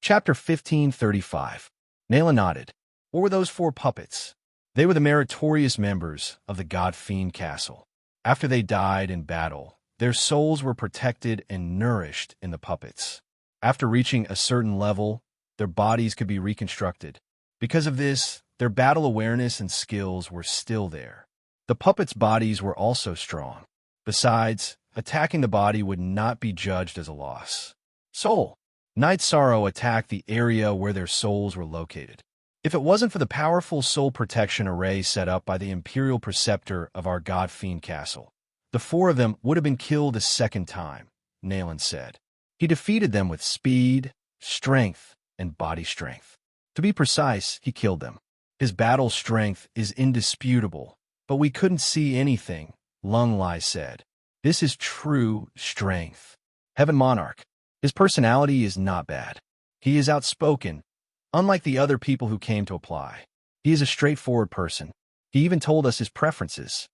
Chapter 1535. Nayla nodded. What were those 4 puppets? They were the meritorious members of the God-Fiend Castle. After they died in battle, their souls were protected and nourished in the puppets. After reaching a certain level, their bodies could be reconstructed. Because of this, their battle awareness and skills were still there. The puppets' bodies were also strong. Besides, attacking the body would not be judged as a loss. Soul. Night Sorrow attacked the area where their souls were located. If it wasn't for the powerful soul protection array set up by the Imperial Preceptor of our God-Fiend Castle, the 4 of them would have been killed a second time, Nayland said. He defeated them with speed, strength, and body strength. To be precise, he killed them. His battle strength is indisputable, but we couldn't see anything, Lung Lai said. This is true strength. Heaven Monarch. His personality is not bad. He is outspoken, unlike the other people who came to apply. He is a straightforward person. He even told us his preferences.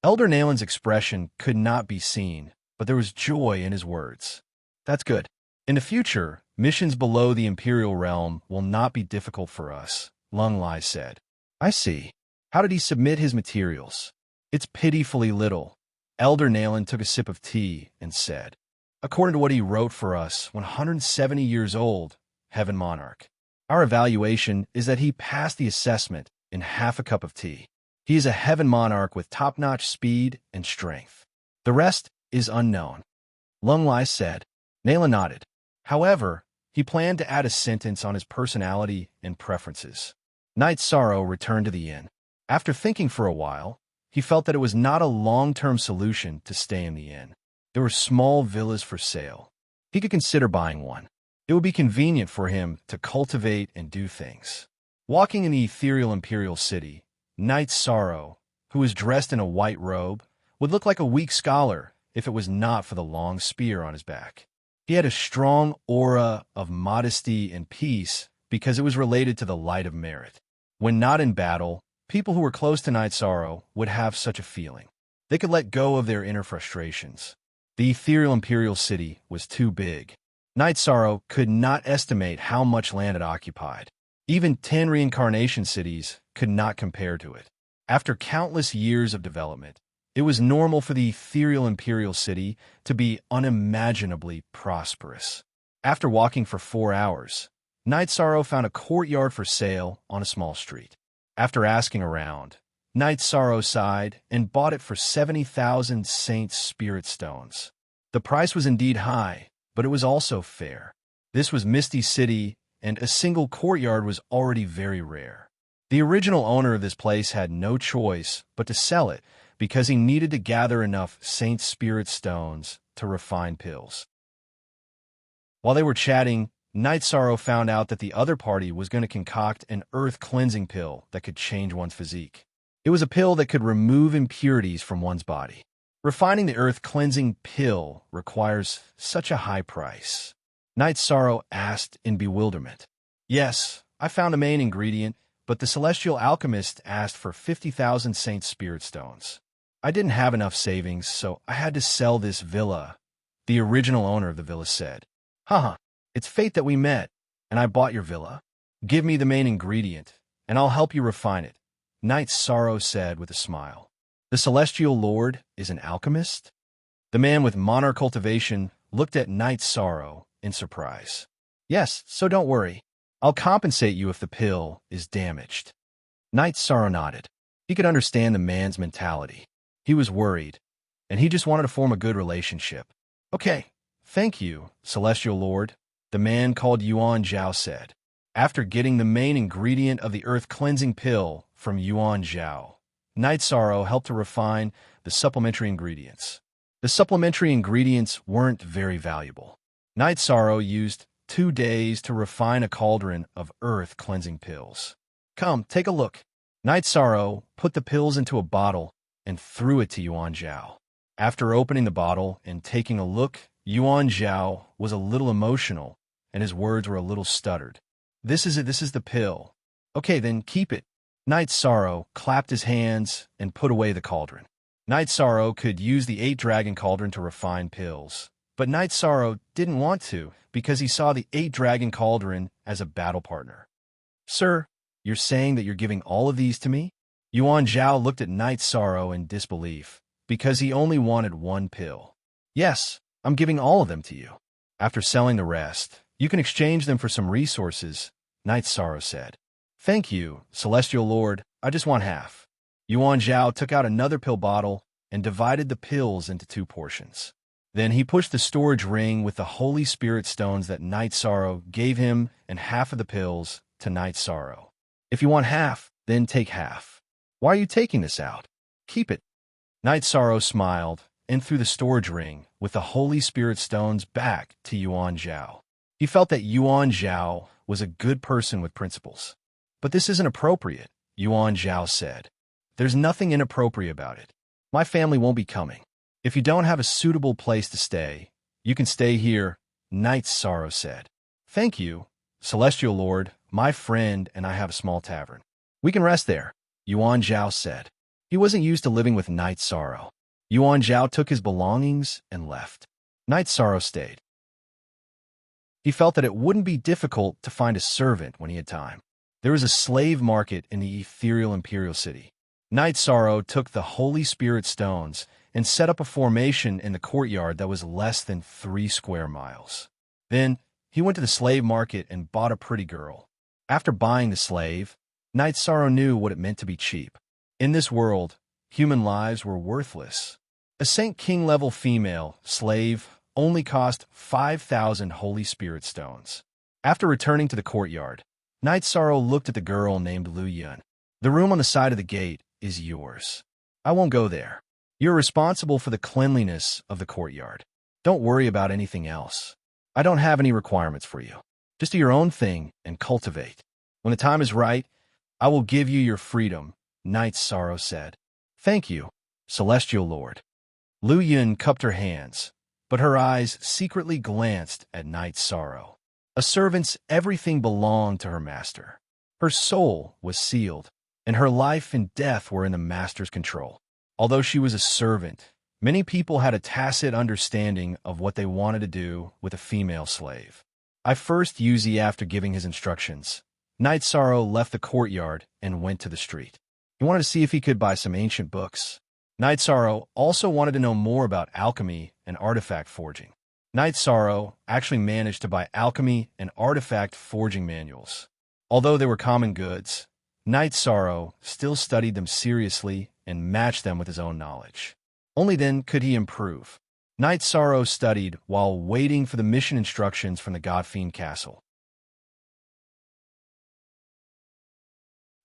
Elder Nayland's expression could not be seen, but there was joy in his words. That's good. In the future, missions below the Imperial Realm will not be difficult for us, Lung Lai said. I see. How did he submit his materials? It's pitifully little. Elder Nayland took a sip of tea and said, according to what he wrote for us, 170 years old, Heaven Monarch. Our evaluation is that he passed the assessment in half a cup of tea. He is a Heaven Monarch with top-notch speed and strength. The rest is unknown. Lung Lai said. Nayla nodded. However, he planned to add a sentence on his personality and preferences. Night Sorrow returned to the inn. After thinking for a while, he felt that it was not a long-term solution to stay in the inn. There were small villas for sale. He could consider buying one. It would be convenient for him to cultivate and do things. Walking in the ethereal Imperial City, Night Sorrow, who was dressed in a white robe, would look like a weak scholar if it was not for the long spear on his back. He had a strong aura of modesty and peace because it was related to the light of merit. When not in battle, people who were close to Night Sorrow would have such a feeling. They could let go of their inner frustrations. The ethereal Imperial City was too big. Night Sorrow could not estimate how much land it occupied. Even 10 reincarnation cities could not compare to it. After countless years of development, it was normal for the ethereal Imperial City to be unimaginably prosperous. After walking for 4 hours, Night Sorrow found a courtyard for sale on a small street. After asking around, Night Sorrow sighed and bought it for 70,000 Saint's Spirit Stones. The price was indeed high, but it was also fair. This was Misty City, and a single courtyard was already very rare. The original owner of this place had no choice but to sell it because he needed to gather enough Saint Spirit Stones to refine pills. While they were chatting, Night Sorrow found out that the other party was going to concoct an earth cleansing pill that could change one's physique. It was a pill that could remove impurities from one's body. Refining the earth cleansing pill requires such a high price. Night Sorrow asked in bewilderment. Yes, I found a main ingredient, but the celestial alchemist asked for 50,000 Saint Spirit Stones. I didn't have enough savings, so I had to sell this villa, the original owner of the villa said. Haha, it's fate that we met, and I bought your villa. Give me the main ingredient, and I'll help you refine it, Night Sorrow said with a smile. The Celestial Lord is an alchemist? The man with monarch cultivation looked at Night Sorrow in surprise. Yes, so don't worry. I'll compensate you if the pill is damaged. Night Sorrow nodded. He could understand the man's mentality. He was worried, and he just wanted to form a good relationship. Okay, thank you, Celestial Lord, the man called Yuan Zhao said. After getting the main ingredient of the earth cleansing pill from Yuan Zhao, Night Sorrow helped to refine the supplementary ingredients. The supplementary ingredients weren't very valuable. Night Sorrow used 2 days to refine a cauldron of earth cleansing pills. Come, take a look. Night Sorrow put the pills into a bottle and threw it to Yuan Zhao. After opening the bottle and taking a look, Yuan Zhao was a little emotional, and his words were a little stuttered. This is it, this is the pill. Okay, then keep it. Night Sorrow clapped his hands and put away the cauldron. Night Sorrow could use the 8-dragon cauldron to refine pills, but Night Sorrow didn't want to because he saw the 8-dragon cauldron as a battle partner. Sir, you're saying that you're giving all of these to me? Yuan Zhao looked at Night Sorrow in disbelief, because he only wanted one pill. Yes, I'm giving all of them to you. After selling the rest, you can exchange them for some resources, Night Sorrow said. Thank you, Celestial Lord, I just want half. Yuan Zhao took out another pill bottle and divided the pills into 2 portions. Then he pushed the storage ring with the Holy Spirit stones that Night Sorrow gave him and half of the pills to Night Sorrow. If you want half, then take half. Why are you taking this out? Keep it. Night Sorrow smiled and threw the storage ring with the Holy Spirit stones back to Yuan Zhao. He felt that Yuan Zhao was a good person with principles. But this isn't appropriate, Yuan Zhao said. There's nothing inappropriate about it. My family won't be coming. If you don't have a suitable place to stay, you can stay here, Night Sorrow said. Thank you, Celestial Lord, my friend and I have a small tavern. We can rest there, Yuan Zhao said. He wasn't used to living with Night Sorrow. Yuan Zhao took his belongings and left. Night Sorrow stayed. He felt that it wouldn't be difficult to find a servant when he had time. There was a slave market in the ethereal imperial city. Night Sorrow took the Holy Spirit stones and set up a formation in the courtyard that was less than 3 square miles. Then, he went to the slave market and bought a pretty girl. After buying the slave, Night Sorrow knew what it meant to be cheap. In this world, human lives were worthless. A Saint King-level female slave only cost 5,000 Holy Spirit stones. After returning to the courtyard, Night Sorrow looked at the girl named Lu Yun. The room on the side of the gate is yours. I won't go there. You're responsible for the cleanliness of the courtyard. Don't worry about anything else. I don't have any requirements for you. Just do your own thing and cultivate. When the time is right, I will give you your freedom, Night Sorrow said. Thank you, Celestial Lord. Lu Yun cupped her hands, but her eyes secretly glanced at Night Sorrow. A servant's everything belonged to her master. Her soul was sealed, and her life and death were in the master's control. Although she was a servant, many people had a tacit understanding of what they wanted to do with a female slave. I first Yuzi after giving his instructions. Night Sorrow left the courtyard and went to the street. He wanted to see if he could buy some ancient books. Night Sorrow also wanted to know more about alchemy and artifact forging. Night Sorrow actually managed to buy alchemy and artifact forging manuals. Although they were common goods, Night Sorrow still studied them seriously and matched them with his own knowledge. Only then could he improve. Night Sorrow studied while waiting for the mission instructions from the God-Fiend Castle.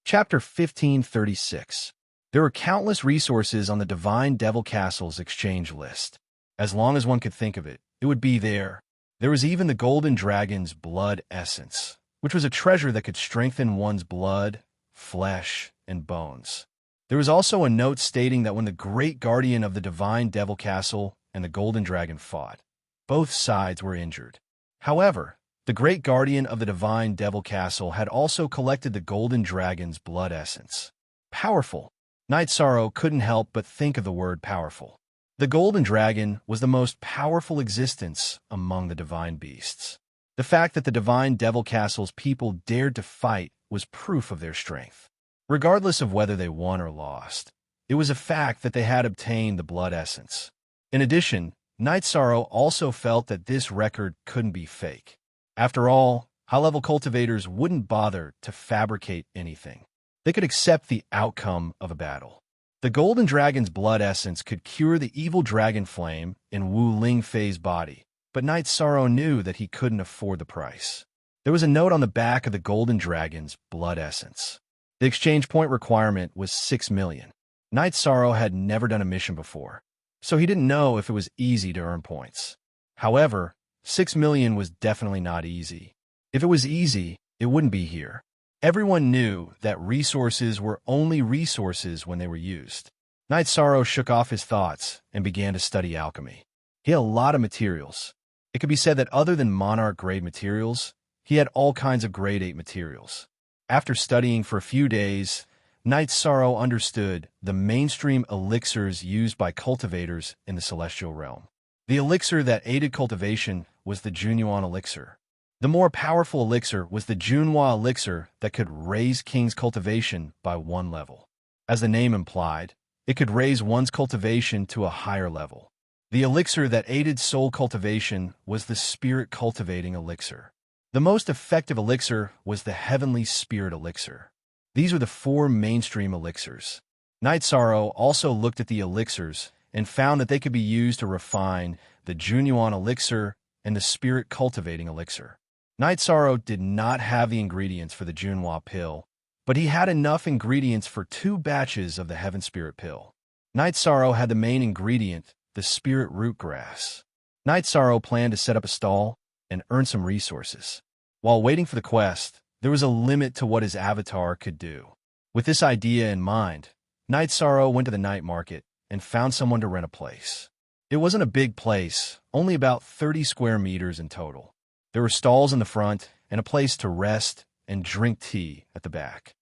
Chapter 1536. There were countless resources on the Divine Devil Castle's exchange list. As long as one could think of it, it would be there. There was even the Golden Dragon's blood essence, which was a treasure that could strengthen one's blood, flesh, and bones. There was also a note stating that when the Great Guardian of the Divine Devil Castle and the Golden Dragon fought, both sides were injured. However, the Great Guardian of the Divine Devil Castle had also collected the Golden Dragon's blood essence. Powerful. Night Sorrow couldn't help but think of the word powerful. The Golden Dragon was the most powerful existence among the divine beasts. The fact that the Divine Devil Castle's people dared to fight was proof of their strength. Regardless of whether they won or lost, it was a fact that they had obtained the blood essence. In addition, Night Sorrow also felt that this record couldn't be fake. After all, high-level cultivators wouldn't bother to fabricate anything. They could accept the outcome of a battle. The Golden Dragon's blood essence could cure the evil dragon flame in Wu Lingfei's body, but Night Sorrow knew that he couldn't afford the price. There was a note on the back of the Golden Dragon's blood essence. The exchange point requirement was 6 million. Night Sorrow had never done a mission before, so he didn't know if it was easy to earn points. However, 6 million was definitely not easy. If it was easy, it wouldn't be here. Everyone knew that resources were only resources when they were used. Night Sorrow shook off his thoughts and began to study alchemy. He had a lot of materials. It could be said that other than Monarch-grade materials, he had all kinds of Grade 8 materials. After studying for a few days, Night Sorrow understood the mainstream elixirs used by cultivators in the celestial realm. The elixir that aided cultivation was the Junyuan elixir. The more powerful elixir was the Junhua elixir that could raise King's cultivation by 1 level. As the name implied, it could raise one's cultivation to a higher level. The elixir that aided soul cultivation was the spirit cultivating elixir. The most effective elixir was the heavenly spirit elixir. These were the 4 mainstream elixirs. Night Sorrow also looked at the elixirs and found that they could be used to refine the Junyuan elixir and the spirit cultivating elixir. Night Sorrow did not have the ingredients for the Junhua pill, but he had enough ingredients for 2 batches of the Heaven Spirit pill. Night Sorrow had the main ingredient, the spirit root grass. Night Sorrow planned to set up a stall and earn some resources. While waiting for the quest, there was a limit to what his avatar could do. With this idea in mind, Night Sorrow went to the night market and found someone to rent a place. It wasn't a big place, only about 30 square meters in total. There were stalls in the front and a place to rest and drink tea at the back.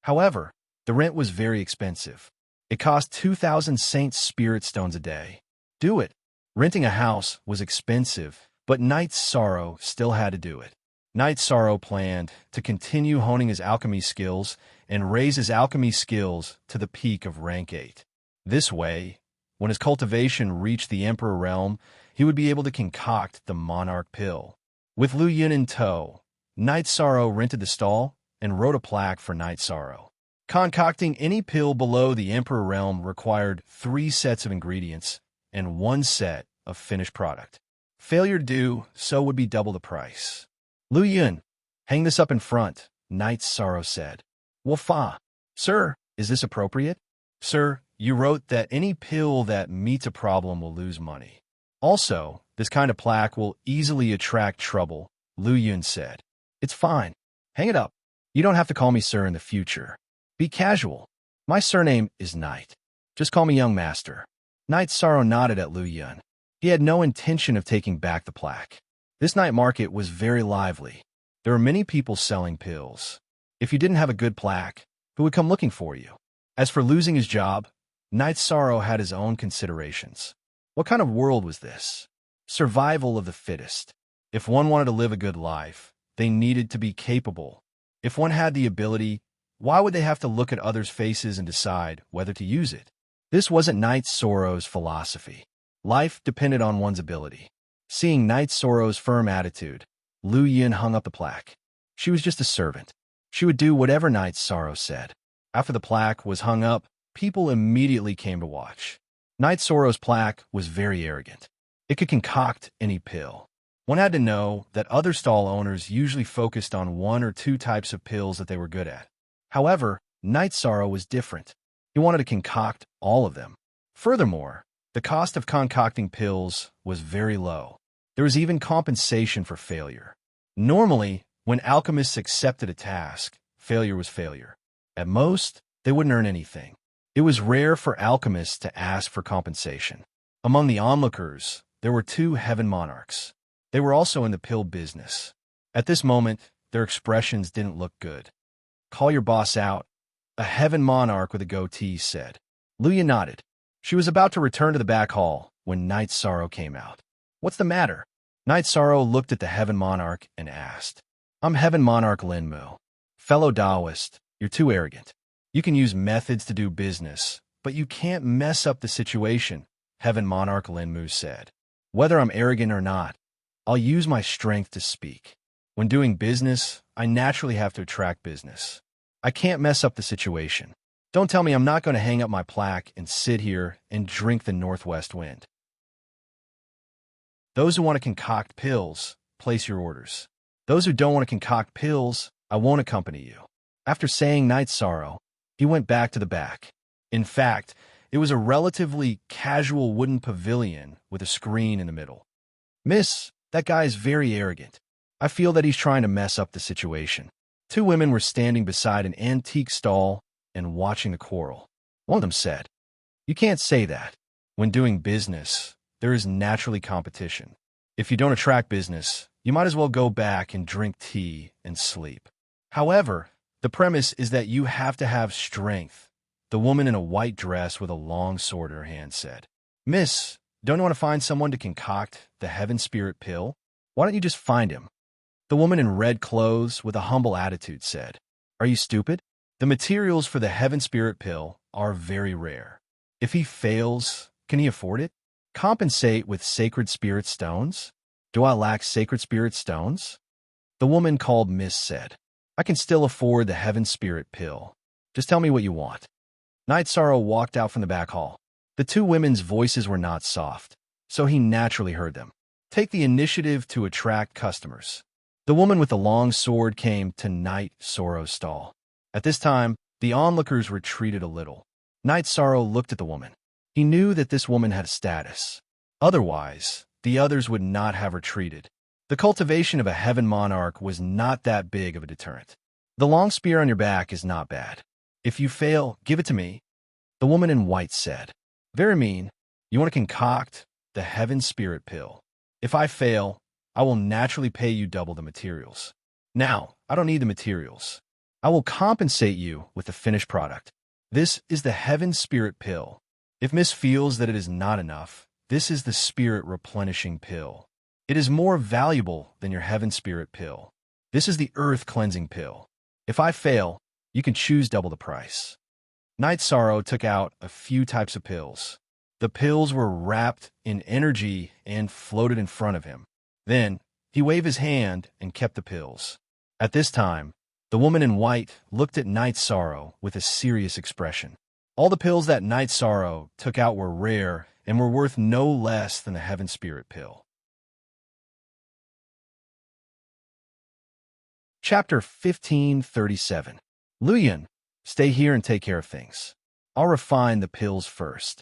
However, the rent was very expensive. It cost 2,000 Saint Spirit Stones a day. Do it. Renting a house was expensive, but Night Sorrow still had to do it. Night Sorrow planned to continue honing his alchemy skills and raise his alchemy skills to the peak of rank 8. This way, when his cultivation reached the Emperor realm, he would be able to concoct the Monarch pill. With Lu Yun in tow, Night Sorrow rented the stall and wrote a plaque for Night Sorrow. Concocting any pill below the Emperor realm required 3 sets of ingredients and 1 set of finished product. Failure to do so would be double the price. Lu Yun, hang this up in front, Night Sorrow said. Well, fa. Sir, is this appropriate? Sir, you wrote that any pill that meets a problem will lose money. Also, this kind of plaque will easily attract trouble, Lu Yun said. It's fine. Hang it up. You don't have to call me sir in the future. Be casual. My surname is Night. Just call me young master. Night Sorrow nodded at Lu Yun. He had no intention of taking back the plaque. This night market was very lively. There were many people selling pills. If you didn't have a good plaque, who would come looking for you? As for losing his job, Night Sorrow had his own considerations. What kind of world was this? Survival of the fittest. If one wanted to live a good life, they needed to be capable. If one had the ability, why would they have to look at others' faces and decide whether to use it? This wasn't Night Sorrow's philosophy. Life depended on one's ability. Seeing Night Sorrow's firm attitude, Lu Yun hung up the plaque. She was just a servant. She would do whatever Night Sorrow said. After the plaque was hung up, people immediately came to watch. Night Sorrow's plaque was very arrogant. It could concoct any pill. One had to know that other stall owners usually focused on 1 or 2 types of pills that they were good at. However, Night Sorrow was different. He wanted to concoct all of them. Furthermore, the cost of concocting pills was very low. There was even compensation for failure. Normally, when alchemists accepted a task, failure was failure. At most, they wouldn't earn anything. It was rare for alchemists to ask for compensation. Among the onlookers, there were 2 heaven monarchs. They were also in the pill business. At this moment, their expressions didn't look good. Call your boss out, a heaven monarch with a goatee said. Lu Yun nodded. She was about to return to the back hall when Night Sorrow came out. What's the matter? Night Sorrow looked at the heaven monarch and asked. I'm heaven monarch Linmu. Fellow Taoist, you're too arrogant. You can use methods to do business, but you can't mess up the situation, heaven monarch Linmu said. Whether I'm arrogant or not, I'll use my strength to speak. When doing business, I naturally have to attract business. I can't mess up the situation. Don't tell me I'm not going to hang up my plaque and sit here and drink the northwest wind. Those who want to concoct pills, place your orders. Those who don't want to concoct pills, I won't accompany you. After saying Night Sorrow, he went back to the back. In fact, it was a relatively casual wooden pavilion with a screen in the middle. Miss, that guy is very arrogant. I feel that he's trying to mess up the situation. 2 women were standing beside an antique stall and watching the quarrel. One of them said, You can't say that. When doing business, there is naturally competition. If you don't attract business, you might as well go back and drink tea and sleep. However, the premise is that you have to have strength, the woman in a white dress with a long sword in her hand said. Miss, don't you want to find someone to concoct the Heaven Spirit pill? Why don't you just find him? The woman in red clothes with a humble attitude said, Are you stupid? The materials for the heaven spirit pill are very rare. If he fails, can he afford it? Compensate with sacred spirit stones? Do I lack sacred spirit stones? The woman called Miss said, I can still afford the heaven spirit pill. Just tell me what you want. Night Sorrow walked out from the back hall. The two women's voices were not soft, so he naturally heard them. Take the initiative to attract customers. The woman with the long sword came to Night Sorrow's stall. At this time, the onlookers retreated a little. Night Sorrow looked at the woman. He knew that this woman had status. Otherwise, the others would not have retreated. The cultivation of a heaven monarch was not that big of a deterrent. The long spear on your back is not bad. If you fail, give it to me. The woman in white said, Very mean. You want to concoct the heaven spirit pill. If I fail, I will naturally pay you double the materials. Now, I don't need the materials. I will compensate you with the finished product. This is the heaven spirit pill. If Miss feels that it is not enough, this is the spirit replenishing pill. It is more valuable than your heaven spirit pill. This is the earth cleansing pill. If I fail, you can choose double the price. Night Sorrow took out a few types of pills. The pills were wrapped in energy and floated in front of him. Then, he waved his hand and kept the pills. At this time, the woman in white looked at Night Sorrow with a serious expression. All the pills that Night Sorrow took out were rare and were worth no less than the heaven spirit pill. Chapter 1537. Luyan, stay here and take care of things. I'll refine the pills first.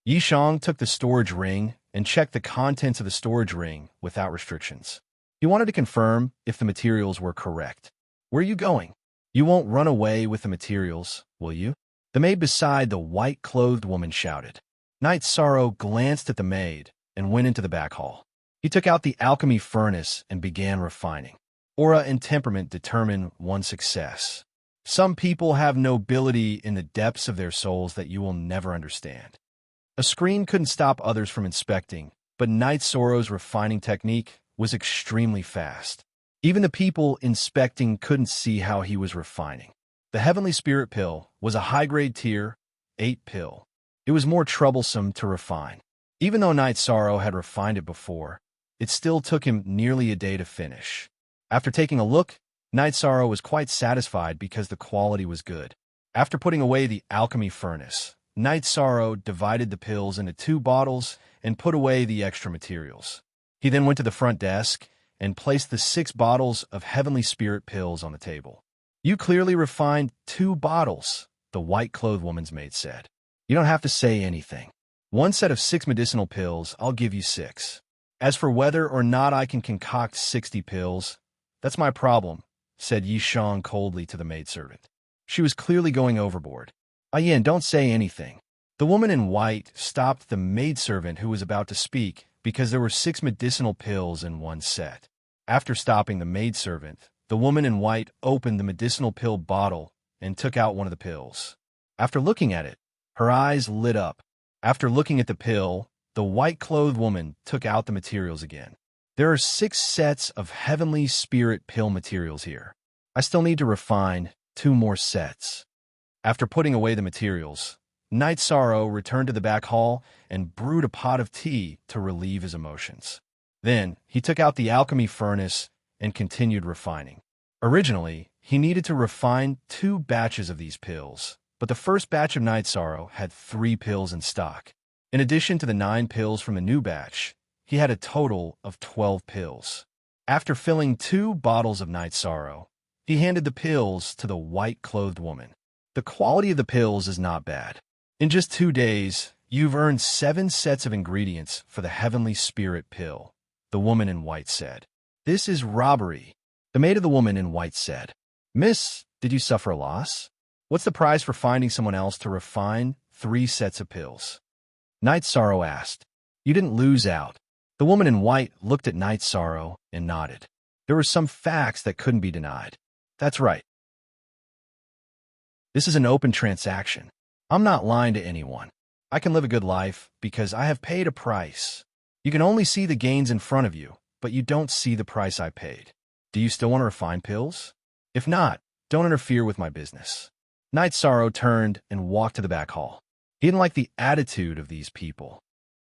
Yishang took the storage ring and checked the contents of the storage ring without restrictions. He wanted to confirm if the materials were correct. Where are you going? You won't run away with the materials, will you? The maid beside the white-clothed woman shouted. Night Sorrow glanced at the maid and went into the back hall. He took out the alchemy furnace and began refining. Aura and temperament determine one's success. Some people have nobility in the depths of their souls that you will never understand. A screen couldn't stop others from inspecting, but Night Sorrow's refining technique was extremely fast. Even the people inspecting couldn't see how he was refining. The Heavenly Spirit Pill was a high-grade tier 8 pill. It was more troublesome to refine. Even though Night Sorrow had refined it before, it still took him nearly a day to finish. After taking a look, Night Sorrow was quite satisfied because the quality was good. After putting away the alchemy furnace, Night Sorrow divided the pills into 2 bottles and put away the extra materials. He then went to the front desk and placed the 6 bottles of Heavenly Spirit pills on the table. You clearly refined 2 bottles, the white-clothed woman's maid said. You don't have to say anything. 1 set of 6 medicinal pills, I'll give you 6. As for whether or not I can concoct 60 pills, that's my problem, said Yishang coldly to the maidservant. She was clearly going overboard. Yin, don't say anything. The woman in white stopped the maidservant who was about to speak because there were 6 medicinal pills in 1 set. After stopping the maidservant, the woman in white opened the medicinal pill bottle and took out one of the pills. After looking at it, her eyes lit up. After looking at the pill, the white-clothed woman took out the materials again. There are 6 sets of Heavenly Spirit pill materials here. I still need to refine 2 more sets. After putting away the materials, Night Sorrow returned to the back hall and brewed a pot of tea to relieve his emotions. Then, he took out the alchemy furnace and continued refining. Originally, he needed to refine 2 batches of these pills, but the first batch of Night Sorrow had 3 pills in stock. In addition to the 9 pills from the new batch, he had a total of 12 pills. After filling 2 bottles of Night Sorrow, he handed the pills to the white-clothed woman. The quality of the pills is not bad. In just 2 days, you've earned 7 sets of ingredients for the Heavenly Spirit pill, the woman in white said. This is robbery. The maid of the woman in white said, Miss, did you suffer a loss? What's the price for finding someone else to refine 3 sets of pills? Night Sorrow asked. You didn't lose out. The woman in white looked at Night Sorrow and nodded. There were some facts that couldn't be denied. That's right. This is an open transaction. I'm not lying to anyone. I can live a good life because I have paid a price. You can only see the gains in front of you, but you don't see the price I paid. Do you still want to refine pills? If not, don't interfere with my business." Night Sorrow turned and walked to the back hall. He didn't like the attitude of these people.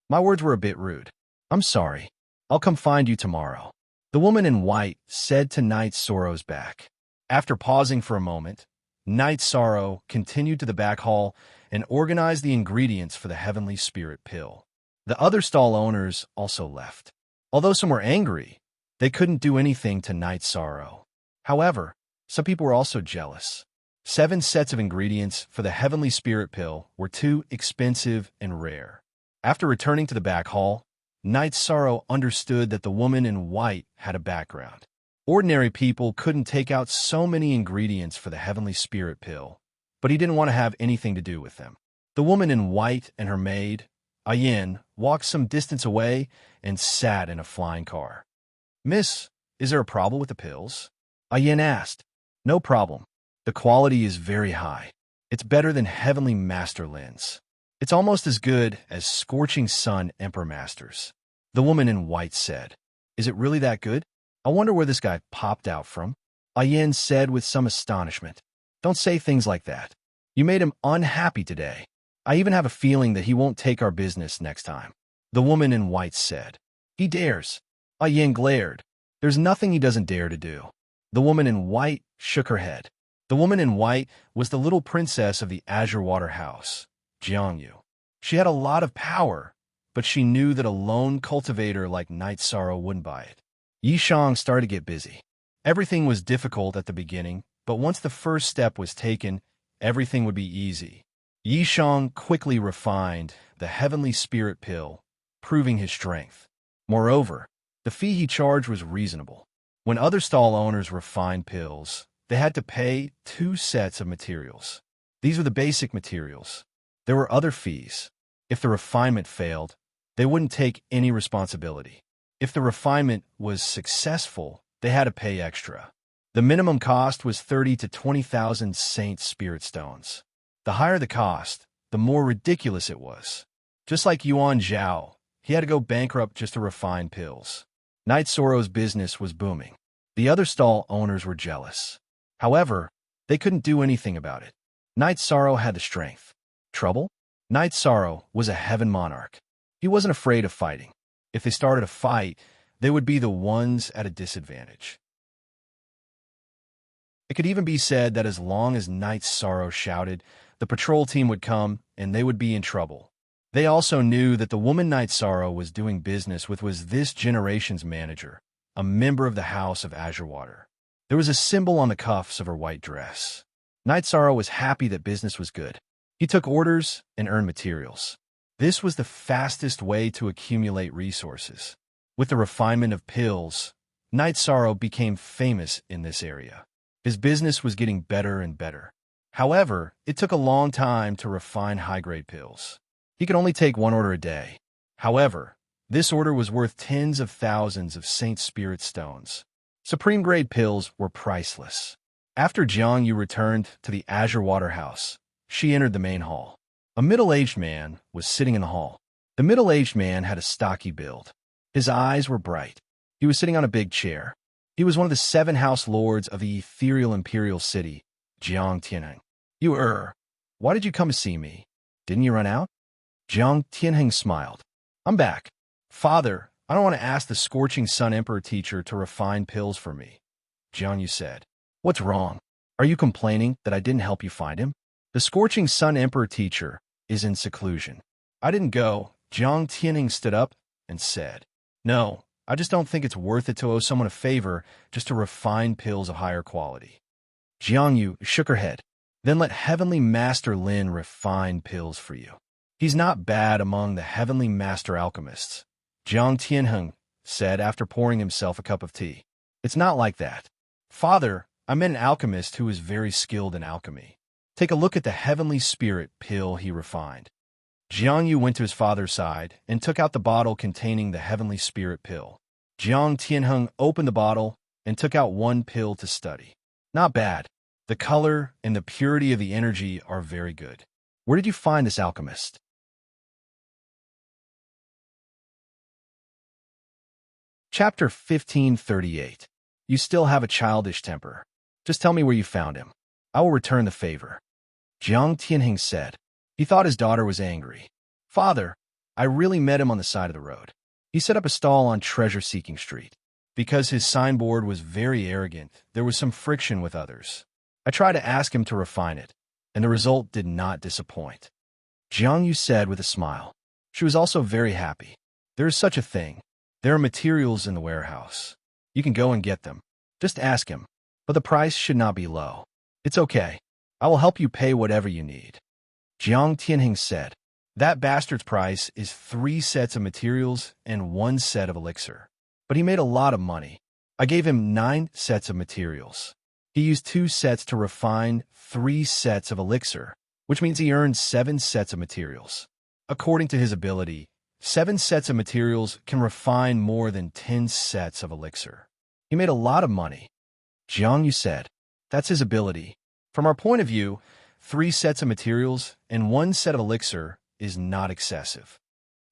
"My words were a bit rude. I'm sorry. I'll come find you tomorrow," the woman in white said to Night Sorrow's back. After pausing for a moment, Night Sorrow continued to the back hall and organized the ingredients for the Heavenly Spirit pill. The other stall owners also left. Although some were angry, they couldn't do anything to Night Sorrow. However, some people were also jealous. 7 sets of ingredients for the Heavenly Spirit pill were too expensive and rare. After returning to the back hall, Night Sorrow understood that the woman in white had a background. Ordinary people couldn't take out so many ingredients for the Heavenly Spirit pill, but he didn't want to have anything to do with them. The woman in white and her maid, Ayin, walked some distance away and sat in a flying car. "Miss, is there a problem with the pills?" Ayin asked. "No problem. The quality is very high. It's better than Heavenly Master Lin's. It's almost as good as Scorching Sun Emperor Masters," the woman in white said. "Is it really that good? I wonder where this guy popped out from," Ayin said with some astonishment. "Don't say things like that. You made him unhappy today. I even have a feeling that he won't take our business next time," the woman in white said. "He dares." Ayin glared. "There's nothing he doesn't dare to do." The woman in white shook her head. The woman in white was the little princess of the Azure Water House, Jiangyu. She had a lot of power, but she knew that a lone cultivator like Night Sorrow wouldn't buy it. Yishang started to get busy. Everything was difficult at the beginning, but once the first step was taken, everything would be easy. Yishang quickly refined the Heavenly Spirit pill, proving his strength. Moreover, the fee he charged was reasonable. When other stall owners refined pills, they had to pay 2 sets of materials. These were the basic materials. There were other fees. If the refinement failed, they wouldn't take any responsibility. If the refinement was successful, they had to pay extra. The minimum cost was 30 to 20,000 Saint Spirit Stones. The higher the cost, the more ridiculous it was. Just like Yuan Zhao, he had to go bankrupt just to refine pills. Night Sorrow's business was booming. The other stall owners were jealous. However, they couldn't do anything about it. Night Sorrow had the strength. Trouble? Night Sorrow was a heaven monarch. He wasn't afraid of fighting. If they started a fight, they would be the ones at a disadvantage. It could even be said that as long as Night Sorrow shouted, the patrol team would come and they would be in trouble. They also knew that the woman Night Sorrow was doing business with was this generation's manager, a member of the House of Azure Water. There was a symbol on the cuffs of her white dress. Night Sorrow was happy that business was good. He took orders and earned materials. This was the fastest way to accumulate resources. With the refinement of pills, Night Sorrow became famous in this area. His business was getting better and better. However, it took a long time to refine high-grade pills. He could only take 1 order a day. However, this order was worth tens of thousands of Saint Spirit Stones. Supreme-grade pills were priceless. After Jiangyu returned to the Azure Water House, she entered the main hall. A middle-aged man was sitting in the hall. The middle-aged man had a stocky build. His eyes were bright. He was sitting on a big chair. He was one of the 7 house lords of the ethereal imperial city, Jiang Tianheng. Why did you come to see me? Didn't you run out?" Jiang Tianheng smiled. "I'm back. Father, I don't want to ask the Scorching Sun Emperor teacher to refine pills for me," Jiangyu said. "What's wrong? Are you complaining that I didn't help you find him? The Scorching Sun Emperor teacher is in seclusion." "I didn't go." Jiang Tianheng stood up and said. "No, I just don't think it's worth it to owe someone a favor just to refine pills of higher quality." Jiangyu shook her head. "Then let Heavenly Master Lin refine pills for you. He's not bad among the Heavenly Master alchemists," Jiang Tianheng said after pouring himself a cup of tea. "It's not like that. Father, I met an alchemist who is very skilled in alchemy. Take a look at the Heavenly Spirit pill he refined." Jiangyu went to his father's side and took out the bottle containing the Heavenly Spirit pill. Jiang Tianheng opened the bottle and took out 1 pill to study. "Not bad. The color and the purity of the energy are very good. Where did you find this alchemist?" Chapter 1538. You still have a childish temper. Just tell me where you found him. I will return the favor. Jiang Tianhing said. He thought his daughter was angry. Father, I really met him on the side of the road. He set up a stall on Treasure-Seeking Street. Because his signboard was very arrogant, there was some friction with others. I tried to ask him to refine it, and the result did not disappoint. Jiang Yu said with a smile. She was also very happy. There is such a thing. There are materials in the warehouse. You can go and get them. Just ask him. But the price should not be low. It's okay. I will help you pay whatever you need. Jiang Tianhing said. That bastard's price is 3 sets of materials and 1 set of elixir. But he made a lot of money. I gave him 9 sets of materials. He used 2 sets to refine 3 sets of elixir, which means he earned 7 sets of materials. According to his ability, 7 sets of materials can refine more than 10 sets of elixir. He made a lot of money. Jiang Yu said, that's his ability. From our point of view, 3 sets of materials and 1 set of elixir is not excessive.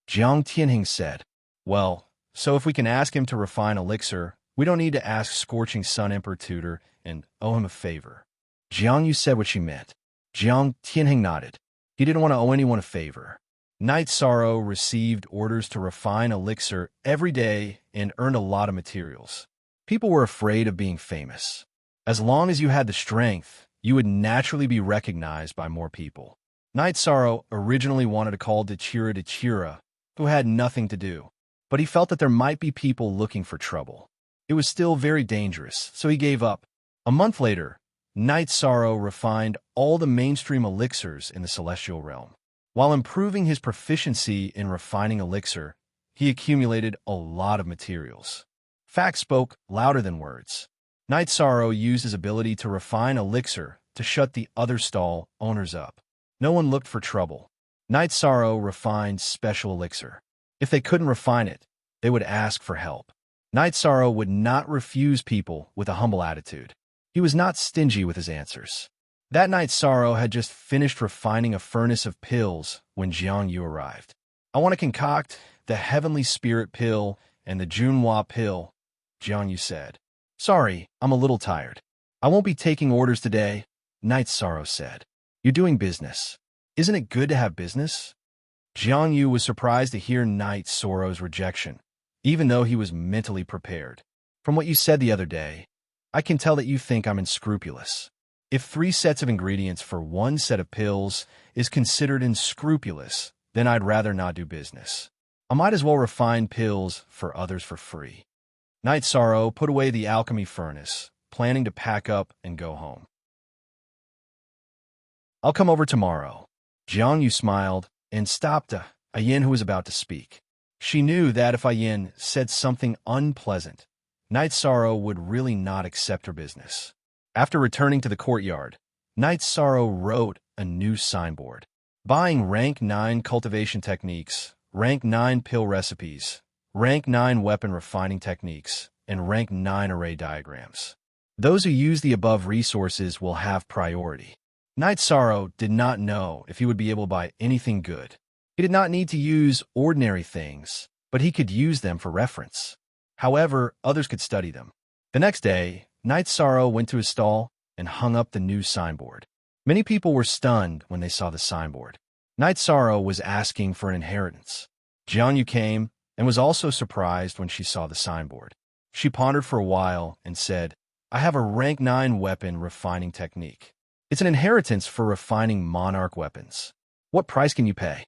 Jiang Tianhing said, well, so if we can ask him to refine elixir, we don't need to ask Scorching Sun Emperor Tutor and owe him a favor. Jiang Yu said what she meant. Jiang Tianhing nodded. He didn't want to owe anyone a favor. Night Sorrow received orders to refine elixir every day and earned a lot of materials. People were afraid of being famous. As long as you had the strength, you would naturally be recognized by more people. Night Sorrow originally wanted to call Dechira, who had nothing to do, but he felt that there might be people looking for trouble. It was still very dangerous, so he gave up. A month later, Night Sorrow refined all the mainstream elixirs in the Celestial Realm. While improving his proficiency in refining elixir, he accumulated a lot of materials. Facts spoke louder than words. Night Sorrow used his ability to refine elixir to shut the other stall owners up. No one looked for trouble. Night Sorrow refined special elixir. If they couldn't refine it, they would ask for help. Night Sorrow would not refuse people with a humble attitude. He was not stingy with his answers. That night, Sorrow had just finished refining a furnace of pills when Jiang Yu arrived. I want to concoct the Heavenly Spirit pill and the Junhua pill, Jiang Yu said. Sorry, I'm a little tired. I won't be taking orders today, Night Sorrow said. You're doing business. Isn't it good to have business? Jiang Yu was surprised to hear Night Sorrow's rejection, even though he was mentally prepared. From what you said the other day, I can tell that you think I'm unscrupulous. If 3 sets of ingredients for 1 set of pills is considered unscrupulous, then I'd rather not do business. I might as well refine pills for others for free. Night Sorrow put away the alchemy furnace, planning to pack up and go home. I'll come over tomorrow. Jiang Yu smiled and stopped Ayin, who was about to speak. She knew that if Ayin said something unpleasant, Night Sorrow would really not accept her business. After returning to the courtyard, Night Sorrow wrote a new signboard. Buying rank 9 cultivation techniques, rank 9 pill recipes, rank 9 weapon refining techniques, and rank 9 array diagrams. Those who use the above resources will have priority. Night Sorrow did not know if he would be able to buy anything good. He did not need to use ordinary things, but he could use them for reference. However, others could study them. The next day, Night Sorrow went to his stall and hung up the new signboard. Many people were stunned when they saw the signboard. Night Sorrow was asking for an inheritance. Jiang Yu came and was also surprised when she saw the signboard. She pondered for a while and said, I have a rank 9 weapon refining technique. It's an inheritance for refining monarch weapons. What price can you pay?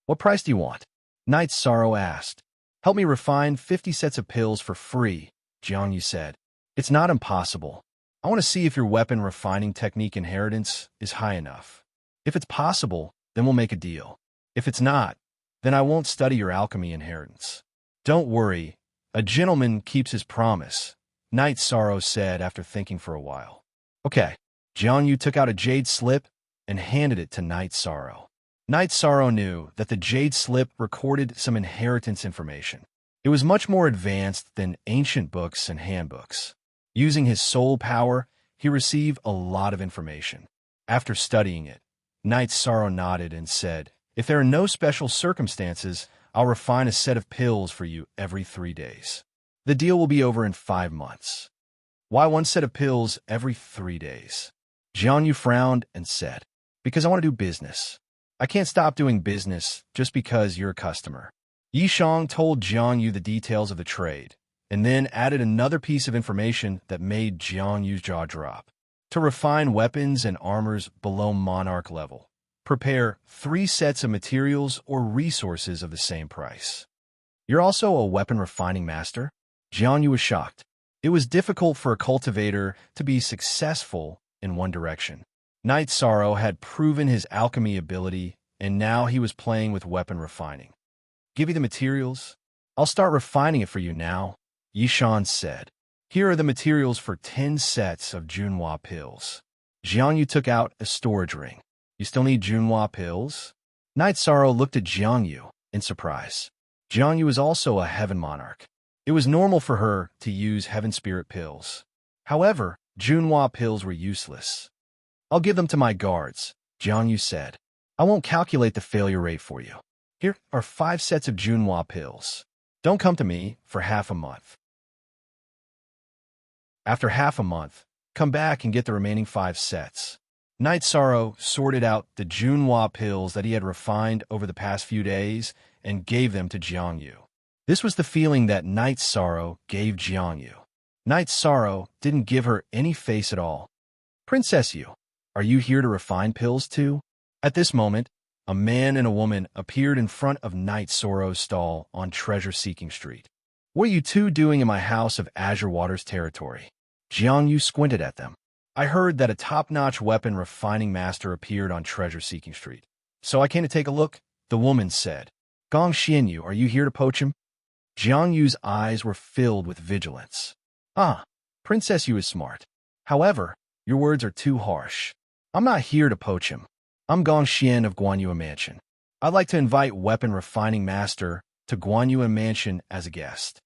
What price do you want? Night Sorrow asked. Help me refine 50 sets of pills for free, Jiang Yu said. It's not impossible. I want to see if your weapon refining technique inheritance is high enough. If it's possible, then we'll make a deal. If it's not, then I won't study your alchemy inheritance. Don't worry, a gentleman keeps his promise, Night Sorrow said after thinking for a while. Okay, Jiang Yu took out a jade slip and handed it to Night Sorrow. Night Sorrow knew that the jade slip recorded some inheritance information. It was much more advanced than ancient books and handbooks. Using his soul power, he received a lot of information. After studying it, Night Sorrow nodded and said, if there are no special circumstances, I'll refine a set of pills for you every 3 days. The deal will be over in 5 months. Why one set of pills every 3 days? Jiangyu frowned and said, because I want to do business. I can't stop doing business just because you're a customer. Yishang told Jiangyu the details of the trade, and then added another piece of information that made Jiangyu's jaw drop. To refine weapons and armors below monarch level, prepare 3 sets of materials or resources of the same price. You're also a weapon refining master? Jiangyu was shocked. It was difficult for a cultivator to be successful in one direction. Knight Sorrow had proven his alchemy ability, and now he was playing with weapon refining. Give you the materials? I'll start refining it for you now, Yishan said. Here are the materials for 10 sets of Junhua pills. Jiangyu took out a storage ring. You still need Junhua pills? Knight Sorrow looked at Jiangyu in surprise. Jiangyu is also a heaven monarch. It was normal for her to use heaven spirit pills. However, Junhua pills were useless. I'll give them to my guards, Jiangyu said. I won't calculate the failure rate for you. Here are 5 sets of Junhua pills. Don't come to me for half a month. After half a month, come back and get the remaining 5 sets. Knight Sorrow sorted out the Junhua pills that he had refined over the past few days and gave them to Jiangyu. This was the feeling that Knight Sorrow gave Jiangyu. Knight Sorrow didn't give her any face at all. Princess Yu, are you here to refine pills too? At this moment, a man and a woman appeared in front of Knight Sorrow's stall on Treasure-Seeking Street. What are you two doing in my House of Azure Waters territory? Jiangyu squinted at them. I heard that a top-notch weapon refining master appeared on Treasure-Seeking Street. So I came to take a look, the woman said. Gong Xianyu, are you here to poach him? Jiangyu's eyes were filled with vigilance. Ah, Princess Yu is smart. However, your words are too harsh. I'm not here to poach him. I'm Gong Xian of Guanyuan Mansion. I'd like to invite Weapon Refining Master to Guanyuan Mansion as a guest.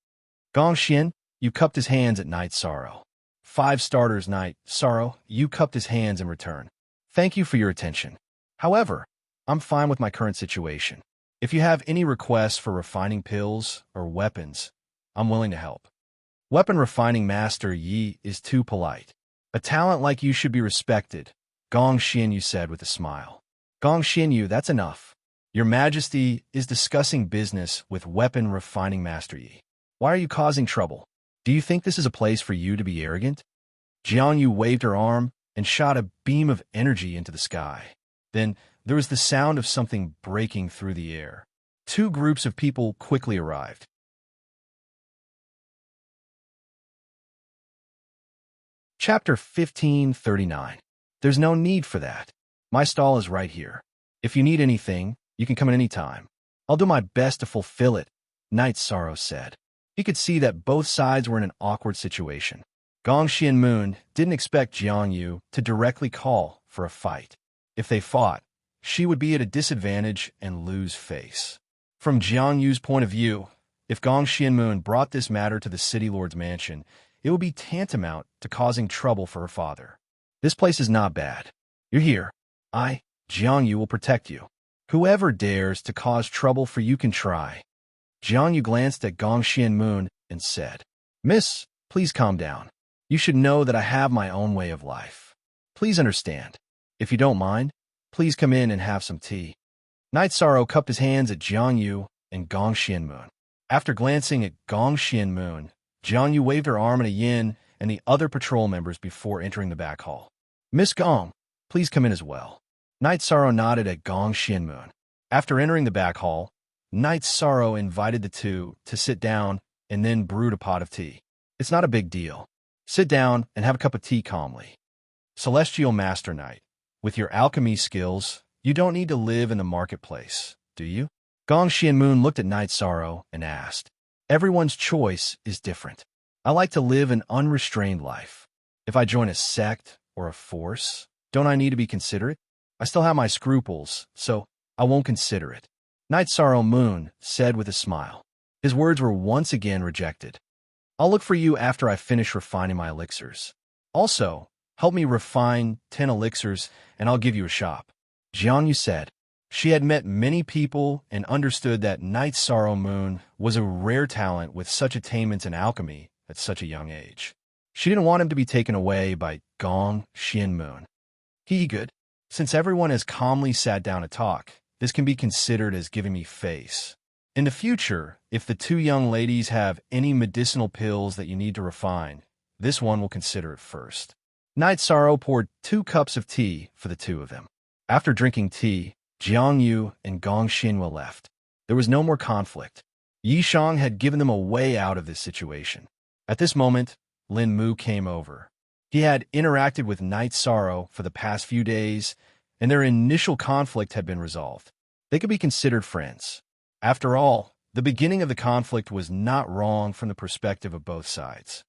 Gong Xian, you cupped his hands at Knight Sorrow. 5 starters, Knight Sorrow, you cupped his hands in return. Thank you for your attention. However, I'm fine with my current situation. If you have any requests for refining pills or weapons, I'm willing to help. Weapon Refining Master Yi is too polite. A talent like you should be respected, Gong Xianyu said with a smile. Gong Xianyu, that's enough. Your Majesty is discussing business with Weapon Refining Master Yi. Why are you causing trouble? Do you think this is a place for you to be arrogant? Jiangyu waved her arm and shot a beam of energy into the sky. Then there was the sound of something breaking through the air. 2 groups of people quickly arrived. Chapter 1539. There's no need for that. My stall is right here. If you need anything, you can come at any time. I'll do my best to fulfill it, Knight Sorrow said. He could see that both sides were in an awkward situation. Gong Xianmoon didn't expect Jiangyu to directly call for a fight. If they fought, she would be at a disadvantage and lose face. From Jiangyu's point of view, if Gong Xianmoon brought this matter to the City Lord's mansion, it would be tantamount to causing trouble for her father. This place is not bad. You're here. Jiangyu, will protect you. Whoever dares to cause trouble for you can try. Jiangyu glanced at Gong Xianmoon and said, Miss, please calm down. You should know that I have my own way of life. Please understand. If you don't mind, please come in and have some tea. Knight Sorrow cupped his hands at Jiangyu and Gong Xianmoon. After glancing at Gong Xianmoon, Jiangyu waved her arm at a yin and the other patrol members before entering the back hall. Miss Gong, please come in as well. Knight Sorrow nodded at Gong Xianmoon. After entering the back hall, Knight Sorrow invited the two to sit down and then brewed a pot of tea. It's not a big deal. Sit down and have a cup of tea calmly. Celestial Master Knight, with your alchemy skills, you don't need to live in the marketplace, do you? Gong Xianmoon looked at Knight Sorrow and asked. Everyone's choice is different. I like to live an unrestrained life. If I join a sect or a force, don't I need to be considerate? I still have my scruples, so I won't consider it. Knight Sorrow Moon said with a smile. His words were once again rejected. I'll look for you after I finish refining my elixirs. Also, help me refine 10 elixirs and I'll give you a shop. Jiangyu said. She had met many people and understood that Night Sorrow Moon was a rare talent with such attainments in alchemy at such a young age. She didn't want him to be taken away by Gong Xian Moon. He good. Since everyone has calmly sat down to talk, this can be considered as giving me face. In the future, if the two young ladies have any medicinal pills that you need to refine, this one will consider it first. Night Sorrow poured 2 cups of tea for the two of them. After drinking tea, Jiang Yu and Gong Xinhua left. There was no more conflict. Yi Shang had given them a way out of this situation. At this moment, Lin Mu came over. He had interacted with Night Sorrow for the past few days, and their initial conflict had been resolved. They could be considered friends. After all, the beginning of the conflict was not wrong from the perspective of both sides.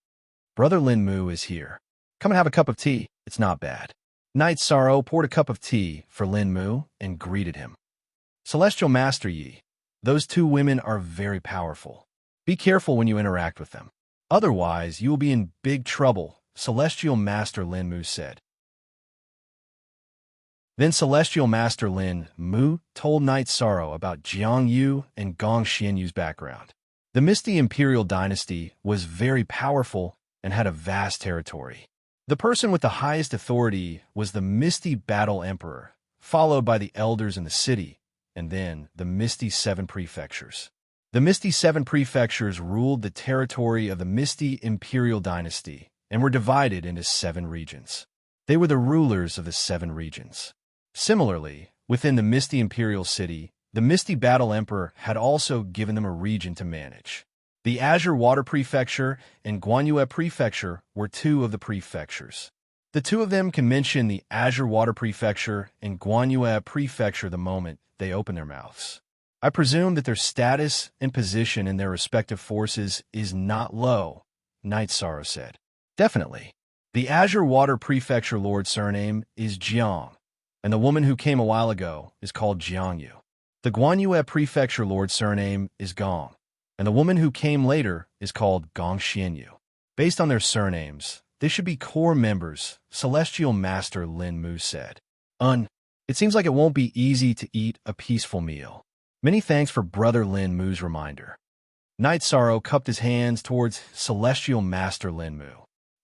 Brother Lin Mu is here. Come and have a cup of tea. It's not bad. Night Sorrow poured a cup of tea for Lin Mu and greeted him. Celestial Master Yi, those two women are very powerful. Be careful when you interact with them. Otherwise, you will be in big trouble, Celestial Master Lin Mu said. Then Celestial Master Lin Mu told Night Sorrow about Jiang Yu and Gong Xianyu's background. The Misty Imperial Dynasty was very powerful and had a vast territory. The person with the highest authority was the Misty Battle Emperor, followed by the elders in the city, and then the Misty Seven Prefectures. The Misty Seven Prefectures ruled the territory of the Misty Imperial Dynasty and were divided into 7 regions. They were the rulers of the 7 regions. Similarly, within the Misty Imperial City, the Misty Battle Emperor had also given them a region to manage. The Azure Water Prefecture and Guanyue Prefecture were 2 of the prefectures. The 2 of them can mention the Azure Water Prefecture and Guanyue Prefecture the moment they open their mouths. I presume that their status and position in their respective forces is not low, Night Sorrow said. Definitely. The Azure Water Prefecture Lord's surname is Jiang, and the woman who came a while ago is called Jiangyu. The Guanyue Prefecture Lord's surname is Gong, and the woman who came later is called Gong Xianyu. Based on their surnames, they should be core members, Celestial Master Lin Mu said. It seems like it won't be easy to eat a peaceful meal. Many thanks for Brother Lin Mu's reminder. Night Sorrow cupped his hands towards Celestial Master Lin Mu.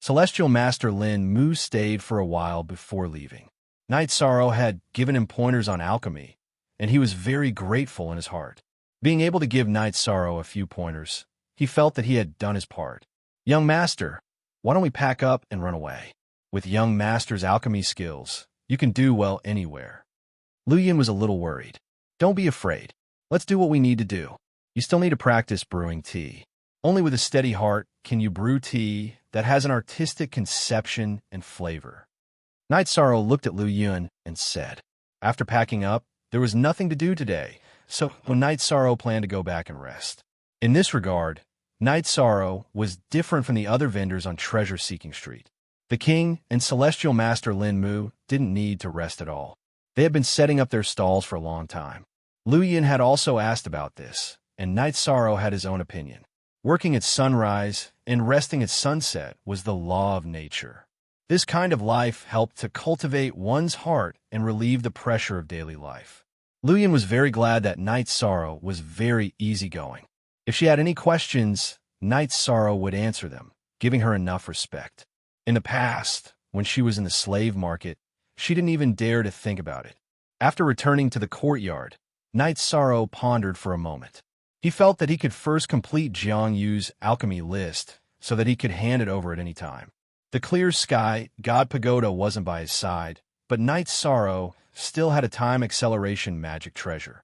Celestial Master Lin Mu stayed for a while before leaving. Night Sorrow had given him pointers on alchemy, and he was very grateful in his heart. Being able to give Night Sorrow a few pointers, he felt that he had done his part. Young Master, why don't we pack up and run away? With Young Master's alchemy skills, you can do well anywhere. Lu Yin was a little worried. Don't be afraid. Let's do what we need to do. You still need to practice brewing tea. Only with a steady heart can you brew tea that has an artistic conception and flavor. Night Sorrow looked at Lu Yun and said, after packing up, there was nothing to do today, so Night Sorrow planned to go back and rest. In this regard, Night Sorrow was different from the other vendors on Treasure Seeking Street. The king and Celestial Master Lin Mu didn't need to rest at all. They had been setting up their stalls for a long time. Lu Yin had also asked about this, and Night Sorrow had his own opinion. Working at sunrise and resting at sunset was the law of nature. This kind of life helped to cultivate one's heart and relieve the pressure of daily life. Lu Yin was very glad that Night Sorrow was very easygoing. If she had any questions, Night Sorrow would answer them, giving her enough respect. In the past, when she was in the slave market, she didn't even dare to think about it. After returning to the courtyard, Night Sorrow pondered for a moment. He felt that he could first complete Jiang Yu's alchemy list so that he could hand it over at any time. The clear sky, God Pagoda wasn't by his side, but Night Sorrow still had a time acceleration magic treasure.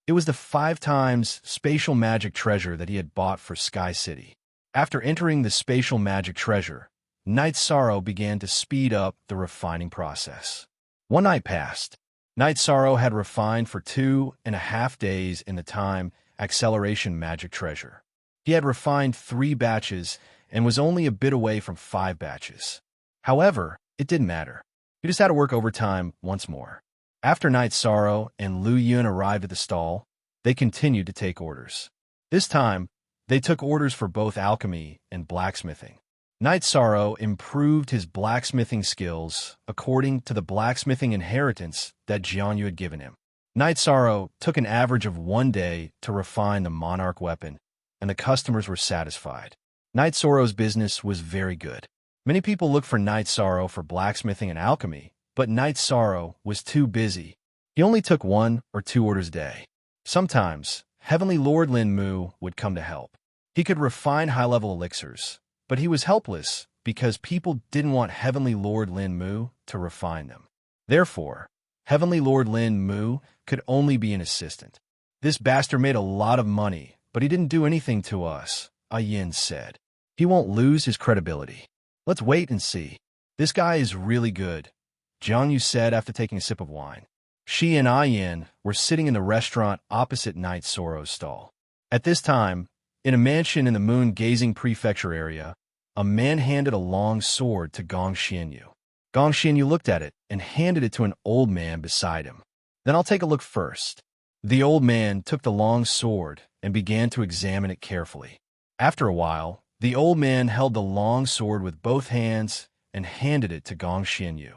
It was the 5 times spatial magic treasure that he had bought for Sky City. After entering the spatial magic treasure, Night Sorrow began to speed up the refining process. One night passed. Night Sorrow had refined for 2.5 days in the time acceleration magic treasure. He had refined 3 batches and was only a bit away from 5 batches. However, it didn't matter. He just had to work overtime once more. After Night Sorrow and Lu Yun arrived at the stall, they continued to take orders. This time, they took orders for both alchemy and blacksmithing. Night Sorrow improved his blacksmithing skills according to the blacksmithing inheritance that Jianyu had given him. Night Sorrow took an average of 1 day to refine the monarch weapon, and the customers were satisfied. Night Sorrow's business was very good. Many people looked for Night Sorrow for blacksmithing and alchemy, but Night Sorrow was too busy. He only took 1 or 2 orders a day. Sometimes, Heavenly Lord Lin Mu would come to help. He could refine high-level elixirs, but he was helpless because people didn't want Heavenly Lord Lin Mu to refine them. Therefore, Heavenly Lord Lin Mu could only be an assistant. This bastard made a lot of money, but he didn't do anything to us, Yin said. He won't lose his credibility. Let's wait and see. This guy is really good, Jianyu said after taking a sip of wine. She and Yin were sitting in the restaurant opposite Night Sorrow's stall. At this time, in a mansion in the moon-gazing prefecture area, a man handed a long sword to Gong Xianyu. Gong Xianyu looked at it and handed it to an old man beside him. Then I'll take a look first. The old man took the long sword and began to examine it carefully. After a while, the old man held the long sword with both hands and handed it to Gong Xianyu.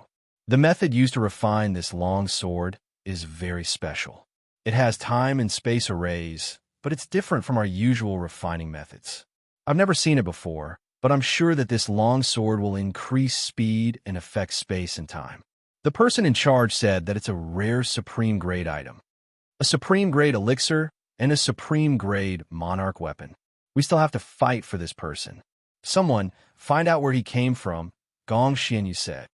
The method used to refine this long sword is very special. It has time and space arrays, but it's different from our usual refining methods. I've never seen it before, but I'm sure that this long sword will increase speed and affect space and time. The person in charge said that it's a rare supreme grade item, a supreme grade elixir, and a supreme grade monarch weapon. We still have to fight for this person. Someone, find out where he came from, Gong Xianyu said.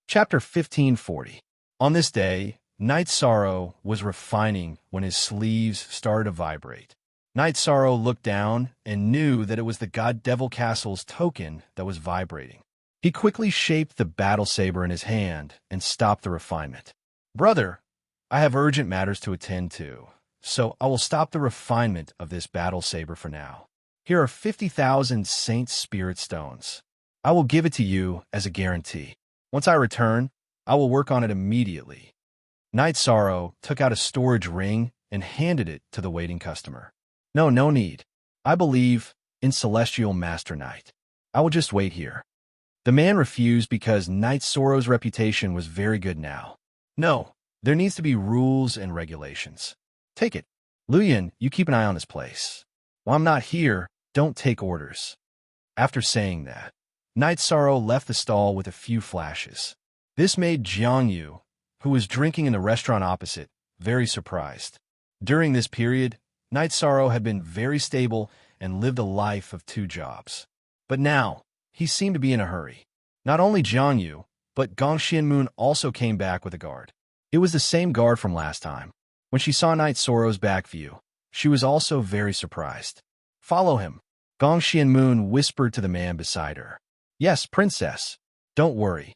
Chapter 1540. On this day, Night Sorrow was refining when his sleeves started to vibrate. Night Sorrow looked down and knew that it was the God Devil Castle's token that was vibrating. He quickly shaped the battle saber in his hand and stopped the refinement. Brother, I have urgent matters to attend to, so I will stop the refinement of this battle saber for now. Here are 50,000 Saint Spirit Stones. I will give it to you as a guarantee. Once I return, I will work on it immediately. Night Sorrow took out a storage ring and handed it to the waiting customer. No need. I believe in Celestial Master Knight. I will just wait here. The man refused because Night Sorrow's reputation was very good now. No, there needs to be rules and regulations. Take it. Luyan, you keep an eye on this place. While I'm not here, don't take orders. After saying that, Night Sorrow left the stall with a few flashes. This made Jianyu, who was drinking in the restaurant opposite, very surprised. During this period, Night Sorrow had been very stable and lived a life of 2 jobs. But now, he seemed to be in a hurry. Not only Jianyu, but Gong Xianmoon also came back with a guard. It was the same guard from last time. When she saw Night Sorrow's back view, she was also very surprised. Follow him, Gong Xianmoon whispered to the man beside her. Yes, princess. Don't worry.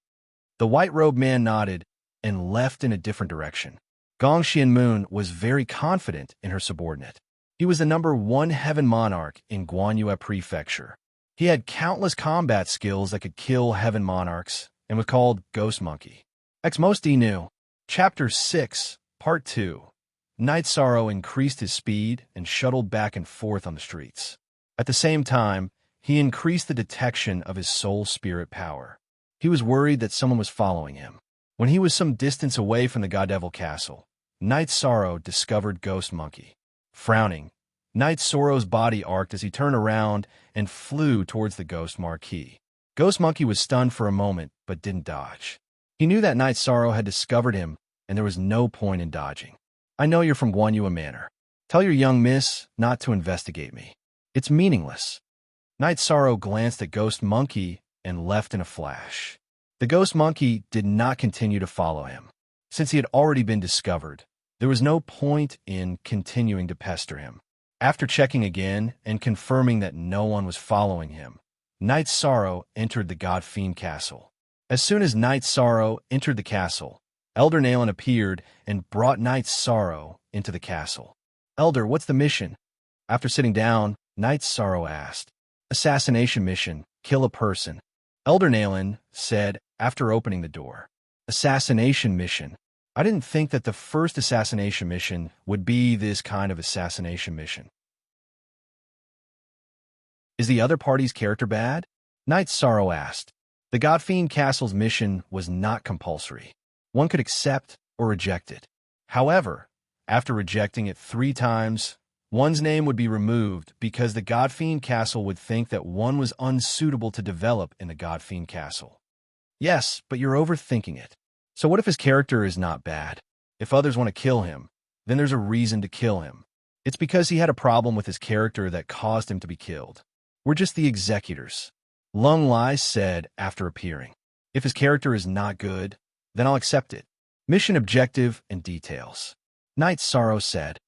The white-robed man nodded and left in a different direction. Gong Xianmoon was very confident in her subordinate. He was the #1 heaven monarch in Guanyue Prefecture. He had countless combat skills that could kill heaven monarchs and was called Ghost Monkey. Most knew. Chapter 6, Part 2. Night Sorrow increased his speed and shuttled back and forth on the streets. At the same time, he increased the detection of his soul spirit power. He was worried that someone was following him. When he was some distance away from the God Devil Castle, Night Sorrow discovered Ghost Monkey. Frowning, Night Sorrow's body arced as he turned around and flew towards the Ghost Marquis. Ghost Monkey was stunned for a moment, but didn't dodge. He knew that Night Sorrow had discovered him, and there was no point in dodging. I know you're from Guanyue Manor. Tell your young miss not to investigate me. It's meaningless. Night Sorrow glanced at Ghost Monkey and left in a flash. The Ghost Monkey did not continue to follow him. Since he had already been discovered, there was no point in continuing to pester him. After checking again and confirming that no one was following him, Night Sorrow entered the God Fiend Castle. As soon as Night Sorrow entered the castle, Elder Nalen appeared and brought Night Sorrow into the castle. Elder, what's the mission? After sitting down, Night Sorrow asked. Assassination mission, kill a person. Elder Nalen said after opening the door. Assassination mission. I didn't think that the first assassination mission would be this kind of assassination mission. Is the other party's character bad? Knight Sorrow asked. The Godfiend Castle's mission was not compulsory. One could accept or reject it. However, after rejecting it 3 times, one's name would be removed because the Godfiend Castle would think that one was unsuitable to develop in the Godfiend Castle. Yes, but you're overthinking it. So what if his character is not bad? If others want to kill him, then there's a reason to kill him. It's because he had a problem with his character that caused him to be killed. We're just the executors. Lung Lai said after appearing. If his character is not good, then I'll accept it. Mission objective and details. Knight Sorrow said.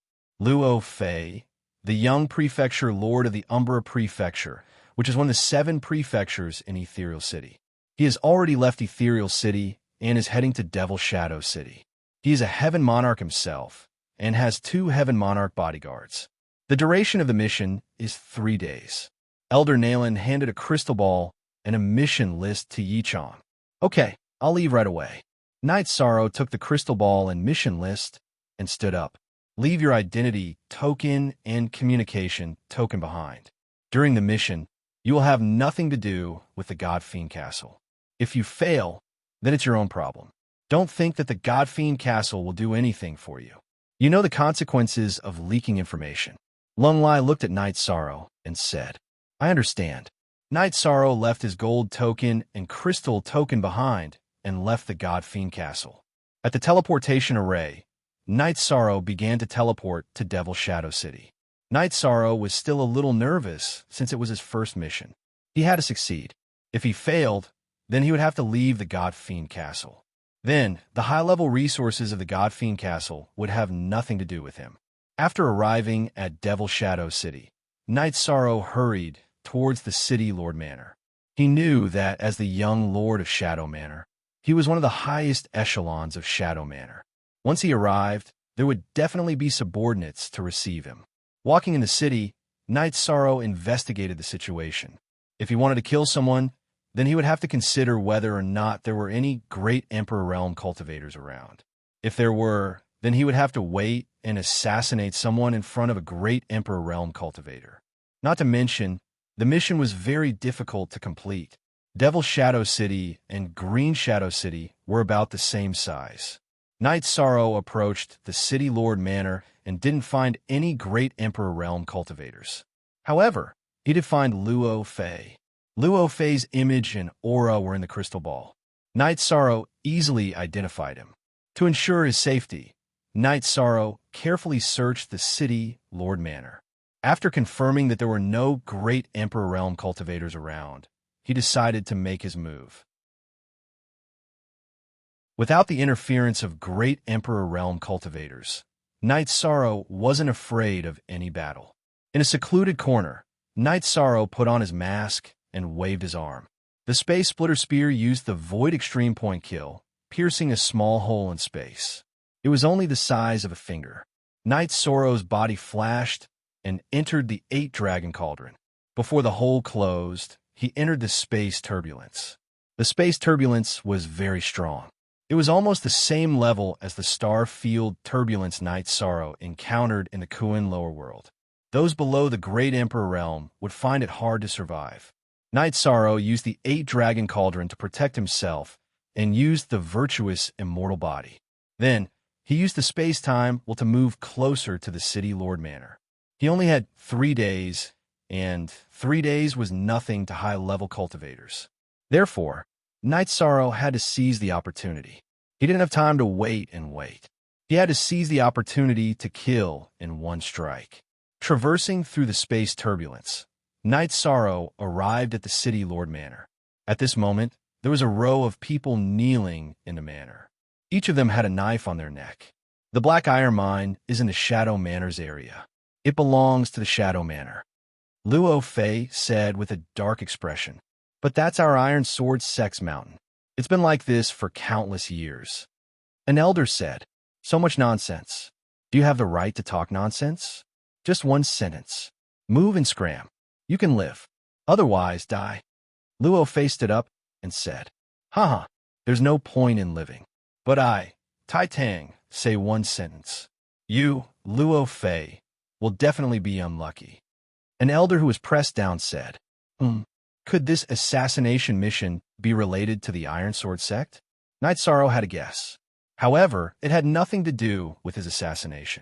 Luo Fei, the young prefecture lord of the Umbra Prefecture, which is one of the 7 prefectures in Ethereal City. He has already left Ethereal City and is heading to Devil Shadow City. He is a Heaven Monarch himself and has 2 Heaven Monarch bodyguards. The duration of the mission is 3 days. Elder Nalen handed a crystal ball and a mission list to Yichang. Okay, I'll leave right away. Knight Sorrow took the crystal ball and mission list and stood up. Leave your identity token and communication token behind. During the mission, you will have nothing to do with the Godfiend Castle. If you fail, then it's your own problem. Don't think that the Godfiend Castle will do anything for you. You know the consequences of leaking information. Lung Lai looked at Knight Sorrow and said, I understand. Knight Sorrow left his gold token and crystal token behind and left the Godfiend Castle. At the teleportation array, Knight Sorrow began to teleport to Devil Shadow City. Knight Sorrow was still a little nervous since it was his first mission. He had to succeed. If he failed, then he would have to leave the Godfiend Castle. Then, the high-level resources of the Godfiend Castle would have nothing to do with him. After arriving at Devil Shadow City, Knight Sorrow hurried towards the City Lord Manor. He knew that as the young Lord of Shadow Manor, he was one of the highest echelons of Shadow Manor. Once he arrived, there would definitely be subordinates to receive him. Walking in the city, Knight Sorrow investigated the situation. If he wanted to kill someone, then he would have to consider whether or not there were any Great Emperor Realm cultivators around. If there were, then he would have to wait and assassinate someone in front of a Great Emperor Realm cultivator. Not to mention, the mission was very difficult to complete. Devil Shadow City and Green Shadow City were about the same size. Knight Sorrow approached the City Lord Manor and didn't find any Great Emperor Realm cultivators. However, he did find Luo Fei. Luo Fei's image and aura were in the crystal ball. Knight Sorrow easily identified him. To ensure his safety, Knight Sorrow carefully searched the City Lord Manor. After confirming that there were no Great Emperor Realm cultivators around, he decided to make his move. Without the interference of Great Emperor Realm cultivators, Knight Sorrow wasn't afraid of any battle. In a secluded corner, Knight Sorrow put on his mask and waved his arm. The Space Splitter Spear used the Void Extreme Point kill, piercing a small hole in space. It was only the size of a finger. Knight Sorrow's body flashed and entered the 8 Dragon Cauldron. Before the hole closed, he entered the space turbulence. The space turbulence was very strong. It was almost the same level as the star field turbulence Knight Sorrow encountered in the Kuin lower world. Those below the Great Emperor Realm would find it hard to survive. Knight Sorrow used the 8 Dragon Cauldron to protect himself and used the virtuous immortal body. Then, he used the space-time to move closer to the City Lord Manor. He only had 3 days, and 3 days was nothing to high-level cultivators. Therefore, Knight Sorrow had to seize the opportunity. He didn't have time to wait and wait. He had to seize the opportunity to kill in one strike. Traversing through the space turbulence, Knight Sorrow arrived at the City Lord Manor. At this moment, there was a row of people kneeling in the manor. Each of them had a knife on their neck. The Black Iron Mine is in the Shadow Manor's area. It belongs to the Shadow Manor. Luo Fei said with a dark expression. But that's our Iron Sword Sex Mountain. It's been like this for countless years. An elder said, so much nonsense. Do you have the right to talk nonsense? Just one sentence. Move and scram. You can live. Otherwise, die. Luo Fei stood up and said, haha, there's no point in living. But I, Tai Tang, say one sentence. You, Luo Fei, will definitely be unlucky. An elder who was pressed down said, Could this assassination mission be related to the Iron Sword sect? Knight Sorrow had a guess. However, it had nothing to do with his assassination.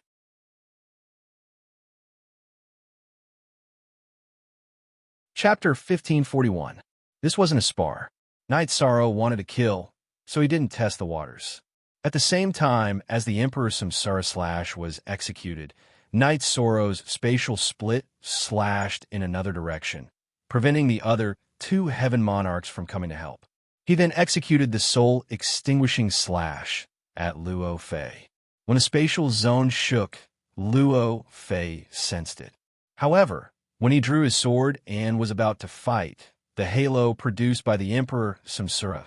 Chapter 1541. This wasn't a spar. Knight Sorrow wanted to kill, so he didn't test the waters. At the same time as the Emperor Samsara / was executed, Knight Sorrow's spatial split slashed in another direction, preventing the other two heaven monarchs from coming to help. He then executed the soul-extinguishing slash at Luo Fei. When a spatial zone shook, Luo Fei sensed it. However, when he drew his sword and was about to fight, the halo produced by the Emperor Samsara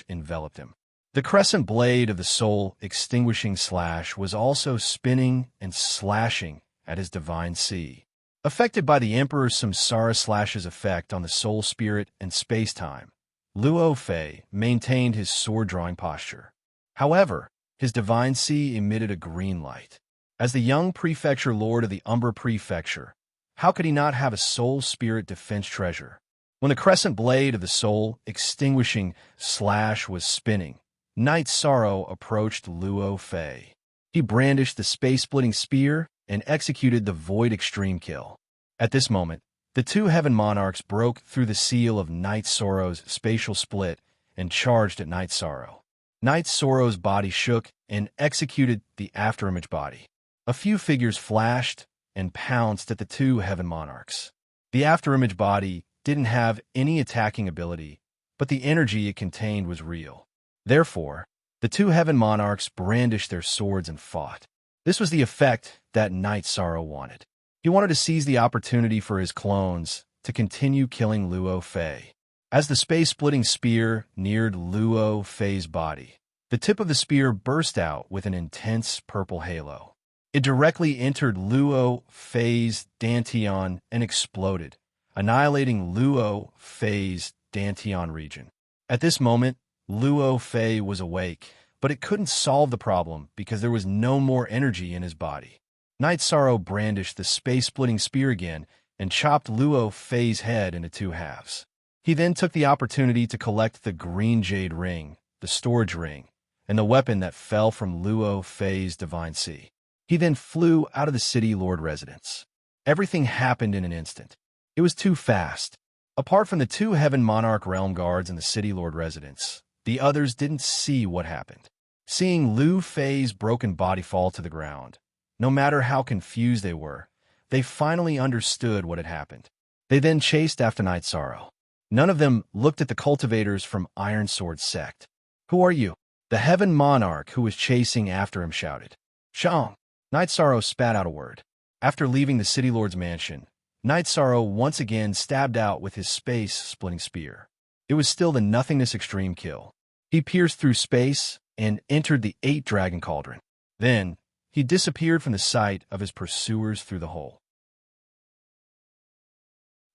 / enveloped him. The crescent blade of the soul-extinguishing slash was also spinning and slashing at his divine sea. Affected by the Emperor Samsara / effect on the soul spirit and space-time, Luo Fei maintained his sword-drawing posture. However, his divine sea emitted a green light. As the young prefecture lord of the Umber Prefecture, how could he not have a soul spirit defense treasure? When the crescent blade of the soul-extinguishing slash was spinning, Knight Sorrow approached Luo Fei. He brandished the space-splitting spear and executed the Void Extreme Kill. At this moment, the two heaven monarchs broke through the seal of Knight Sorrow's spatial split and charged at Knight Sorrow. Knight Sorrow's body shook and executed the afterimage body. A few figures flashed and pounced at the two heaven monarchs. The afterimage body didn't have any attacking ability, but the energy it contained was real. Therefore, the two heaven monarchs brandished their swords and fought. This was the effect that Knight Sorrow wanted. He wanted to seize the opportunity for his clones to continue killing Luo Fei. As the space-splitting spear neared Luo Fei's body, the tip of the spear burst out with an intense purple halo. It directly entered Luo Fei's Dantian and exploded, annihilating Luo Fei's Dantian region. At this moment, Luo Fei was awake, but it couldn't solve the problem because there was no more energy in his body. Knight Sorrow brandished the space-splitting spear again and chopped Luo Fei's head into two halves. He then took the opportunity to collect the green jade ring, the storage ring, and the weapon that fell from Luo Fei's divine sea. He then flew out of the city lord residence. Everything happened in an instant. It was too fast. Apart from the two heaven monarch realm guards in the city lord residence, the others didn't see what happened. Seeing Luo Fei's broken body fall to the ground, no matter how confused they were, they finally understood what had happened. They then chased after Knight Sorrow. None of them looked at the cultivators from Iron Sword sect. "Who are you?" The heaven monarch who was chasing after him shouted. "Shang." Knight Sorrow spat out a word. After leaving the city lord's mansion, Knight Sorrow once again stabbed out with his space-splitting spear. It was still the nothingness extreme kill. He pierced through space and entered the 8-dragon cauldron. Then, he disappeared from the sight of his pursuers through the hole.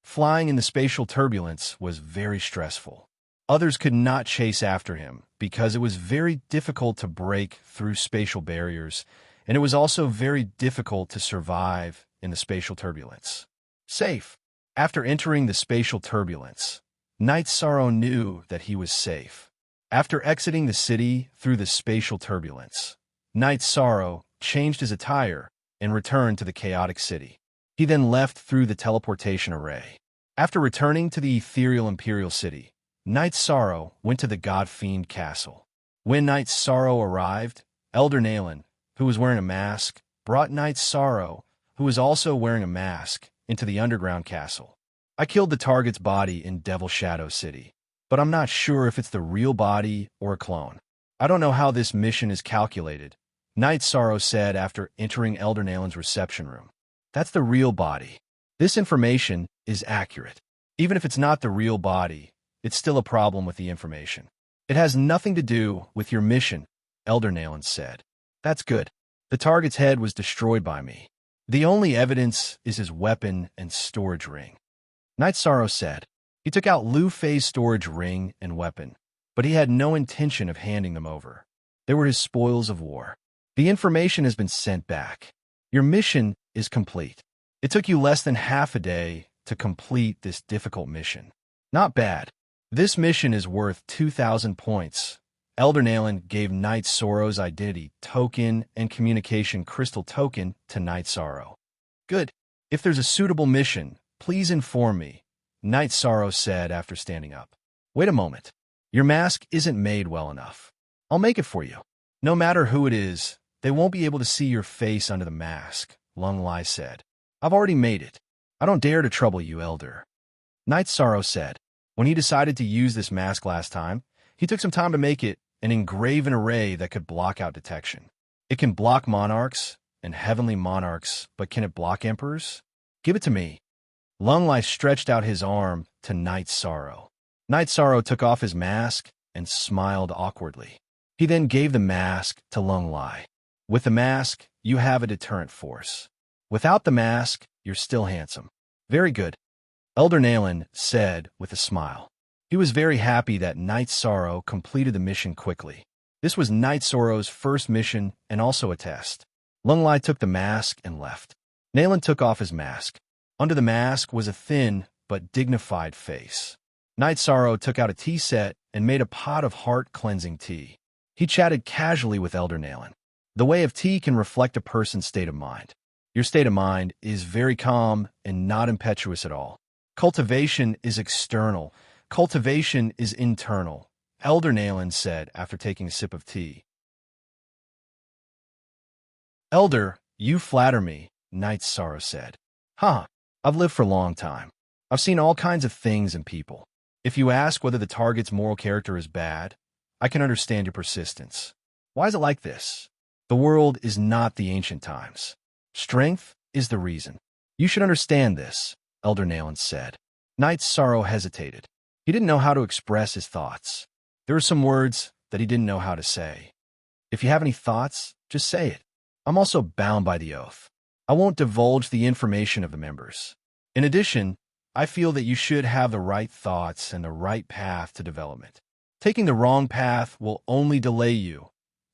Flying in the spatial turbulence was very stressful. Others could not chase after him because it was very difficult to break through spatial barriers, and it was also very difficult to survive in the spatial turbulence. Safe. After entering the spatial turbulence, Knight Sorrow knew that he was safe. After exiting the city through the spatial turbulence, Knight Sorrow changed his attire and returned to the chaotic city. He then left through the teleportation array. After returning to the ethereal imperial city, Knight Sorrow went to the God-Fiend castle. When Knight Sorrow arrived, Elder Nalan, who was wearing a mask, brought Knight Sorrow, who was also wearing a mask, into the underground castle. "I killed the target's body in Devil Shadow City, but I'm not sure if it's the real body or a clone. I don't know how this mission is calculated," Knight Sorrow said after entering Elder Nalan's reception room. "That's the real body. This information is accurate. Even if it's not the real body, it's still a problem with the information. It has nothing to do with your mission," Elder Nalan said. "That's good. The target's head was destroyed by me. The only evidence is his weapon and storage ring," Knight Sorrow said. He took out Luo Fei's storage ring and weapon, but he had no intention of handing them over. They were his spoils of war. "The information has been sent back. Your mission is complete. It took you less than half a day to complete this difficult mission. Not bad. This mission is worth 2,000 points. Elder Nalen gave Night Sorrow's identity token and communication crystal token to Night Sorrow. Good. If there's a suitable mission, please inform me, Night Sorrow said after standing up. Wait a moment. Your mask isn't made well enough. I'll make it for you. No matter who it is, they won't be able to see your face under the mask, Lung Lai said. I've already made it. I don't dare to trouble you, Elder. Night Sorrow said. When he decided to use this mask last time, he took some time to make it and engrave an array that could block out detection. It can block monarchs and heavenly monarchs, but can it block emperors? Give it to me. Lung Lai stretched out his arm to Night Sorrow. Night Sorrow took off his mask and smiled awkwardly. He then gave the mask to Lung Lai. With the mask, you have a deterrent force. Without the mask, you're still handsome. Very good, Elder Nalen said with a smile. He was very happy that Night Sorrow completed the mission quickly. This was Night Sorrow's first mission and also a test. Lung Lai took the mask and left. Nalen took off his mask. Under the mask was a thin but dignified face. Night Sorrow took out a tea set and made a pot of heart-cleansing tea. He chatted casually with Elder Nalen. The way of tea can reflect a person's state of mind. Your state of mind is very calm and not impetuous at all. Cultivation is external. Cultivation is internal, Elder Nalen said after taking a sip of tea. Elder, you flatter me, Night Sorrow said. I've lived for a long time. I've seen all kinds of things and people. If you ask whether the target's moral character is bad, I can understand your persistence. Why is it like this? The world is not the ancient times. Strength is the reason. You should understand this, Elder Nalen said. Night Sorrow hesitated. He didn't know how to express his thoughts. There were some words that he didn't know how to say. If you have any thoughts, just say it. I'm also bound by the oath. I won't divulge the information of the members. In addition, I feel that you should have the right thoughts and the right path to development. Taking the wrong path will only delay you,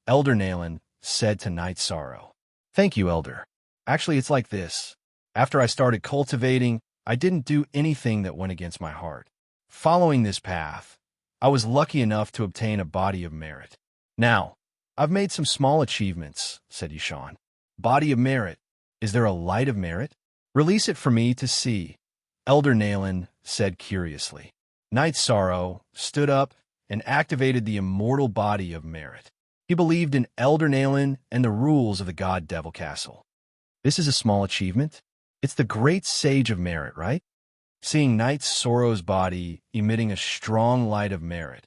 Elder Nalen said to Night Sorrow. Thank you, Elder. Actually, it's like this. After I started cultivating, I didn't do anything that went against my heart. Following this path, I was lucky enough to obtain a body of merit. Now, I've made some small achievements, said Yishan. Body of merit. Is there a light of merit? Release it for me to see, Elder Nalen said curiously. Night Sorrow stood up and activated the immortal body of merit. He believed in Elder Nalen and the rules of the God Devil Castle. This is a small achievement. It's the great sage of merit, right? Seeing Night Sorrow's body emitting a strong light of merit,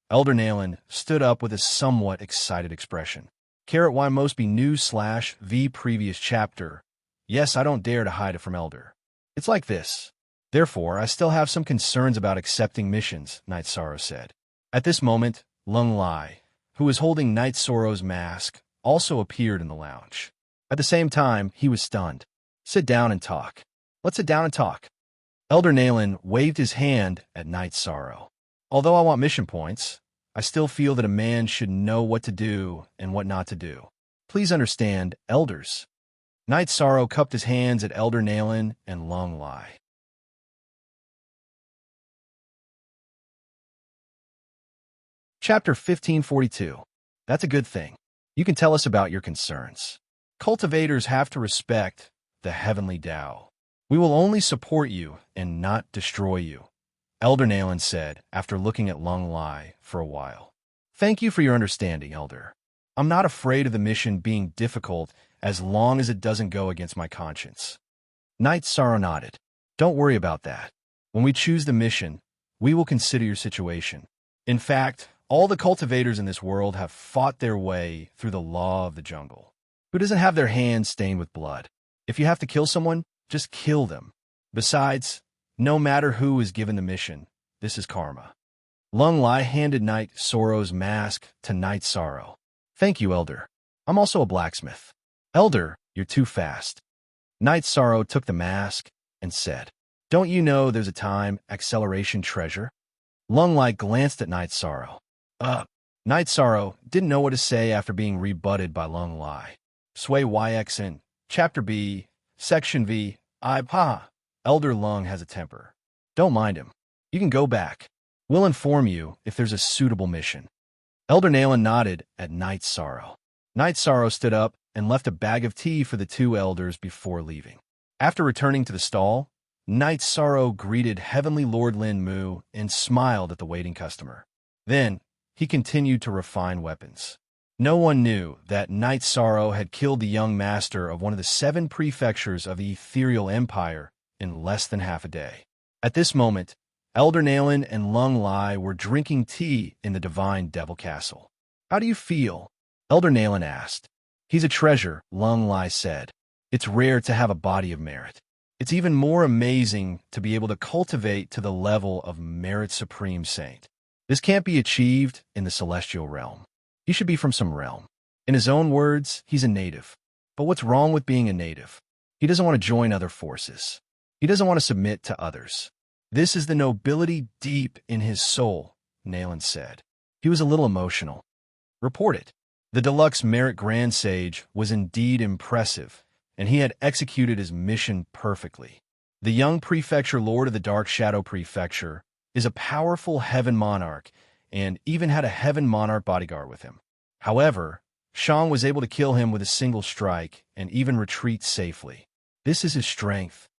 Elder Nalen stood up with a somewhat excited expression. Why most be new/v previous chapter. Yes, I don't dare to hide it from Elder. It's like this. Therefore, I still have some concerns about accepting missions, Night Sorrow said. At this moment, Lung Lai, who was holding Night Sorrow's mask, also appeared in the lounge. At the same time, he was stunned. Sit down and talk. Let's sit down and talk. Elder Nalen waved his hand at Night Sorrow. Although I want mission points, I still feel that a man should know what to do and what not to do. Please understand, elders. Night Sorrow cupped his hands at Elder Nalen and Lung Lai. Chapter 1542. That's a good thing. You can tell us about your concerns. Cultivators have to respect the heavenly Tao. We will only support you and not destroy you, Elder Nalen said after looking at Lung Lai for a while. Thank you for your understanding, Elder. I'm not afraid of the mission being difficult as long as it doesn't go against my conscience. Night Sorrow nodded. Don't worry about that. When we choose the mission, we will consider your situation. In fact, all the cultivators in this world have fought their way through the law of the jungle. Who doesn't have their hands stained with blood? If you have to kill someone, just kill them. Besides, no matter who is given the mission, this is karma. Lung Lai handed Night Sorrow's mask to Night Sorrow. Thank you, Elder. I'm also a blacksmith. Elder, you're too fast. Night Sorrow took the mask and said, Don't you know there's a time acceleration treasure? Lung Lai glanced at Night Sorrow. Night Sorrow didn't know what to say after being rebutted by Lung Lai. Sway YXN, Chapter B, Section V, Pa. Elder Lung has a temper. Don't mind him. You can go back. We'll inform you if there's a suitable mission. Elder Nayland nodded at Night Sorrow. Night Sorrow stood up and left a bag of tea for the two elders before leaving. After returning to the stall, Night Sorrow greeted Heavenly Lord Lin Mu and smiled at the waiting customer. Then, he continued to refine weapons. No one knew that Night Sorrow had killed the young master of one of the 7 prefectures of the Ethereal Empire in less than half a day. At this moment, Elder Nayland and Lung Lai were drinking tea in the Divine Devil Castle. How do you feel? Elder Nayland asked. He's a treasure, Lung Lai said. It's rare to have a body of merit. It's even more amazing to be able to cultivate to the level of Merit Supreme Saint. This can't be achieved in the celestial realm. He should be from some realm. In his own words, he's a native. But what's wrong with being a native? He doesn't want to join other forces. He doesn't want to submit to others. This is the nobility deep in his soul, Nayland said. He was a little emotional. Report it. The deluxe Merit Grand Sage was indeed impressive, and he had executed his mission perfectly. The young Prefecture Lord of the Dark Shadow Prefecture is a powerful Heaven Monarch, and even had a Heaven Monarch bodyguard with him. However, Shang was able to kill him with a single strike and even retreat safely. This is his strength.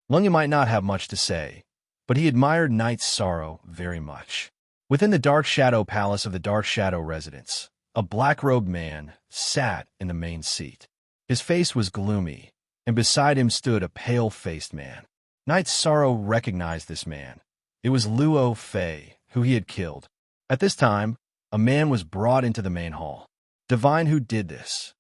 Lung might not have much to say, but he admired Night Sorrow very much. Within the Dark Shadow Palace of the Dark Shadow residence, a black-robed man sat in the main seat. His face was gloomy, and beside him stood a pale-faced man. Night Sorrow recognized this man. It was Luo Fei, who he had killed. At this time, a man was brought into the main hall. Divine, who did this?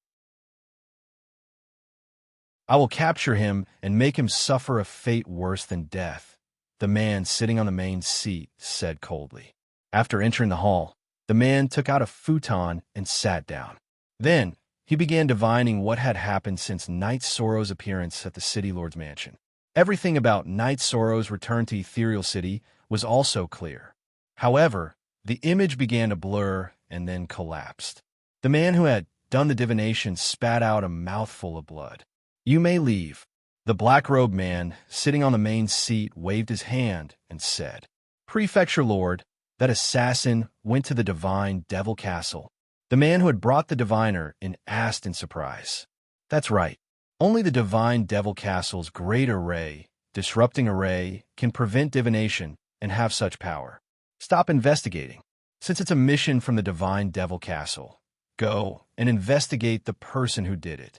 I will capture him and make him suffer a fate worse than death, the man sitting on the main seat said coldly. After entering the hall, the man took out a futon and sat down. Then, he began divining what had happened since Night Sorrow's appearance at the City Lord's mansion. Everything about Night Sorrow's return to Ethereal City was also clear. However, the image began to blur and then collapsed. The man who had done the divination spat out a mouthful of blood. You may leave. The black-robed man, sitting on the main seat, waved his hand and said, Prefecture Lord, that assassin went to the Divine Devil Castle. The man who had brought the diviner in asked in surprise. That's right. Only the Divine Devil Castle's great array, disrupting array, can prevent divination and have such power. Stop investigating. Since it's a mission from the Divine Devil Castle, go and investigate the person who did it.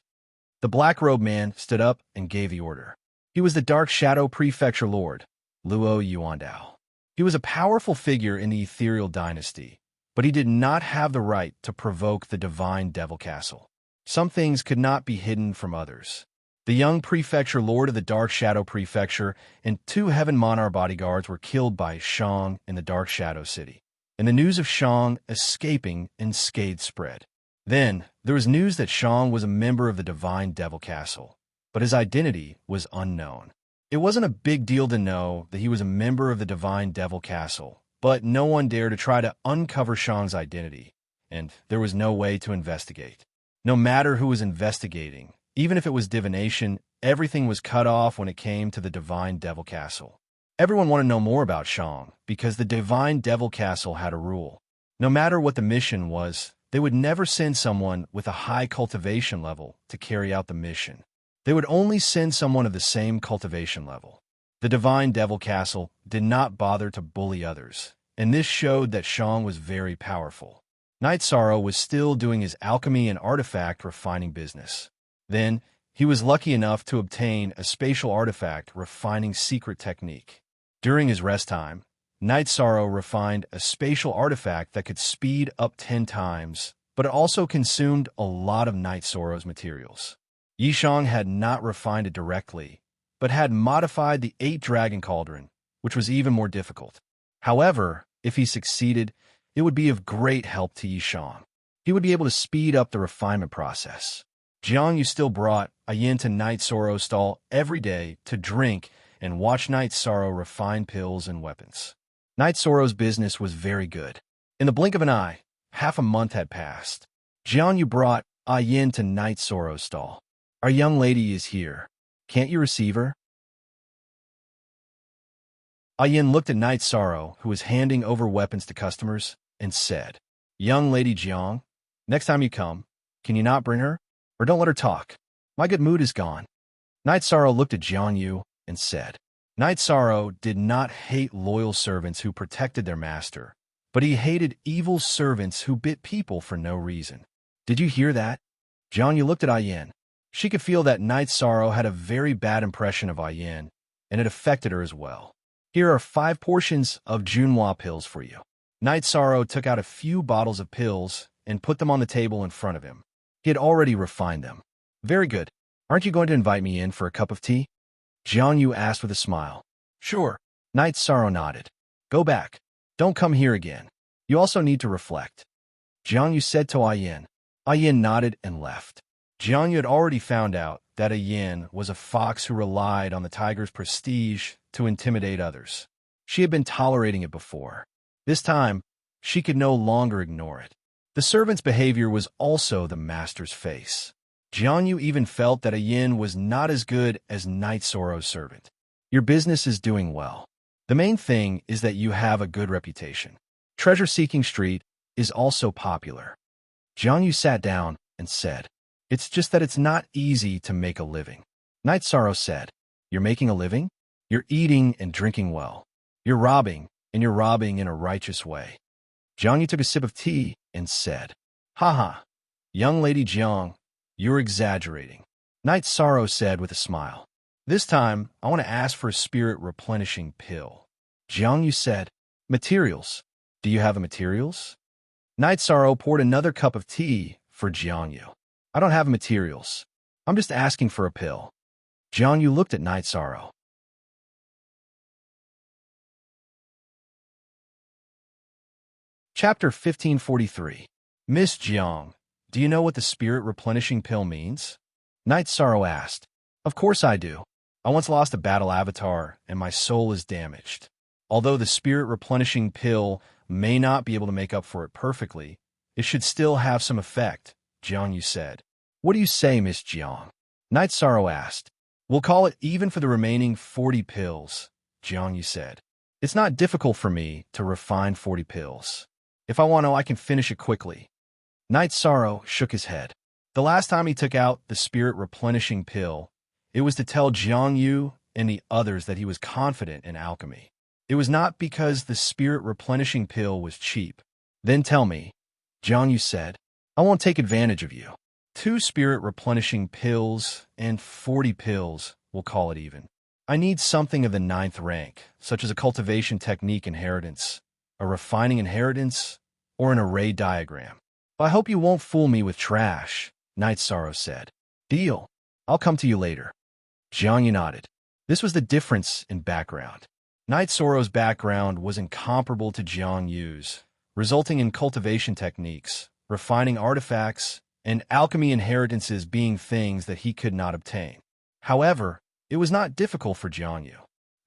The black-robed man stood up and gave the order. He was the Dark Shadow Prefecture Lord, Luo Yuandao. He was a powerful figure in the Ethereal Dynasty, but he did not have the right to provoke the Divine Devil Castle. Some things could not be hidden from others. The young Prefecture Lord of the Dark Shadow Prefecture and 2 Heaven Monarch bodyguards were killed by Shang in the Dark Shadow City, and the news of Shang escaping unscathed spread. Then, there was news that Shang was a member of the Divine Devil Castle, but his identity was unknown. It wasn't a big deal to know that he was a member of the Divine Devil Castle, but no one dared to try to uncover Shang's identity, and there was no way to investigate. No matter who was investigating, even if it was divination, everything was cut off when it came to the Divine Devil Castle. Everyone wanted to know more about Shang, because the Divine Devil Castle had a rule. No matter what the mission was, they would never send someone with a high cultivation level to carry out the mission. They would only send someone of the same cultivation level. The Divine Devil Castle did not bother to bully others, and this showed that Shang was very powerful. Night Sorrow was still doing his alchemy and artifact refining business. Then, he was lucky enough to obtain a spatial artifact refining secret technique. During his rest time, Night Sorrow refined a spatial artifact that could speed up 10 times, but it also consumed a lot of Night Sorrow's materials. Yishang had not refined it directly, but had modified the 8-dragon cauldron, which was even more difficult. However, if he succeeded, it would be of great help to Yishang. He would be able to speed up the refinement process. Jiang Yu still brought Yin to Night Sorrow's stall every day to drink and watch Night Sorrow refine pills and weapons. Night Sorrow's business was very good. In the blink of an eye, half a month had passed. Jiang Yu brought Yin to Night Sorrow's stall. Our young lady is here. Can't you receive her? Yin looked at Night Sorrow, who was handing over weapons to customers, and said, "Young Lady Jiang, next time you come, can you not bring her? Or don't let her talk. My good mood is gone." Night Sorrow looked at Jiang Yu and said, Night Sorrow did not hate loyal servants who protected their master, but he hated evil servants who bit people for no reason. "Did you hear that?" Jiang Yu looked at Yin. She could feel that Night Sorrow had a very bad impression of Yin, and it affected her as well. "Here are 5 portions of Junhua pills for you." Night Sorrow took out a few bottles of pills and put them on the table in front of him. He had already refined them. "Very good. Aren't you going to invite me in for a cup of tea?" Jiang Yu asked with a smile. "Sure." Night Sorrow nodded. "Go back. Don't come here again. You also need to reflect," Jiang Yu said to Yin. Yin nodded and left. Jiang Yu had already found out that Yin was a fox who relied on the tiger's prestige to intimidate others. She had been tolerating it before. This time, she could no longer ignore it. The servant's behavior was also the master's face. Jiang Yu even felt that Yin was not as good as Night Sorrow's servant. "Your business is doing well. The main thing is that you have a good reputation. Treasure Seeking Street is also popular." Jiang Yu sat down and said, "It's just that it's not easy to make a living." Night Sorrow said, "You're making a living? You're eating and drinking well. You're robbing, and you're robbing in a righteous way." Jiang Yu took a sip of tea and said, "Haha, young Lady Jiang, you're exaggerating." Night Sorrow said with a smile, "This time, I want to ask for a spirit-replenishing pill." Jiang Yu said, "Materials. Do you have the materials?" Night Sorrow poured another cup of tea for Jiang Yu. "I don't have materials. I'm just asking for a pill." Jiang Yu looked at Night Sorrow. Chapter 1543. "Miss Jiang, do you know what the spirit-replenishing pill means?" Night Sorrow asked. "Of course I do. I once lost a battle avatar, and my soul is damaged. Although the spirit-replenishing pill may not be able to make up for it perfectly, it should still have some effect," Jiang Yu said. "What do you say, Miss Jiang?" Night Sorrow asked. "We'll call it even for the remaining 40 pills," Jiang Yu said. "It's not difficult for me to refine 40 pills. If I want to, I can finish it quickly." Night Sorrow shook his head. The last time he took out the spirit-replenishing pill, it was to tell Jiang Yu and the others that he was confident in alchemy. It was not because the spirit-replenishing pill was cheap. "Then tell me," Jiang Yu said. "I won't take advantage of you. 2 spirit-replenishing pills and 40 pills, we'll call it even. I need something of the 9th rank, such as a cultivation technique inheritance, a refining inheritance, or an array diagram. But I hope you won't fool me with trash," Night Sorrow said. "Deal. I'll come to you later." Jiang Yu nodded. This was the difference in background. Night Sorrow's background was incomparable to Jiang Yu's, resulting in cultivation techniques, refining artifacts, and alchemy inheritances being things that he could not obtain. However, it was not difficult for Jiang Yu.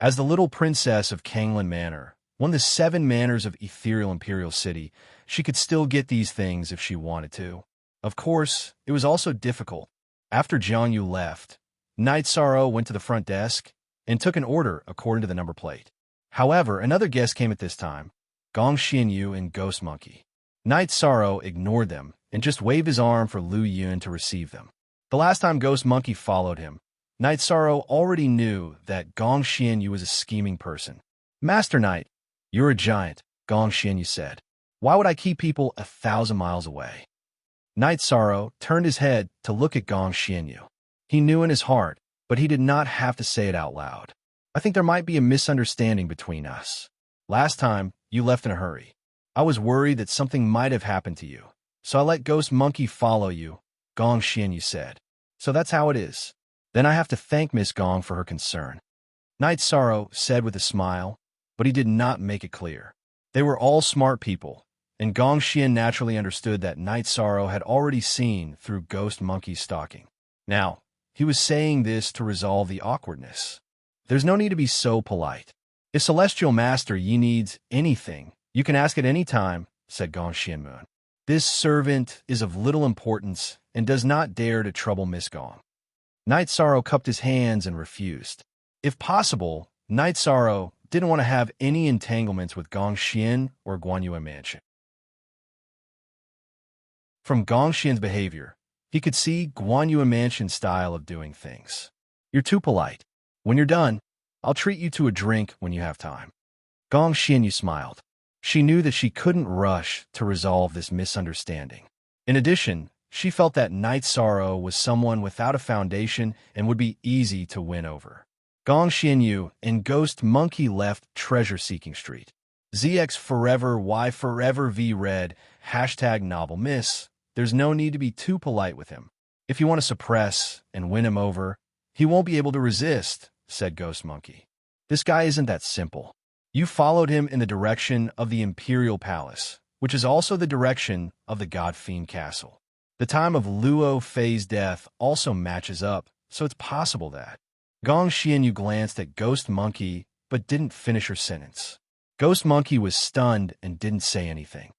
As the little princess of Kanglan Manor, one of the 7 manors of Ethereal Imperial City, she could still get these things if she wanted to. Of course, it was also difficult. After Jiang Yu left, Night Sorrow went to the front desk and took an order according to the number plate. However, another guest came at this time, Gong Xianyu and Ghost Monkey. Night Sorrow ignored them and just waved his arm for Lu Yun to receive them. The last time Ghost Monkey followed him, Night Sorrow already knew that Gong Xianyu was a scheming person. "Master Knight, you're a giant," Gong Xianyu said. "Why would I keep people 1,000 miles away?" Night Sorrow turned his head to look at Gong Xianyu. He knew in his heart, but he did not have to say it out loud. "I think there might be a misunderstanding between us. Last time, you left in a hurry. I was worried that something might have happened to you, so I let Ghost Monkey follow you," Gong Xianyu said. "So that's how it is. Then I have to thank Miss Gong for her concern," Night Sorrow said with a smile, but he did not make it clear. They were all smart people, and Gong Xian naturally understood that Night Sorrow had already seen through Ghost Monkey's stalking. Now, he was saying this to resolve the awkwardness. There's no need to be so polite. "If Celestial Master Yi needs anything, you can ask at any time," said Gong Xianmoon. "This servant is of little importance and does not dare to trouble Miss Gong." Night Sorrow cupped his hands and refused. If possible, Night Sorrow didn't want to have any entanglements with Gongxian or Guanyue Mansion. From Gongxian's behavior, he could see Guanyue Mansion's style of doing things. You're too polite. When you're done, I'll treat you to a drink when you have time. Gongxian smiled. She knew that she couldn't rush to resolve this misunderstanding. In addition, she felt that Night Sorrow was someone without a foundation and would be easy to win over. Gongxian and Ghost Monkey left Treasure-Seeking Street. ZX Forever Y Forever V Red #novel miss. There's no need to be too polite with him. If you want to suppress and win him over, he won't be able to resist, said Ghost Monkey. This guy isn't that simple. You followed him in the direction of the Imperial Palace, which is also the direction of the God Fiend Castle. The time of Luo Fei's death also matches up, so it's possible that. Gongxian glanced at Ghost Monkey, but didn't finish her sentence. Ghost Monkey was stunned and didn't say anything.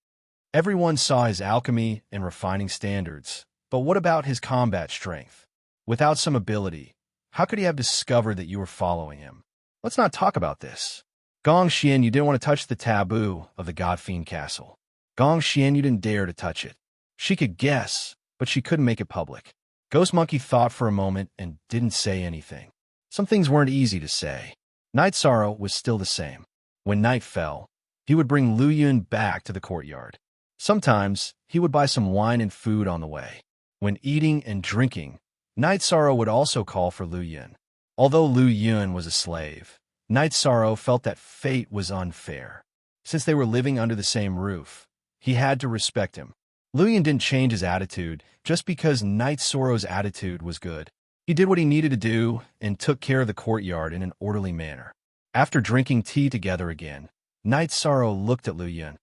Everyone saw his alchemy and refining standards, but what about his combat strength? Without some ability, how could he have discovered that you were following him? Let's not talk about this. Gongxian, you didn't want to touch the taboo of the God Fiend Castle. Gongxian, you didn't dare to touch it. She could guess, but she couldn't make it public. Ghost Monkey thought for a moment and didn't say anything. Some things weren't easy to say. Night Sorrow was still the same. When night fell, he would bring Lu Yun back to the courtyard. Sometimes, he would buy some wine and food on the way. When eating and drinking, Night Sorrow would also call for Lu Yun. Although Lu Yun was a slave, Night Sorrow felt that fate was unfair. Since they were living under the same roof, he had to respect him. Lu Yun didn't change his attitude just because Night Sorrow's attitude was good. He did what he needed to do and took care of the courtyard in an orderly manner. After drinking tea together again, Night Sorrow looked at Lu Yun.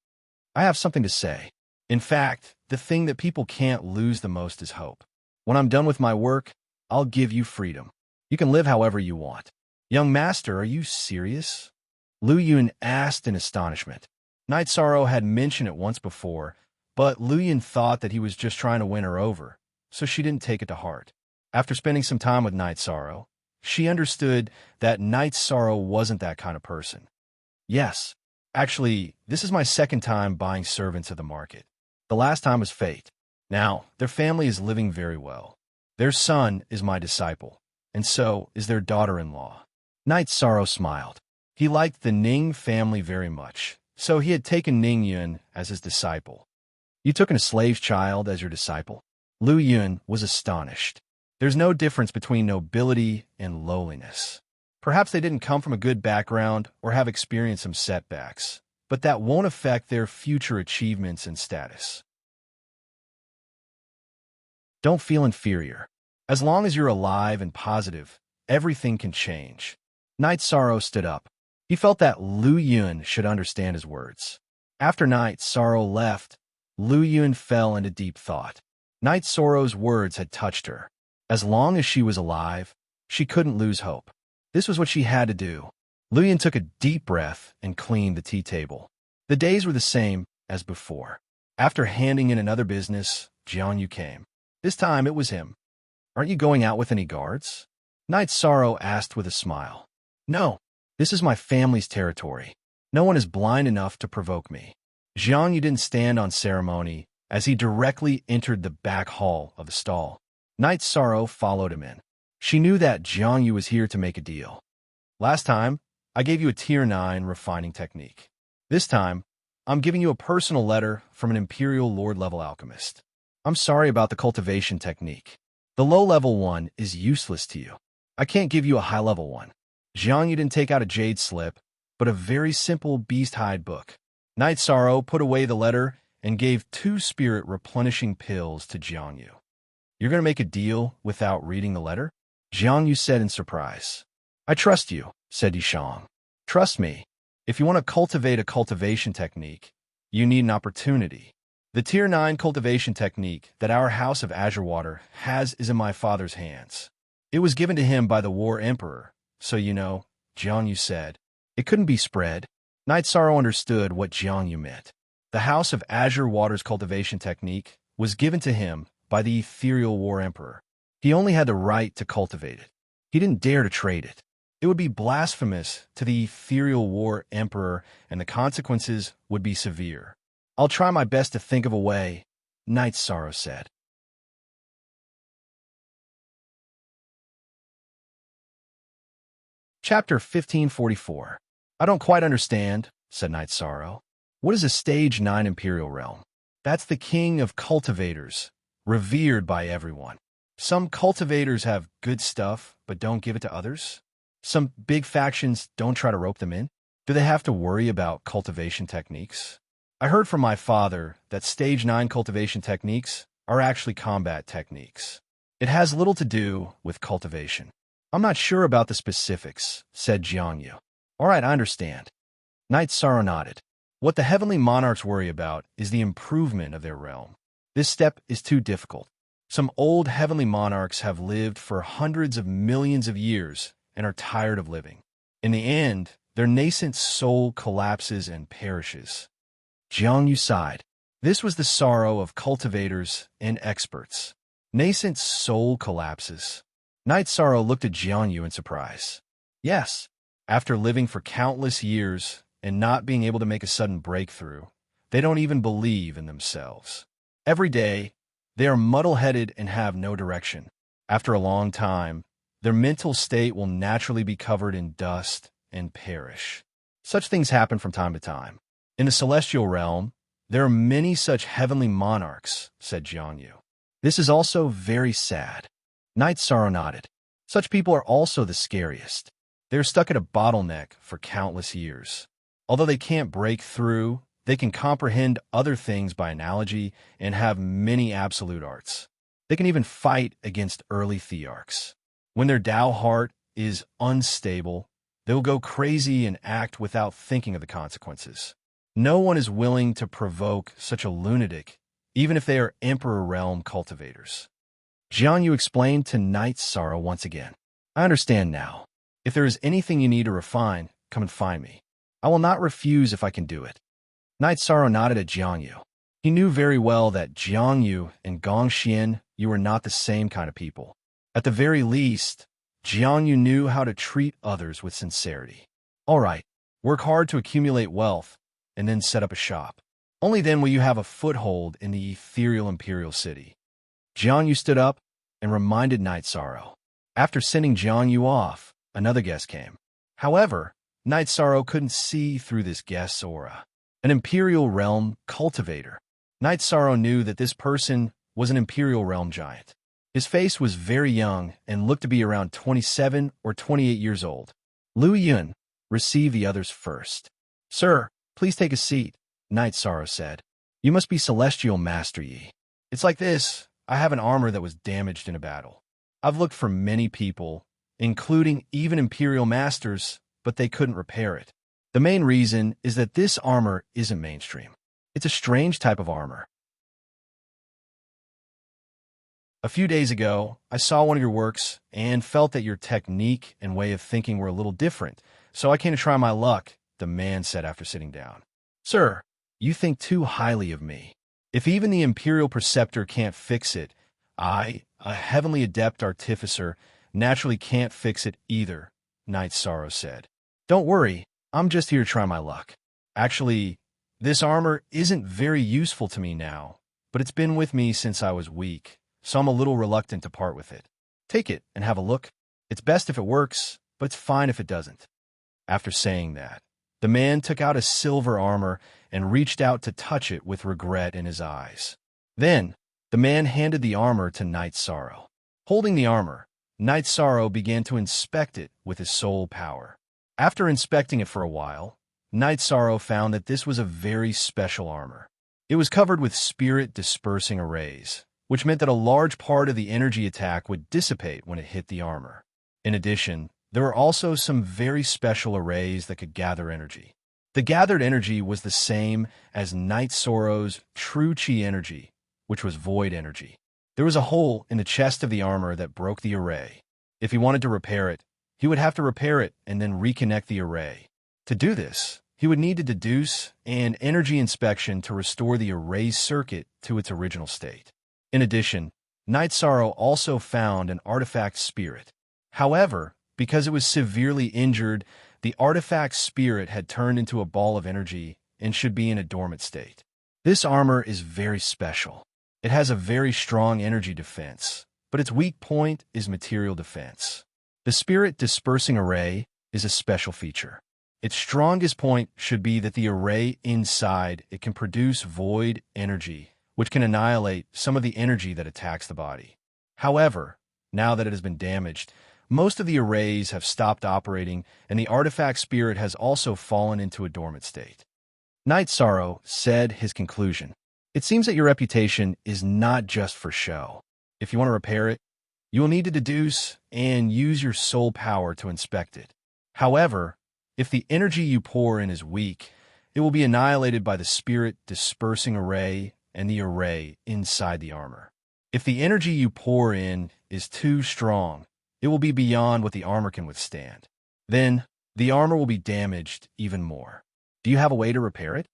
I have something to say. In fact, the thing that people can't lose the most is hope. When I'm done with my work, I'll give you freedom. You can live however you want. Young master, are you serious? Lu Yun asked in astonishment. Night Sorrow had mentioned it once before, but Lu Yun thought that he was just trying to win her over, so she didn't take it to heart. After spending some time with Night Sorrow, she understood that Night Sorrow wasn't that kind of person. Yes, actually, this is my second time buying servants at the market. The last time was Fate. Now, their family is living very well. Their son is my disciple, and so is their daughter-in-law. Night Sorrow smiled. He liked the Ning family very much, so he had taken Ning Yun as his disciple. You took a slave child as your disciple? Lu Yun was astonished. There's no difference between nobility and lowliness. Perhaps they didn't come from a good background or have experienced some setbacks, but that won't affect their future achievements and status. Don't feel inferior. As long as you're alive and positive, everything can change. Night Sorrow stood up. He felt that Lu Yun should understand his words. After Night Sorrow left, Lu Yun fell into deep thought. Night Sorrow's words had touched her. As long as she was alive, she couldn't lose hope. This was what she had to do. Lu Yun took a deep breath and cleaned the tea table. The days were the same as before. After handing in another business, Jiang Yu came. This time it was him. Aren't you going out with any guards? Night Sorrow asked with a smile. No, this is my family's territory. No one is blind enough to provoke me. Jiang Yu didn't stand on ceremony as he directly entered the back hall of the stall. Night Sorrow followed him in. She knew that Jiang Yu was here to make a deal. Last time, I gave you a Tier 9 refining technique. This time, I'm giving you a personal letter from an Imperial Lord-level alchemist. I'm sorry about the cultivation technique. The low-level one is useless to you. I can't give you a high-level one. Jiang Yu didn't take out a jade slip, but a very simple beast-hide book. Night Sorrow put away the letter and gave 2 spirit replenishing pills to Jiang Yu. You're going to make a deal without reading the letter? Jiang Yu said in surprise. I trust you, said Yishang. Trust me. If you want to cultivate a cultivation technique, you need an opportunity. The Tier 9 cultivation technique that our House of Azure Water has is in my father's hands. It was given to him by the War Emperor, so you know, Jiang Yu said. It couldn't be spread. Night Sorrow understood what Jiang Yu meant. The House of Azure Water's cultivation technique was given to him by the ethereal War Emperor. He only had the right to cultivate it. He didn't dare to trade it. It would be blasphemous to the ethereal war emperor, and the consequences would be severe. I'll try my best to think of a way, Night Sorrow said. Chapter 1544. I don't quite understand, said Night Sorrow. What is a Stage 9 Imperial Realm? That's the king of cultivators, revered by everyone. Some cultivators have good stuff, but don't give it to others. Some big factions don't try to rope them in. Do they have to worry about cultivation techniques? I heard from my father that Stage 9 cultivation techniques are actually combat techniques. It has little to do with cultivation. I'm not sure about the specifics, said Jiangyu. All right, I understand. Night Sorrow nodded. What the heavenly monarchs worry about is the improvement of their realm. This step is too difficult. Some old heavenly monarchs have lived for hundreds of millions of years and are tired of living. In the end, their nascent soul collapses and perishes. Jiangyu sighed. This was the sorrow of cultivators and experts. Nascent soul collapses. Night Sorrow looked at Jiangyu in surprise. Yes, after living for countless years and not being able to make a sudden breakthrough, they don't even believe in themselves. Every day, they are muddle-headed and have no direction. After a long time, their mental state will naturally be covered in dust and perish. Such things happen from time to time. In the celestial realm, there are many such heavenly monarchs, said Jiangyu. This is also very sad. Night Sorrow nodded. Such people are also the scariest. They are stuck at a bottleneck for countless years. Although they can't break through, they can comprehend other things by analogy and have many absolute arts. They can even fight against early thearchs. When their Tao heart is unstable, they will go crazy and act without thinking of the consequences. No one is willing to provoke such a lunatic, even if they are Emperor Realm cultivators. Jiangyu explained to Night Sorrow once again. I understand now. If there is anything you need to refine, come and find me. I will not refuse if I can do it. Night Sorrow nodded at Jiangyu. He knew very well that Jiangyu and Gongxian, you were not the same kind of people. At the very least, Jiangyu knew how to treat others with sincerity. All right, work hard to accumulate wealth, and then set up a shop. Only then will you have a foothold in the ethereal imperial city. Jiangyu stood up and reminded Night Sorrow. After sending Jiangyu off, another guest came. However, Night Sorrow couldn't see through this guest's aura. An Imperial Realm cultivator. Night Sorrow knew that this person was an Imperial Realm giant. His face was very young and looked to be around 27 or 28 years old. Lu Yun received the others first. Sir, please take a seat, Night Sorrow said. You must be Celestial Master Yi. It's like this. I have an armor that was damaged in a battle. I've looked for many people, including even Imperial Masters, but they couldn't repair it. The main reason is that this armor isn't mainstream. It's a strange type of armor. A few days ago, I saw one of your works and felt that your technique and way of thinking were a little different, so I came to try my luck, the man said after sitting down. Sir, you think too highly of me. If even the Imperial Preceptor can't fix it, I, a heavenly adept artificer, naturally can't fix it either, Night Sorrow said. Don't worry, I'm just here to try my luck. Actually, this armor isn't very useful to me now, but it's been with me since I was weak, so I'm a little reluctant to part with it. Take it and have a look. It's best if it works, but it's fine if it doesn't. After saying that, the man took out a silver armor and reached out to touch it with regret in his eyes. Then, the man handed the armor to Night Sorrow. Holding the armor, Night Sorrow began to inspect it with his soul power. After inspecting it for a while, Night Sorrow found that this was a very special armor. It was covered with spirit-dispersing arrays, which meant that a large part of the energy attack would dissipate when it hit the armor. In addition, there were also some very special arrays that could gather energy. The gathered energy was the same as Night Sorrow's true chi energy, which was void energy. There was a hole in the chest of the armor that broke the array. If he wanted to repair it, he would have to repair it and then reconnect the array. To do this, he would need to deduce an energy inspection to restore the array's circuit to its original state. In addition, Night Sorrow also found an artifact spirit. However, Because it was severely injured, the artifact's spirit had turned into a ball of energy and should be in a dormant state. This armor is very special. It has a very strong energy defense, but its weak point is material defense. The spirit dispersing array is a special feature. Its strongest point should be that the array inside it can produce void energy, which can annihilate some of the energy that attacks the body. However, now that it has been damaged, most of the arrays have stopped operating, and the artifact spirit has also fallen into a dormant state. Night Sorrow said his conclusion. It seems that your reputation is not just for show. If you want to repair it, you will need to deduce and use your soul power to inspect it. However, if the energy you pour in is weak, it will be annihilated by the spirit dispersing array and the array inside the armor. If the energy you pour in is too strong, it will be beyond what the armor can withstand. Then, the armor will be damaged even more. Do you have a way to repair it?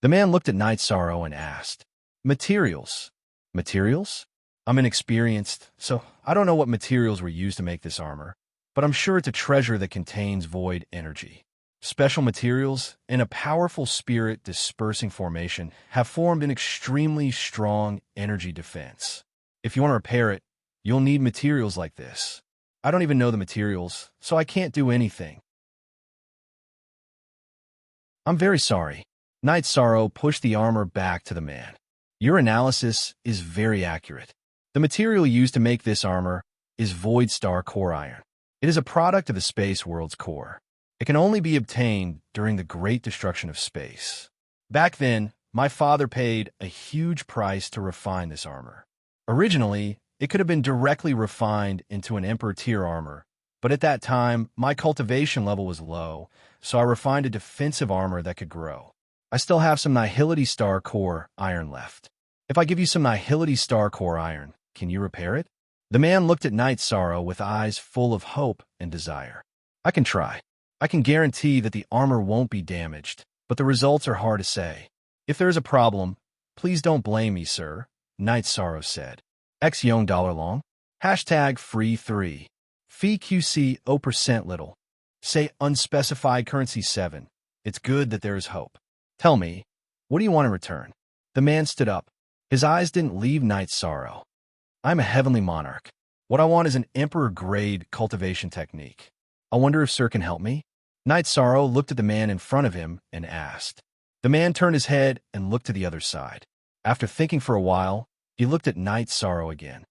The man looked at Night Sorrow and asked, Materials. Materials? I'm inexperienced, so I don't know what materials were used to make this armor, but I'm sure it's a treasure that contains void energy. Special materials and a powerful spirit dispersing formation have formed an extremely strong energy defense. If you want to repair it, you'll need materials like this. I don't even know the materials, so I can't do anything. I'm very sorry. Night Sorrow pushed the armor back to the man. Your analysis is very accurate. The material used to make this armor is Void Star Core Iron. It is a product of the space world's core. It can only be obtained during the Great Destruction of Space. Back then, my father paid a huge price to refine this armor. Originally, it could have been directly refined into an Emperor tier armor, but at that time, my cultivation level was low, so I refined a defensive armor that could grow. I still have some Nihility Star Core Iron left. If I give you some Nihility Star Core Iron, can you repair it? The man looked at Night Sorrow with eyes full of hope and desire. I can try. I can guarantee that the armor won't be damaged, but the results are hard to say. If there is a problem, please don't blame me, sir, Night Sorrow said. X Young dollar long. Hashtag free 3. Fee QC 0% little. Say unspecified currency 7. It's good that there is hope. Tell me, what do you want in return? The man stood up. His eyes didn't leave Night Sorrow. I'm a heavenly monarch. What I want is an emperor-grade cultivation technique. I wonder if sir can help me? Night Sorrow looked at the man in front of him and asked. The man turned his head and looked to the other side. After thinking for a while, he looked at Night Sorrow again.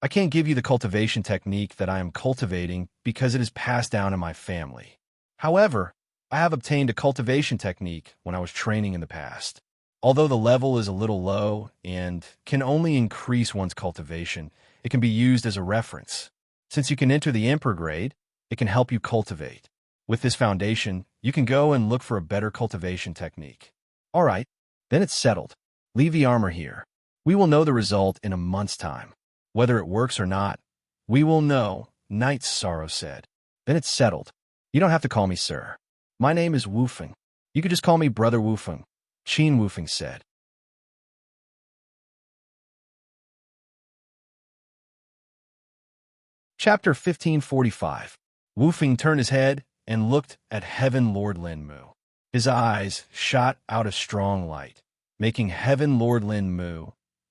I can't give you the cultivation technique that I am cultivating because it is passed down in my family. However, I have obtained a cultivation technique when I was training in the past. Although the level is a little low and can only increase one's cultivation, it can be used as a reference. Since you can enter the Emperor grade, it can help you cultivate. With this foundation, you can go and look for a better cultivation technique. All right, then it's settled. Leave the armor here. We will know the result in a month's time. Whether it works or not, we will know, Night Sorrow said. Then it's settled. You don't have to call me sir. My name is Wufeng. You could just call me Brother Wufeng, Qin Wufeng said. Chapter 1545. Wufeng turned his head and looked at Heaven Lord Lin Mu. His eyes shot out a strong light, making Heaven Lord Lin Mu,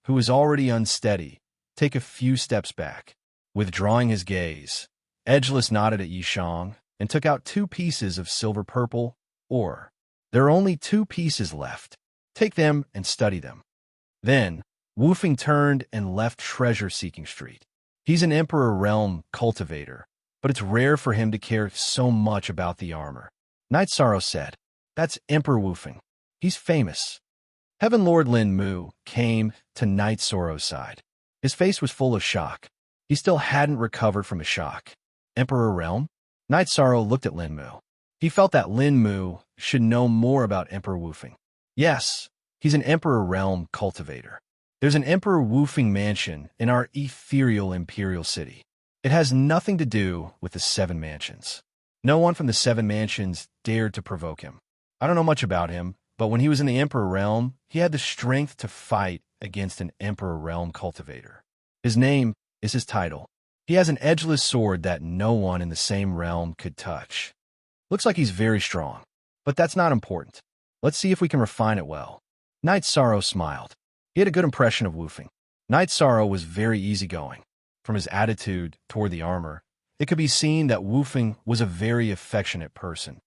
who was already unsteady, take a few steps back. Withdrawing his gaze, Edgeless nodded at Yishang and took out 2 pieces of silver-purple ore. There are only 2 pieces left. Take them and study them. Then, Wufeng turned and left Treasure-Seeking Street. He's an Emperor Realm cultivator, but it's rare for him to care so much about the armor. Night Sorrow said, That's Emperor Wufeng. He's famous. Heaven Lord Lin Mu came to Night Sorrow's side. His face was full of shock. He still hadn't recovered from the shock. Emperor Realm? Night Sorrow looked at Lin Mu. He felt that Lin Mu should know more about Emperor Wufeng. Yes, he's an Emperor Realm cultivator. There's an Emperor Wufeng mansion in our ethereal imperial city. It has nothing to do with the 7 mansions. No one from the 7 mansions dared to provoke him. I don't know much about him, but when he was in the Emperor Realm, he had the strength to fight against an Emperor Realm cultivator. His name is his title. He has an edgeless sword that no one in the same realm could touch. Looks like he's very strong, but that's not important. Let's see if we can refine it well. Knight Sorrow smiled. He had a good impression of Woofing. Knight Sorrow was very easygoing. From his attitude toward the armor, it could be seen that Woofing was a very affectionate person.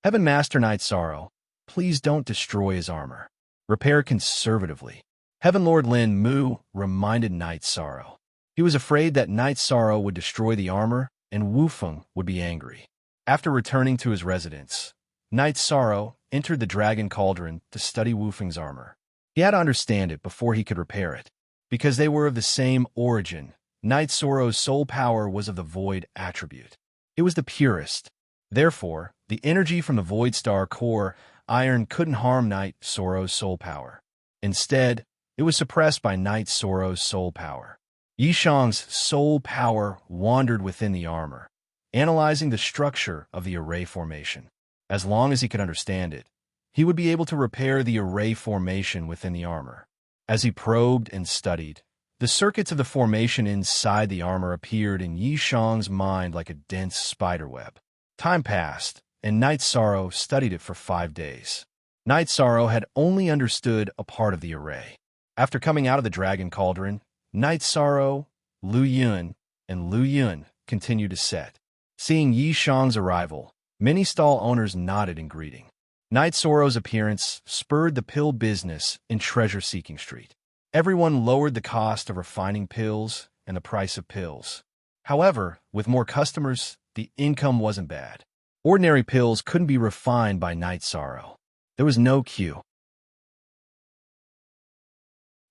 Heaven Master Knight Sorrow, please don't destroy his armor. Repair conservatively. Heaven Lord Lin Mu reminded Knight Sorrow. He was afraid that Knight Sorrow would destroy the armor and Woofing would be angry. After returning to his residence, Knight Sorrow entered the Dragon Cauldron to study Woofing's armor. He had to understand it before he could repair it. Because they were of the same origin, Knight Sorrow's soul power was of the Void attribute. It was the purest. Therefore, the energy from the Void Star core iron couldn't harm Knight Sorrow's soul power. Instead, it was suppressed by Knight Sorrow's soul power. Yishang's soul power wandered within the armor, analyzing the structure of the array formation. As long as he could understand it, he would be able to repair the array formation within the armor. As he probed and studied, the circuits of the formation inside the armor appeared in Yishang's mind like a dense spiderweb. Time passed, and Knight Sorrow studied it for 5 days. Knight Sorrow had only understood a part of the array. After coming out of the Dragon Cauldron, Knight Sorrow, Lu Yun, and Lu Yun continued to set. Seeing Yishang's arrival, many stall owners nodded in greeting. Knight Sorrow's appearance spurred the pill business in treasure-seeking street. Everyone lowered the cost of refining pills and the price of pills. However, with more customers, the income wasn't bad. Ordinary pills couldn't be refined by Knight Sorrow. There was no queue.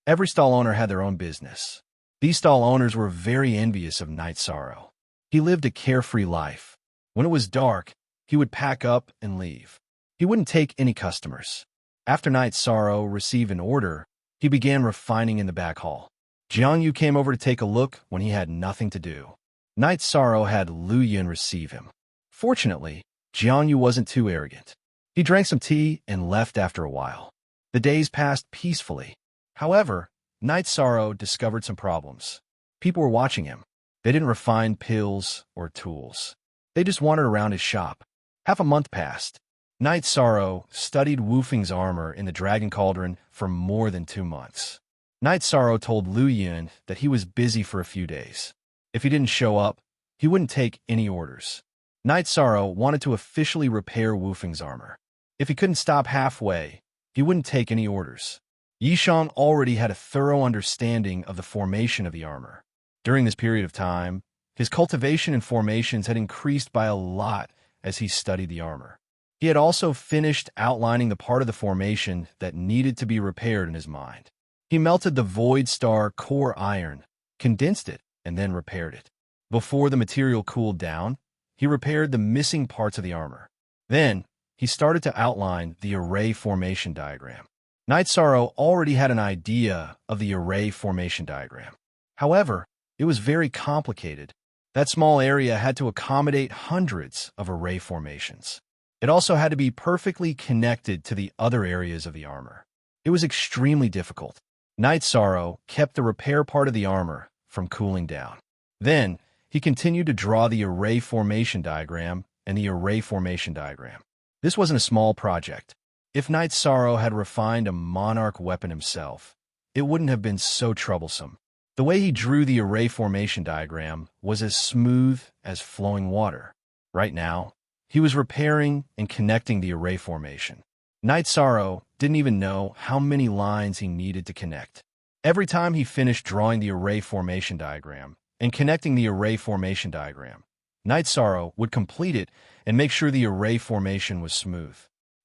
Every stall owner had their own business. These stall owners were very envious of Knight Sorrow. He lived a carefree life. When it was dark, he would pack up and leave. He wouldn't take any customers. After Knight Sorrow received an order, he began refining in the back hall. Jiang Yu came over to take a look when he had nothing to do. Knight Sorrow had Lu Yun receive him. Fortunately, Jiang Yu wasn't too arrogant. He drank some tea and left after a while. The days passed peacefully. However, Knight Sorrow discovered some problems. People were watching him. They didn't refine pills or tools. They just wandered around his shop. Half a month passed. Knight Sorrow studied Woofing's armor in the Dragon Cauldron for more than 2 months. Knight Sorrow told Lu Yun that he was busy for a few days. If he didn't show up, he wouldn't take any orders. Knight Sorrow wanted to officially repair Woofing's armor. If he couldn't stop halfway, he wouldn't take any orders. Yishang already had a thorough understanding of the formation of the armor. During this period of time, his cultivation and formations had increased by a lot as he studied the armor. He had also finished outlining the part of the formation that needed to be repaired in his mind. He melted the Void Star core iron, condensed it, and then repaired it. Before the material cooled down, he repaired the missing parts of the armor. Then, he started to outline the array formation diagram. Knight Sorrow already had an idea of the array formation diagram. However, it was very complicated. That small area had to accommodate hundreds of array formations. It also had to be perfectly connected to the other areas of the armor. It was extremely difficult. Knight Sorrow kept the repair part of the armor from cooling down. Then, he continued to draw the array formation diagram and the array formation diagram. This wasn't a small project. If Knight Sorrow had refined a monarch weapon himself, it wouldn't have been so troublesome. The way he drew the array formation diagram was as smooth as flowing water. Right now, he was repairing and connecting the array formation. Knight Sorrow didn't even know how many lines he needed to connect. Every time he finished drawing the array formation diagram and connecting the array formation diagram, Knight Sorrow would complete it and make sure the array formation was smooth.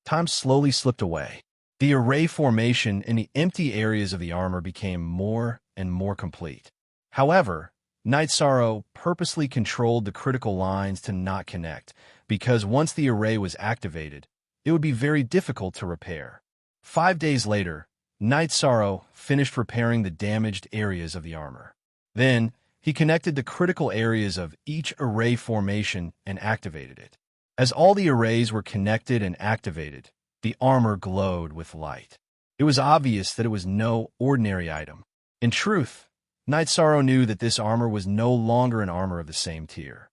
Time slowly slipped away. The array formation in the empty areas of the armor became more and more complete. However, Knight Sorrow purposely controlled the critical lines to not connect, because once the array was activated, it would be very difficult to repair. 5 days later, Knight Sorrow finished repairing the damaged areas of the armor. Then, he connected the critical areas of each array formation and activated it. As all the arrays were connected and activated, the armor glowed with light. It was obvious that it was no ordinary item. In truth, Night Sorrow knew that this armor was no longer an armor of the same tier.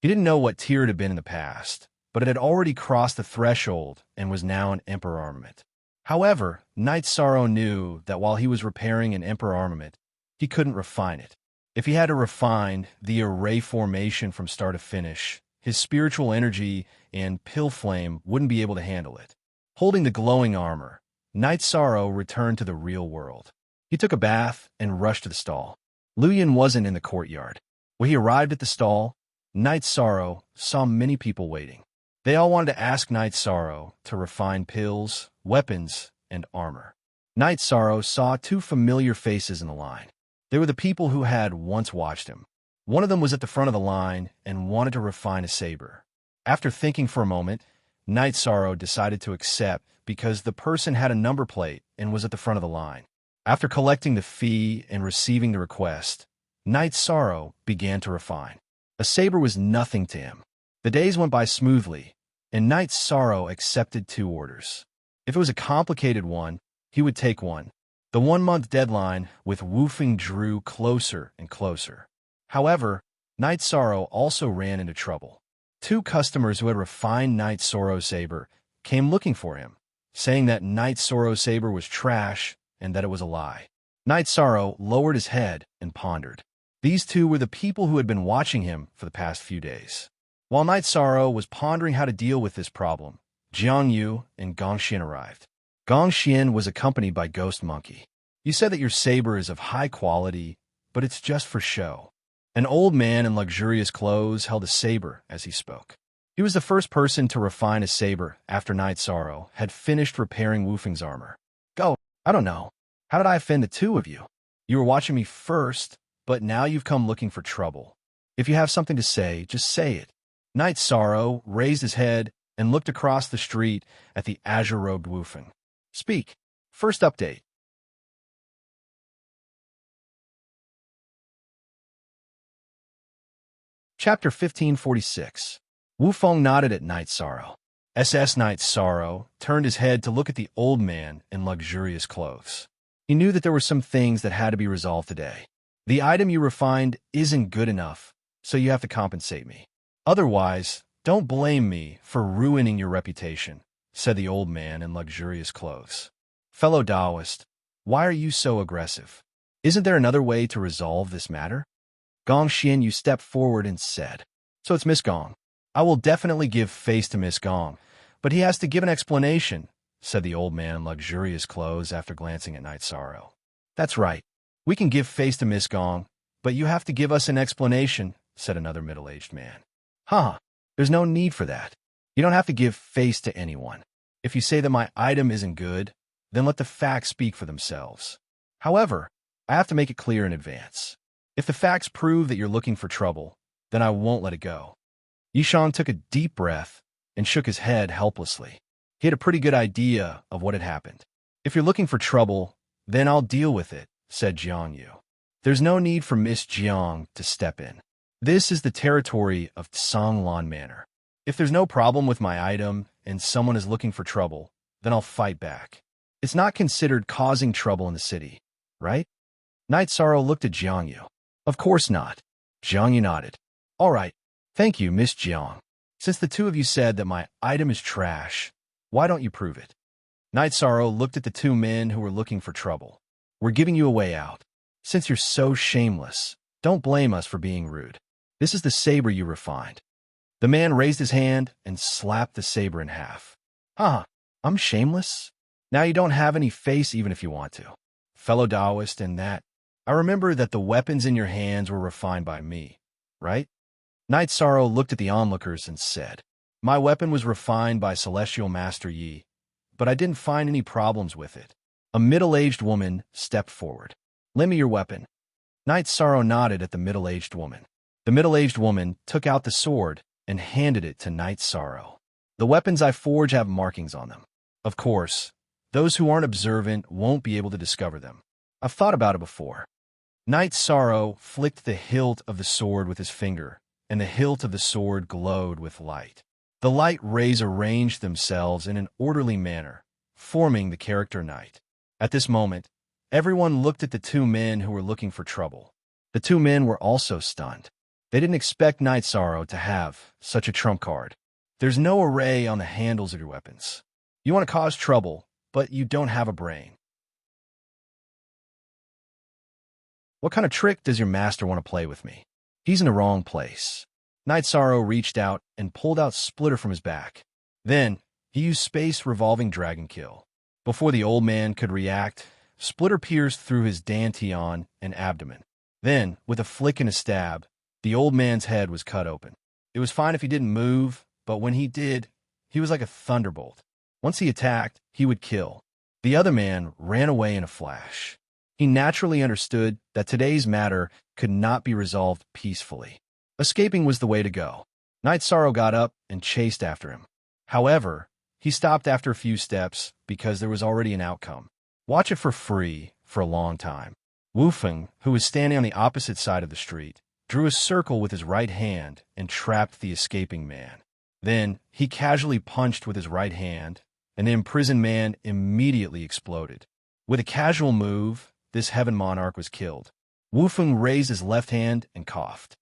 He didn't know what tier it had been in the past, but it had already crossed the threshold and was now an Emperor armament. However, Night Sorrow knew that while he was repairing an Emperor armament, he couldn't refine it. If he had to refine the array formation from start to finish, his spiritual energy and pill flame wouldn't be able to handle it. Holding the glowing armor, Night Sorrow returned to the real world. He took a bath and rushed to the stall. Luyan wasn't in the courtyard. When he arrived at the stall, Night Sorrow saw many people waiting. They all wanted to ask Night Sorrow to refine pills, weapons, and armor. Night Sorrow saw two familiar faces in the line. They were the people who had once watched him. One of them was at the front of the line and wanted to refine a saber. After thinking for a moment, Night Sorrow decided to accept because the person had a number plate and was at the front of the line. After collecting the fee and receiving the request, Night Sorrow began to refine. A saber was nothing to him. The days went by smoothly, and Night Sorrow accepted 2 orders. If it was a complicated one, he would take one. The 1-month deadline with woofing drew closer and closer. However, Night Sorrow also ran into trouble. 2 customers who had refined Night Sorrow's saber came looking for him, saying that Night Sorrow's saber was trash and that it was a lie. Night Sorrow lowered his head and pondered. These 2 were the people who had been watching him for the past few days. While Night Sorrow was pondering how to deal with this problem, Jiang Yu and Gong Xian arrived. Gong Xian was accompanied by Ghost Monkey. You said that your saber is of high quality, but it's just for show. An old man in luxurious clothes held a saber as he spoke. He was the first person to refine a saber after Night Sorrow had finished repairing Woofing's armor. Go, I don't know. How did I offend the 2 of you? You were watching me first, but now you've come looking for trouble. If you have something to say, just say it. Night Sorrow raised his head and looked across the street at the azure-robed Woofing. Speak. First update. Chapter 1546. Wufeng nodded at Night Sorrow. SS Night Sorrow turned his head to look at the old man in luxurious clothes. He knew that there were some things that had to be resolved today. The item you refined isn't good enough, so you have to compensate me. Otherwise, don't blame me for ruining your reputation, said the old man in luxurious clothes. Fellow Taoist, why are you so aggressive? Isn't there another way to resolve this matter? Gong Xian, you stepped forward and said, So it's Miss Gong. I will definitely give face to Miss Gong, but he has to give an explanation, said the old man in luxurious clothes after glancing at Night Sorrow. That's right. We can give face to Miss Gong, but you have to give us an explanation, said another middle-aged man. There's no need for that. You don't have to give face to anyone. If you say that my item isn't good, then let the facts speak for themselves. However, I have to make it clear in advance. If the facts prove that you're looking for trouble, then I won't let it go. Yishang took a deep breath and shook his head helplessly. He had a pretty good idea of what had happened. If you're looking for trouble, then I'll deal with it, said Jiang Yu. There's no need for Miss Jiang to step in. This is the territory of Songlan Manor. If there's no problem with my item and someone is looking for trouble, then I'll fight back. It's not considered causing trouble in the city, right? Night Sorrow looked at Jiang Yu. Of course not. Jiang Yu nodded. All right. Thank you, Miss Jiang. Since the 2 of you said that my item is trash, why don't you prove it? Night Sorrow looked at the 2 men who were looking for trouble. We're giving you a way out. Since you're so shameless, don't blame us for being rude. This is the saber you refined. The man raised his hand and slapped the saber in half. I'm shameless? Now you don't have any face even if you want to. Fellow Taoist, and that, I remember that the weapons in your hands were refined by me, right? Night Sorrow looked at the onlookers and said, My weapon was refined by Celestial Master Yi, but I didn't find any problems with it. A middle-aged woman stepped forward. Lend me your weapon. Night Sorrow nodded at the middle-aged woman. The middle-aged woman took out the sword and handed it to Night Sorrow. The weapons I forge have markings on them. Of course, those who aren't observant won't be able to discover them. I've thought about it before. Night Sorrow flicked the hilt of the sword with his finger, and the hilt of the sword glowed with light. The light rays arranged themselves in an orderly manner, forming the character Night. At this moment, Everyone looked at the two men who were looking for trouble. The two men were also stunned. They didn't expect Night Sorrow to have such a trump card. There's no array on the handles of your weapons. You want to cause trouble, but you don't have a brain. What kind of trick does your master want to play with me? He's in the wrong place. Night Sorrow reached out and pulled out Splitter from his back. Then, he used Space Revolving Dragon Kill. Before the old man could react, Splitter pierced through his dantian and abdomen. Then, with a flick and a stab, the old man's head was cut open. It was fine if he didn't move, but when he did, he was like a thunderbolt. Once he attacked, he would kill. The other man ran away in a flash. He naturally understood that today's matter could not be resolved peacefully. Escaping was the way to go. Night Sorrow got up and chased after him. However, he stopped after a few steps because there was already an outcome. Watch it for free for a long time. Wu Feng, who was standing on the opposite side of the street, drew a circle with his right hand and trapped the escaping man. Then, he casually punched with his right hand, and the imprisoned man immediately exploded. With a casual move, this heaven monarch was killed. Wu Feng raised his left hand and coughed.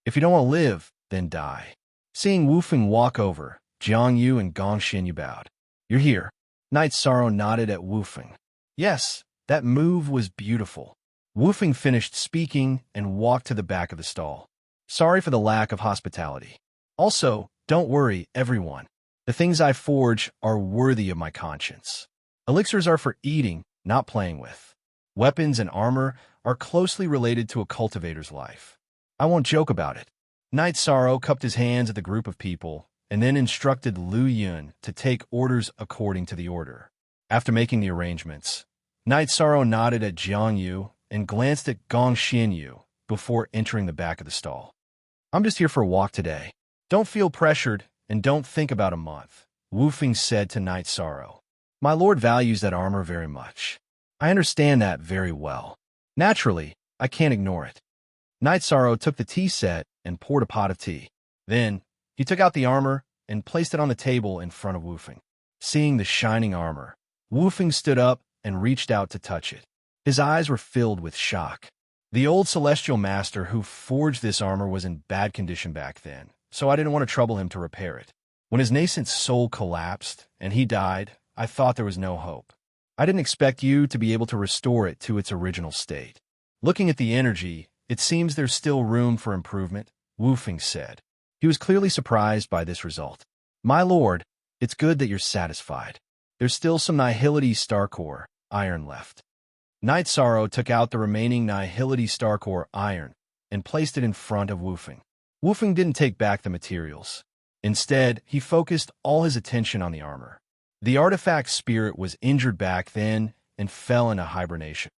If you don't want to live, then die. Seeing Wu Feng walk over, Jiang Yu and Gong Xinyu bowed. You're here. Night Sorrow nodded at Wu Feng. Yes, that move was beautiful. Wu Feng finished speaking and walked to the back of the stall. Sorry for the lack of hospitality. Also, don't worry, everyone. The things I forge are worthy of my conscience. Elixirs are for eating, not playing with. Weapons and armor are closely related to a cultivator's life. I won't joke about it. Night Sorrow cupped his hands at the group of people and then instructed Lu Yun to take orders according to the order. After making the arrangements, Night Sorrow nodded at Jiang Yu and glanced at Gong Xinyu before entering the back of the stall. I'm just here for a walk today. Don't feel pressured and don't think about a month, Wu Feng said to Night Sorrow. My lord values that armor very much. I understand that very well. Naturally, I can't ignore it. Night Sorrow took the tea set and poured a pot of tea. Then, he took out the armor and placed it on the table in front of Wu Feng. Seeing the shining armor, Wu Feng stood up and reached out to touch it. His eyes were filled with shock. The old celestial master who forged this armor was in bad condition back then, so I didn't want to trouble him to repair it. When his nascent soul collapsed and he died, I thought there was no hope. I didn't expect you to be able to restore it to its original state. Looking at the energy, it seems there's still room for improvement, Wu Feng said. He was clearly surprised by this result. My lord, it's good that you're satisfied. There's still some Nihility Star Core iron left. Night Sorrow took out the remaining Nihility Star Core iron and placed it in front of Wu Feng. Wu Feng didn't take back the materials. Instead, he focused all his attention on the armor. The artifact spirit was injured back then and fell into hibernation.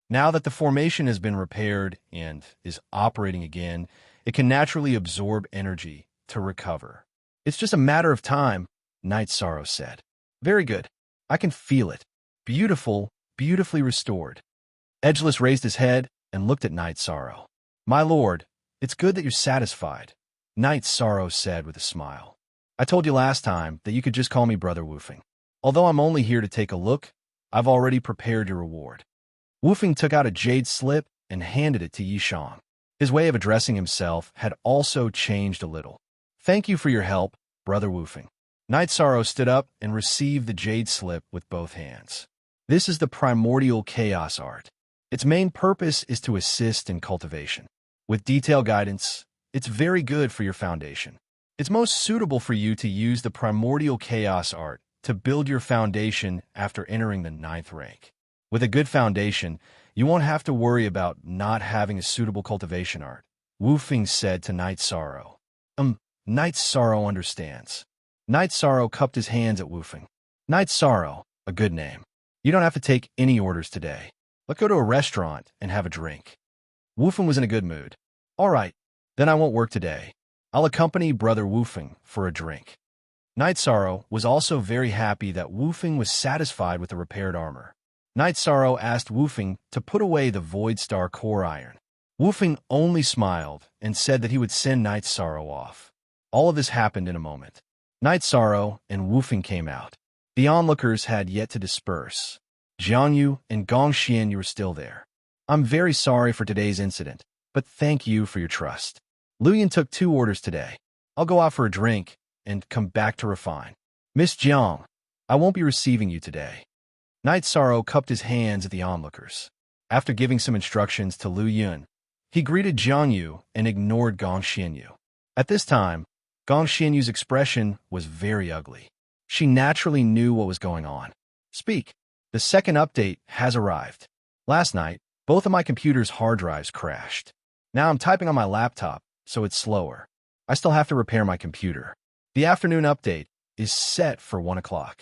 Now that the formation has been repaired and is operating again, it can naturally absorb energy to recover. It's just a matter of time, Night Sorrow said. Very good. I can feel it. Beautiful, beautifully restored. Edgeless raised his head and looked at Night Sorrow. My lord, it's good that you're satisfied, Night Sorrow said with a smile. I told you last time that you could just call me Brother Wu Feng. Although I'm only here to take a look, I've already prepared your reward. Wu Feng took out a jade slip and handed it to Yishang. His way of addressing himself had also changed a little. Thank you for your help, Brother Wu Feng. Night Sorrow stood up and received the jade slip with both hands. This is the primordial chaos art. Its main purpose is to assist in cultivation. With detailed guidance, it's very good for your foundation. It's most suitable for you to use the primordial chaos art to build your foundation after entering the 9th rank. With a good foundation, you won't have to worry about not having a suitable cultivation art, Wu Feng said to Night Sorrow. Night Sorrow understands. Night Sorrow cupped his hands at Wu Feng. Night Sorrow, a good name. You don't have to take any orders today. Let's go to a restaurant and have a drink. Wu Feng was in a good mood. All right, then I won't work today. I'll accompany Brother Wu Feng for a drink. Night Sorrow was also very happy that Wu Feng was satisfied with the repaired armor. Night Sorrow asked Wu Feng to put away the Void Star Core Iron. Wu Feng only smiled and said that he would send Night Sorrow off. All of this happened in a moment. Night Sorrow and Wu Feng came out. The onlookers had yet to disperse. Jiangyu and Gongxian, you were still there. I'm very sorry for today's incident, but thank you for your trust. Luyan took 2 orders today. I'll go out for a drink and come back to refine. Miss Jiang, I won't be receiving you today. Knight Sorrow cupped his hands at the onlookers. After giving some instructions to Lu Yun, he greeted Jiangyu and ignored Gong Xianyu. At this time, Gong Xianyu's expression was very ugly. She naturally knew what was going on. Speak. The second update has arrived. Last night, both of my computer's hard drives crashed. Now I'm typing on my laptop, so it's slower. I still have to repair my computer. The afternoon update is set for 1 o'clock.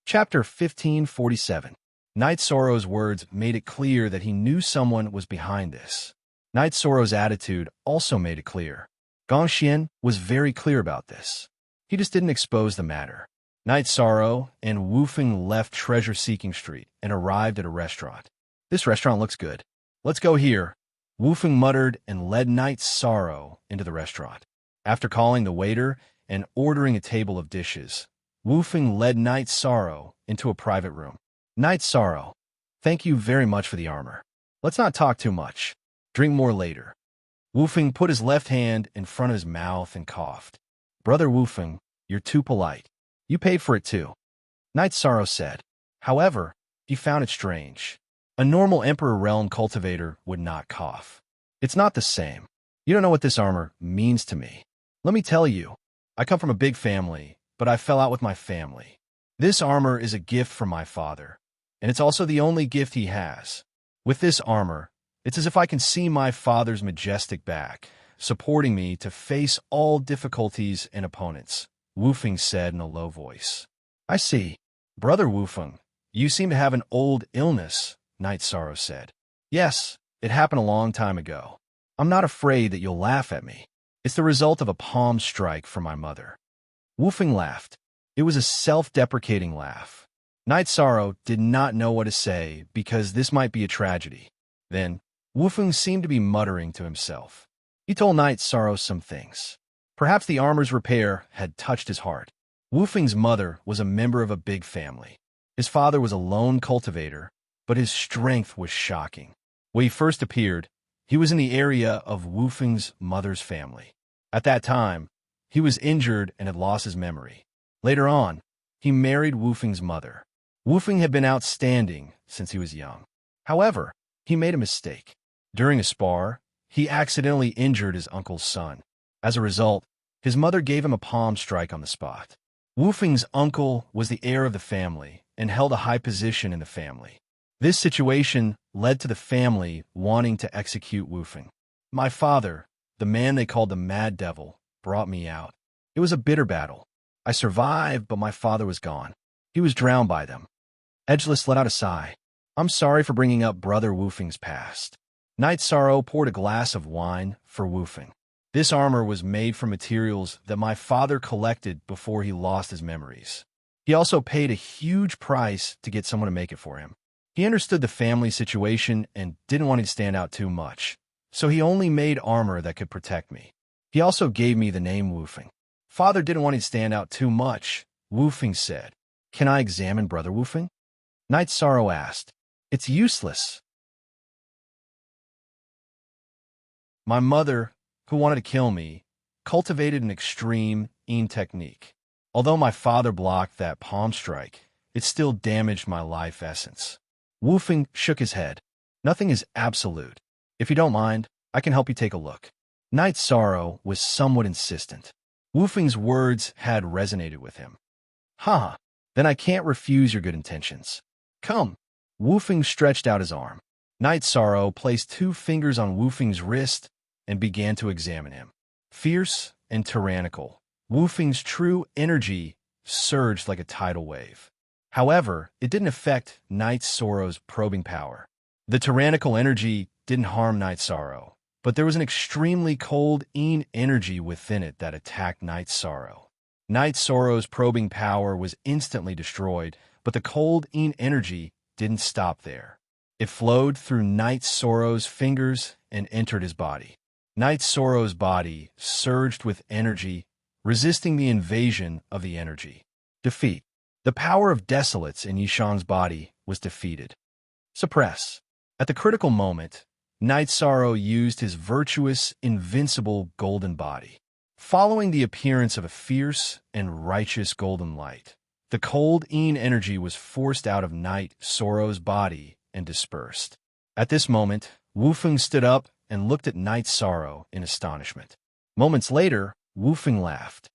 Chapter 1547. Knight Sorrow's words made it clear that he knew someone was behind this. Knight Sorrow's attitude also made it clear. Gongxian was very clear about this. He just didn't expose the matter. Knight Sorrow and Wufeng left Treasure-Seeking Street and arrived at a restaurant. This restaurant looks good. Let's go here. Wufeng muttered and led Knight Sorrow into the restaurant. After calling the waiter and ordering a table of dishes, Wufeng led Knight Sorrow into a private room. Knight Sorrow, thank you very much for the armor. Let's not talk too much. Drink more later. Wufeng put his left hand in front of his mouth and coughed. Brother Wufeng, you're too polite. You paid for it too. Knight Sorrow said. However, he found it strange. A normal Emperor Realm cultivator would not cough. It's not the same. You don't know what this armor means to me. Let me tell you, I come from a big family, but I fell out with my family. This armor is a gift from my father, and it's also the only gift he has. With this armor, it's as if I can see my father's majestic back, supporting me to face all difficulties and opponents, Wufeng said in a low voice. I see. Brother Wufeng, you seem to have an old illness, Knight Sorrow said. Yes, it happened a long time ago. I'm not afraid that you'll laugh at me. It's the result of a palm strike from my mother. Wufeng laughed. It was a self-deprecating laugh. Knight Sorrow did not know what to say because this might be a tragedy. Then, Wufeng seemed to be muttering to himself. He told Knight Sorrow some things. Perhaps the armor's repair had touched his heart. Wufeng's mother was a member of a big family. His father was a lone cultivator, but his strength was shocking. When he first appeared, he was in the area of Wufeng's mother's family. At that time, he was injured and had lost his memory. Later on, he married Wufeng's mother. Wufeng had been outstanding since he was young. However, he made a mistake. During a spar, he accidentally injured his uncle's son. As a result, his mother gave him a palm strike on the spot. Wufeng's uncle was the heir of the family and held a high position in the family. This situation led to the family wanting to execute Wufeng. My father, the man they called the Mad Devil, brought me out. It was a bitter battle. I survived, but my father was gone. He was drowned by them. Edgeless let out a sigh. I'm sorry for bringing up Brother Wufeng's past. Knight Sorrow poured a glass of wine for Wufeng. This armor was made from materials that my father collected before he lost his memories. He also paid a huge price to get someone to make it for him. He understood the family situation and didn't want to stand out too much, so he only made armor that could protect me. He also gave me the name Wufeng. Father didn't want to stand out too much, Wufeng said. Can I examine Brother Wufeng? Knight Sorrow asked. It's useless. My mother, who wanted to kill me, cultivated an extreme technique. Although my father blocked that palm strike, it still damaged my life essence. Wufeng shook his head. Nothing is absolute. If you don't mind, I can help you take a look. Knight Sorrow was somewhat insistent. Wufeng's words had resonated with him. Ha! Then I can't refuse your good intentions. Come. Wufeng stretched out his arm. Knight Sorrow placed 2 fingers on Wufeng's wrist and began to examine him. Fierce and tyrannical, Wufeng's true energy surged like a tidal wave. However, it didn't affect Knight Sorrow's probing power. The tyrannical energy didn't harm Knight Sorrow, but there was an extremely cold energy within it that attacked Knight Sorrow. Knight Sorrow's probing power was instantly destroyed, but the cold energy didn't stop there. It flowed through Knight Sorrow's fingers and entered his body. Night Sorrow's body surged with energy, resisting the invasion of the energy. Defeat. The power of desolates in Yishang's body was defeated. Suppress. At the critical moment, Night Sorrow used his virtuous, invincible golden body. Following the appearance of a fierce and righteous golden light, the cold Yin energy was forced out of Night Sorrow's body and dispersed. At this moment, Wufeng stood up and looked at Night Sorrow in astonishment. Moments later, Wufeng laughed.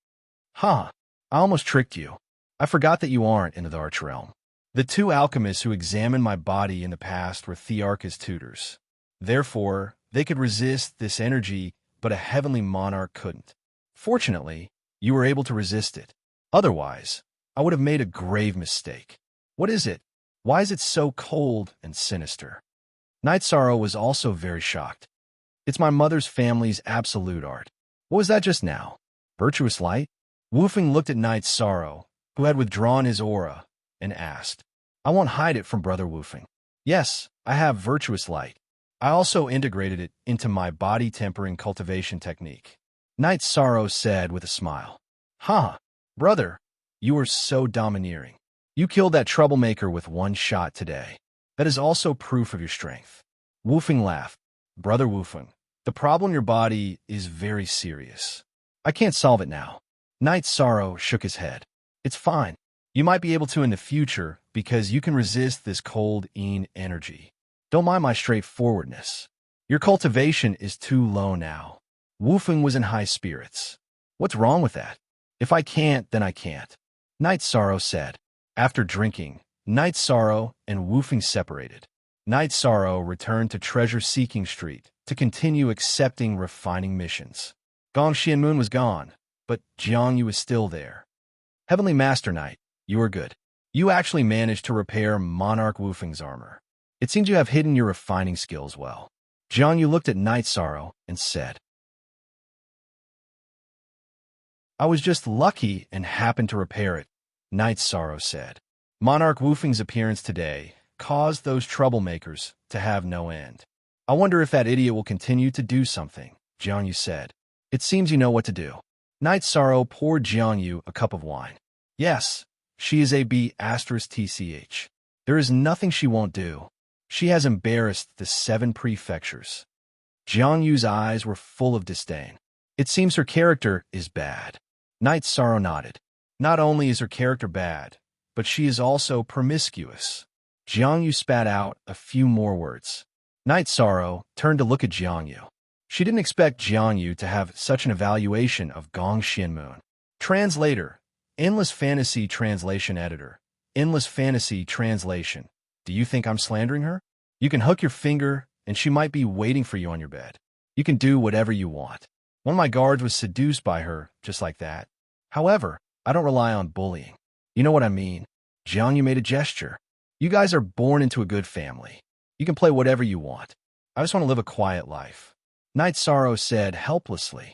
I almost tricked you. I forgot that you aren't in the Arch Realm. The two alchemists who examined my body in the past were Thearka's tutors. Therefore, they could resist this energy, but a heavenly monarch couldn't. Fortunately, you were able to resist it. Otherwise, I would have made a grave mistake. What is it? Why is it so cold and sinister? Night Sorrow was also very shocked. It's my mother's family's absolute art. What was that just now? Virtuous light? Wufeng looked at Night Sorrow, who had withdrawn his aura, and asked, I won't hide it from Brother Wufeng. Yes, I have virtuous light. I also integrated it into my body tempering cultivation technique. Night Sorrow said with a smile. Brother, you are so domineering. You killed that troublemaker with one shot today. That is also proof of your strength. Wufeng laughed. Brother Wufeng, the problem in your body is very serious. I can't solve it now. Night Sorrow shook his head. It's fine. You might be able to in the future because you can resist this cold Yin energy. Don't mind my straightforwardness. Your cultivation is too low now. Wufeng was in high spirits. What's wrong with that? If I can't, then I can't. Night Sorrow said. After drinking, Night Sorrow and Wufeng separated. Night Sorrow returned to Treasure-Seeking Street to continue accepting refining missions. Gong Xianmoon was gone, but Jiangyu was still there. Heavenly Master Knight, you are good. You actually managed to repair Monarch Wufeng's armor. It seems you have hidden your refining skills well. Jiangyu looked at Night Sorrow and said, I was just lucky and happened to repair it, Night Sorrow said. Monarch Wufeng's appearance today caused those troublemakers to have no end. I wonder if that idiot will continue to do something, Jiangyu said. It seems you know what to do. Night Sorrow poured Jiangyu a cup of wine. Yes, she is a B*TCH. There is nothing she won't do. She has embarrassed the 7 prefectures. Jiangyu's eyes were full of disdain. It seems her character is bad. Night Sorrow nodded. Not only is her character bad, but she is also promiscuous. Jiangyu spat out a few more words. Night Sorrow turned to look at Jiangyu. She didn't expect Jiangyu to have such an evaluation of Gong Xianmoon. Translator, Endless Fantasy Translation Editor, Endless Fantasy Translation. Do you think I'm slandering her? You can hook your finger, and she might be waiting for you on your bed. You can do whatever you want. One of my guards was seduced by her, just like that. However, I don't rely on bullying. You know what I mean. Jiangyu made a gesture. You guys are born into a good family. You can play whatever you want. I just want to live a quiet life. Night Sorrow said helplessly.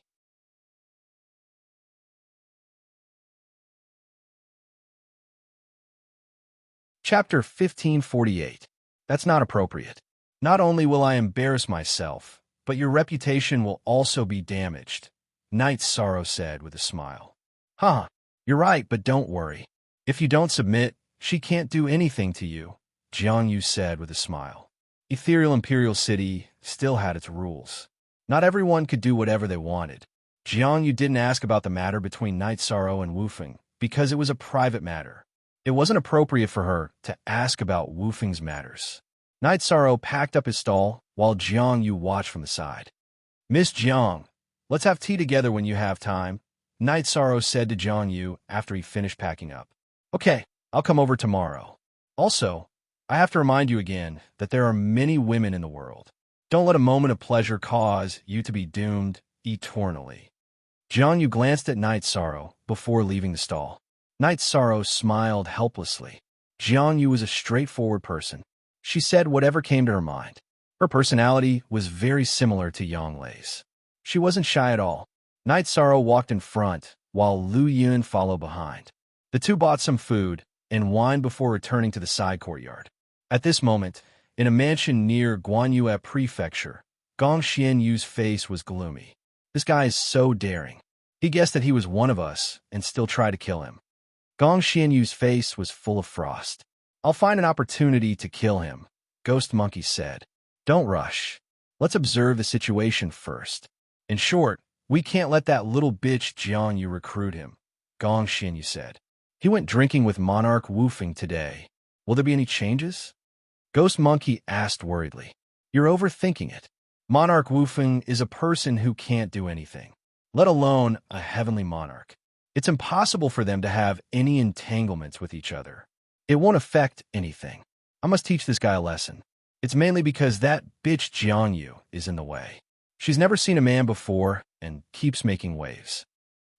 Chapter 1548. That's not appropriate. Not only will I embarrass myself, but your reputation will also be damaged, Night Sorrow said with a smile. You're right, but don't worry. If you don't submit, she can't do anything to you, Jiangyu said with a smile. Ethereal Imperial City still had its rules. Not everyone could do whatever they wanted. Jiangyu didn't ask about the matter between Night Sorrow and Wufeng because it was a private matter. It wasn't appropriate for her to ask about Wufeng's matters. Night Sorrow packed up his stall while Jiangyu watched from the side. Miss Jiang, let's have tea together when you have time, Night Sorrow said to Jiangyu after he finished packing up. Okay, I'll come over tomorrow. Also, I have to remind you again that there are many women in the world. Don't let a moment of pleasure cause you to be doomed eternally. Jiangyu glanced at Night Sorrow before leaving the stall. Night Sorrow smiled helplessly. Jiangyu was a straightforward person. She said whatever came to her mind. Her personality was very similar to Yanglei's. She wasn't shy at all. Night Sorrow walked in front, while Lu Yun followed behind. The two bought some food and wine before returning to the side courtyard. At this moment, in a mansion near Guanyue Prefecture, Gong Xianyu's face was gloomy. This guy is so daring. He guessed that he was one of us and still tried to kill him. Gong Xianyu's face was full of frost. I'll find an opportunity to kill him, Ghost Monkey said. Don't rush. Let's observe the situation first. In short, we can't let that little bitch Jiangyu recruit him, Gong Xianyu said. He went drinking with Monarch Woofing today. Will there be any changes? Ghost Monkey asked worriedly. You're overthinking it. Monarch Woofing is a person who can't do anything, let alone a heavenly monarch. It's impossible for them to have any entanglements with each other. It won't affect anything. I must teach this guy a lesson. It's mainly because that bitch Jiangyu is in the way. She's never seen a man before and keeps making waves.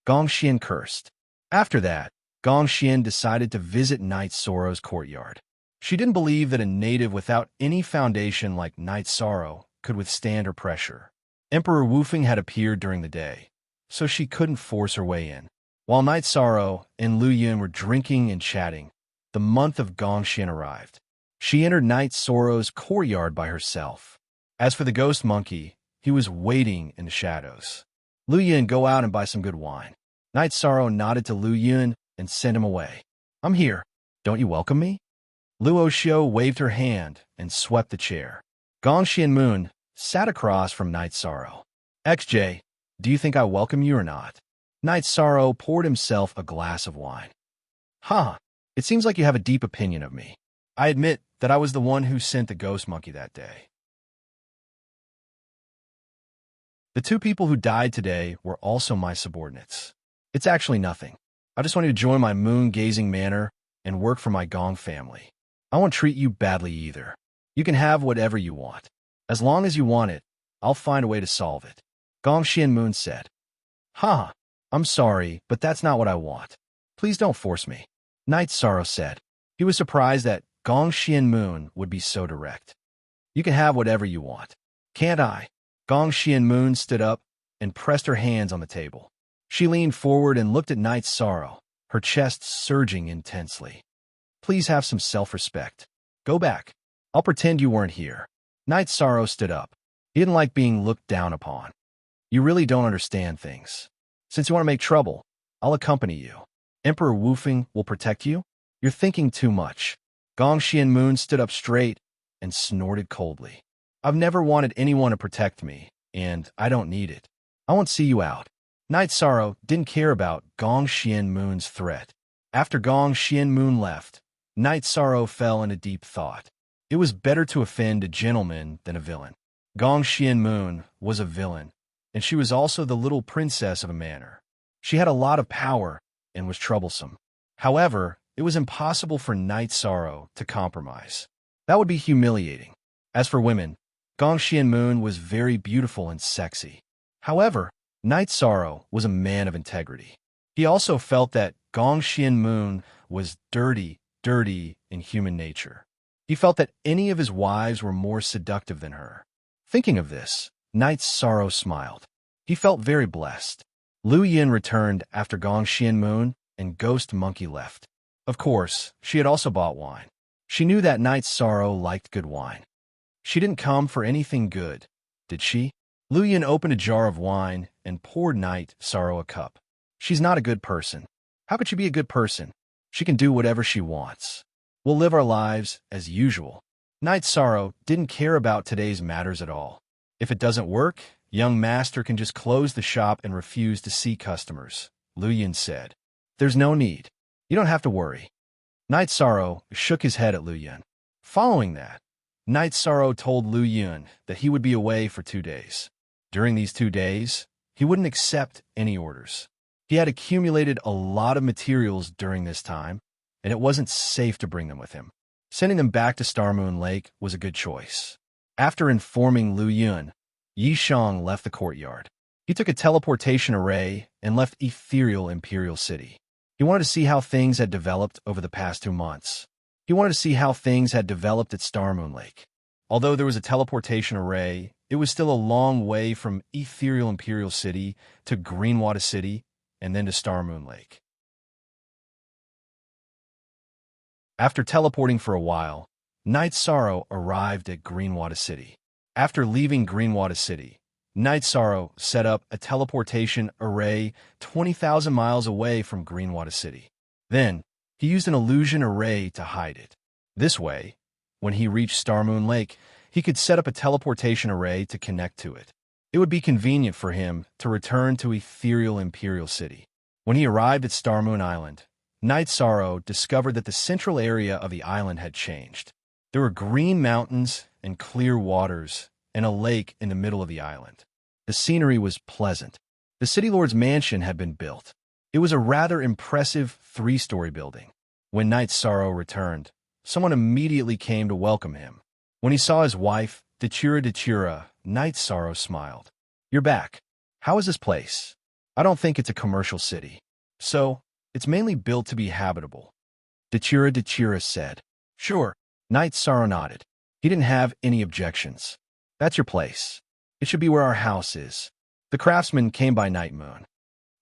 Gong Xian cursed. After that, Gong Xian decided to visit Night Sorrow's courtyard. She didn't believe that a native without any foundation like Night Sorrow could withstand her pressure. Emperor Woofing had appeared during the day, so she couldn't force her way in. While Night Sorrow and Lu Yun were drinking and chatting, the month of Gong Xian arrived. She entered Night Sorrow's courtyard by herself. As for the ghost monkey, he was waiting in the shadows. Lu Yun, go out and buy some good wine. Night Sorrow nodded to Lu Yun and sent him away. I'm here. Don't you welcome me? Luo Xiu waved her hand and swept the chair. Gong Xian Moon sat across from Night Sorrow. XJ, do you think I welcome you or not? Night Sorrow poured himself a glass of wine. Huh, it seems like you have a deep opinion of me. I admit that I was the one who sent the ghost monkey that day. The two people who died today were also my subordinates. It's actually nothing. I just want you to join my moon-gazing manor and work for my Gong family. I won't treat you badly either. You can have whatever you want. As long as you want it, I'll find a way to solve it. Gong Xian Moon said. Huh, I'm sorry, but that's not what I want. Please don't force me. Night Sorrow said. He was surprised that Gong Xian Moon would be so direct. You can have whatever you want. Can't I? Gong Xian Moon stood up and pressed her hands on the table. She leaned forward and looked at Night Sorrow, her chest surging intensely. Please have some self-respect. Go back. I'll pretend you weren't here. Night Sorrow stood up. He didn't like being looked down upon. You really don't understand things. Since you want to make trouble, I'll accompany you. Emperor Woofing will protect you? You're thinking too much. Gong Xian Moon stood up straight and snorted coldly. I've never wanted anyone to protect me, and I don't need it. I won't see you out. Night Sorrow didn't care about Gong Xian Moon's threat. After Gong Xian Moon left, Night Sorrow fell into deep thought. It was better to offend a gentleman than a villain. Gong Xian Moon was a villain, and she was also the little princess of a manor. She had a lot of power and was troublesome. However, it was impossible for Night Sorrow to compromise. That would be humiliating. As for women, Gong Xian Moon was very beautiful and sexy. However, Night Sorrow was a man of integrity. He also felt that Gong Xian Moon was dirty in human nature. He felt that any of his wives were more seductive than her. Thinking of this, Night Sorrow smiled. He felt very blessed. Lu Yin returned after Gong Xian Moon and Ghost Monkey left. Of course, she had also bought wine. She knew that Night Sorrow liked good wine. She didn't come for anything good, did she? Lu Yin opened a jar of wine and poured Night Sorrow a cup. She's not a good person. How could she be a good person? She can do whatever she wants. We'll live our lives as usual. Night Sorrow didn't care about today's matters at all. If it doesn't work, young master can just close the shop and refuse to see customers, Lu Yin said. There's no need. You don't have to worry. Night Sorrow shook his head at Lu Yin. Following that, Night Sorrow told Lu Yin that he would be away for 2 days. During these 2 days, he wouldn't accept any orders. He had accumulated a lot of materials during this time, and it wasn't safe to bring them with him. Sending them back to Star Moon Lake was a good choice. After informing Lu Yun, Yi Shang left the courtyard. He took a teleportation array and left Ethereal Imperial City. He wanted to see how things had developed over the past 2 months. He wanted to see how things had developed at Star Moon Lake. Although there was a teleportation array, it was still a long way from Ethereal Imperial City to Greenwater City and then to Star Moon Lake. After teleporting for a while, Night Sorrow arrived at Greenwater City. After leaving Greenwater City, Night Sorrow set up a teleportation array 20,000 miles away from Greenwater City. Then, he used an illusion array to hide it. This way, when he reached Star Moon Lake, he could set up a teleportation array to connect to it. It would be convenient for him to return to ethereal Imperial City. When he arrived at Star Moon Island, Night Sorrow discovered that the central area of the island had changed. There were green mountains and clear waters, and a lake in the middle of the island. The scenery was pleasant. The City Lord's mansion had been built. It was a rather impressive 3-story building. When Night Sorrow returned, someone immediately came to welcome him. When he saw his wife, Dechira, Night Sorrow smiled. "You're back. How is this place? I don't think it's a commercial city. So, it's mainly built to be habitable." Dechira said. "Sure." Night Sorrow nodded. He didn't have any objections. "That's your place. It should be where our house is." The craftsman came by Night Moon.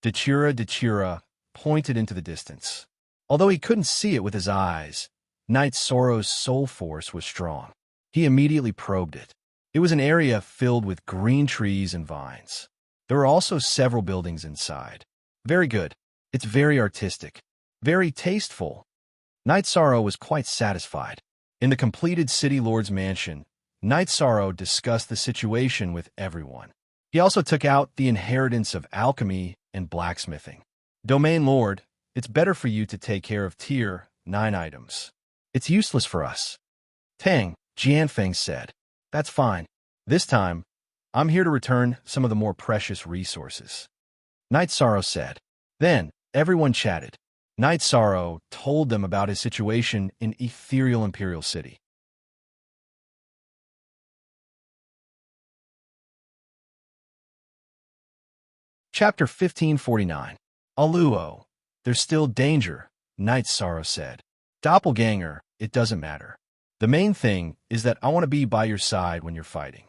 Dechira pointed into the distance. Although he couldn't see it with his eyes, Night Sorrow's soul force was strong. He immediately probed it. It was an area filled with green trees and vines. There were also several buildings inside. "Very good. It's very artistic. Very tasteful." Night Sorrow was quite satisfied. In the completed City Lord's mansion, Night Sorrow discussed the situation with everyone. He also took out the inheritance of alchemy and blacksmithing. "Domain Lord, it's better for you to take care of Tier 9 items. It's useless for us." Tang Jianfeng said. "That's fine. This time, I'm here to return some of the more precious resources." Night Sorrow said. Then, everyone chatted. Night Sorrow told them about his situation in ethereal Imperial City. Chapter 1549. Aluo. "There's still danger," Night Sorrow said. "Doppelganger, it doesn't matter. The main thing is that I want to be by your side when you're fighting."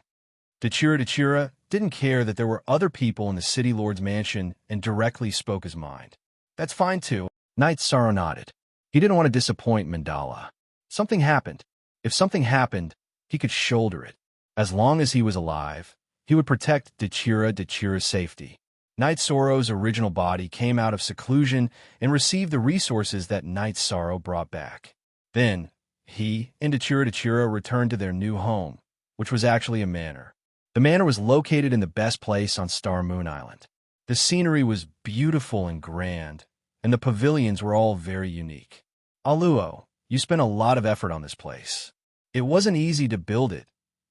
Dechira didn't care that there were other people in the City Lord's mansion and directly spoke his mind. "That's fine too." Night Sorrow nodded. He didn't want to disappoint Mandala. Something happened. If something happened, he could shoulder it. As long as he was alive, he would protect Dechira's safety. Night Sorrow's original body came out of seclusion and received the resources that Night Sorrow brought back. Then, he and Dechira returned to their new home, which was actually a manor. The manor was located in the best place on Star Moon Island. The scenery was beautiful and grand, and the pavilions were all very unique. "Aluo, you spent a lot of effort on this place. It wasn't easy to build it,"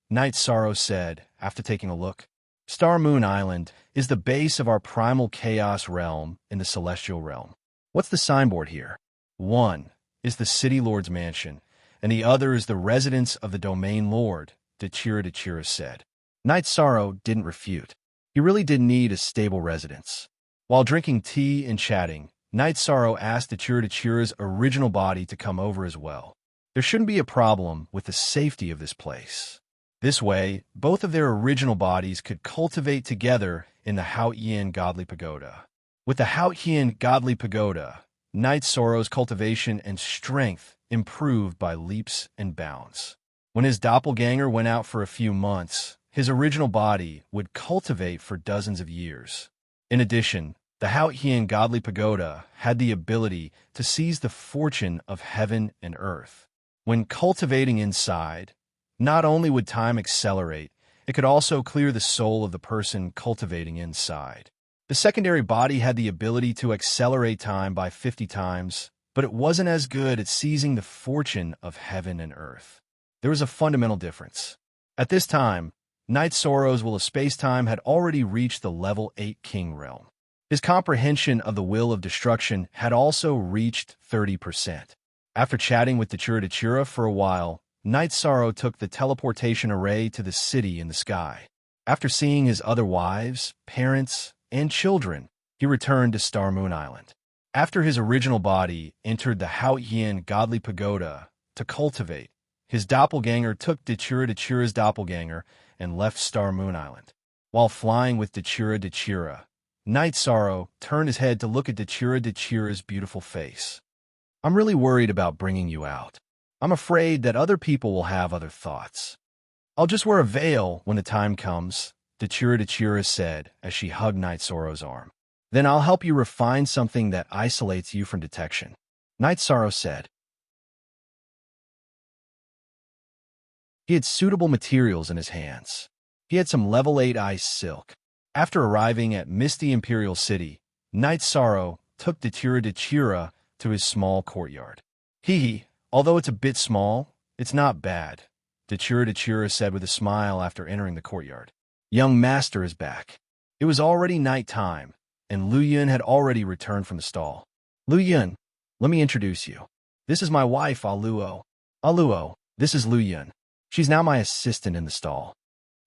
Night Sorrow said after taking a look. "Star Moon Island is the base of our primal chaos realm in the celestial realm. What's the signboard here? One is the City Lord's mansion, and the other is the residence of the Domain Lord," Dechira said. Night Sorrow didn't refute. He really did need a stable residence. While drinking tea and chatting, Night Sorrow asked Dechira's original body to come over as well. There shouldn't be a problem with the safety of this place. This way, both of their original bodies could cultivate together in the Haotian Godly Pagoda. With the Haotian Godly Pagoda, Night Sorrow's cultivation and strength improved by leaps and bounds. When his doppelganger went out for a few months, his original body would cultivate for dozens of years. In addition, the Haotian Godly Pagoda had the ability to seize the fortune of heaven and earth. When cultivating inside, not only would time accelerate, it could also clear the soul of the person cultivating inside. The secondary body had the ability to accelerate time by 50 times, but it wasn't as good at seizing the fortune of heaven and earth. There was a fundamental difference. At this time, Night Sorrow's will of space-time had already reached the level 8 king realm. His comprehension of the will of destruction had also reached 30%. After chatting with Dechira for a while, Night Sorrow took the teleportation array to the city in the sky. After seeing his other wives, parents, and children, he returned to Star Moon Island. After his original body entered the Haotian Godly Pagoda to cultivate, his doppelganger took Dechira's doppelganger and left Star Moon Island. While flying with Dechira, Night Sorrow turned his head to look at Dechira's beautiful face. "I'm really worried about bringing you out. I'm afraid that other people will have other thoughts." I'll just wear a veil when the time comes, Dechira said as she hugged Night Sorrow's arm. Then I'll help you refine something that isolates you from detection. Night Sorrow said. He had suitable materials in his hands. He had some level 8 ice silk. After arriving at Misty Imperial City, Night Sorrow took Dechira to his small courtyard. Although it's a bit small, it's not bad, Dechira said with a smile after entering the courtyard. Young Master is back. It was already night time, and Lu Yun had already returned from the stall. Lu Yun, let me introduce you. This is my wife, Aluo. Aluo, this is Lu Yun. She's now my assistant in the stall.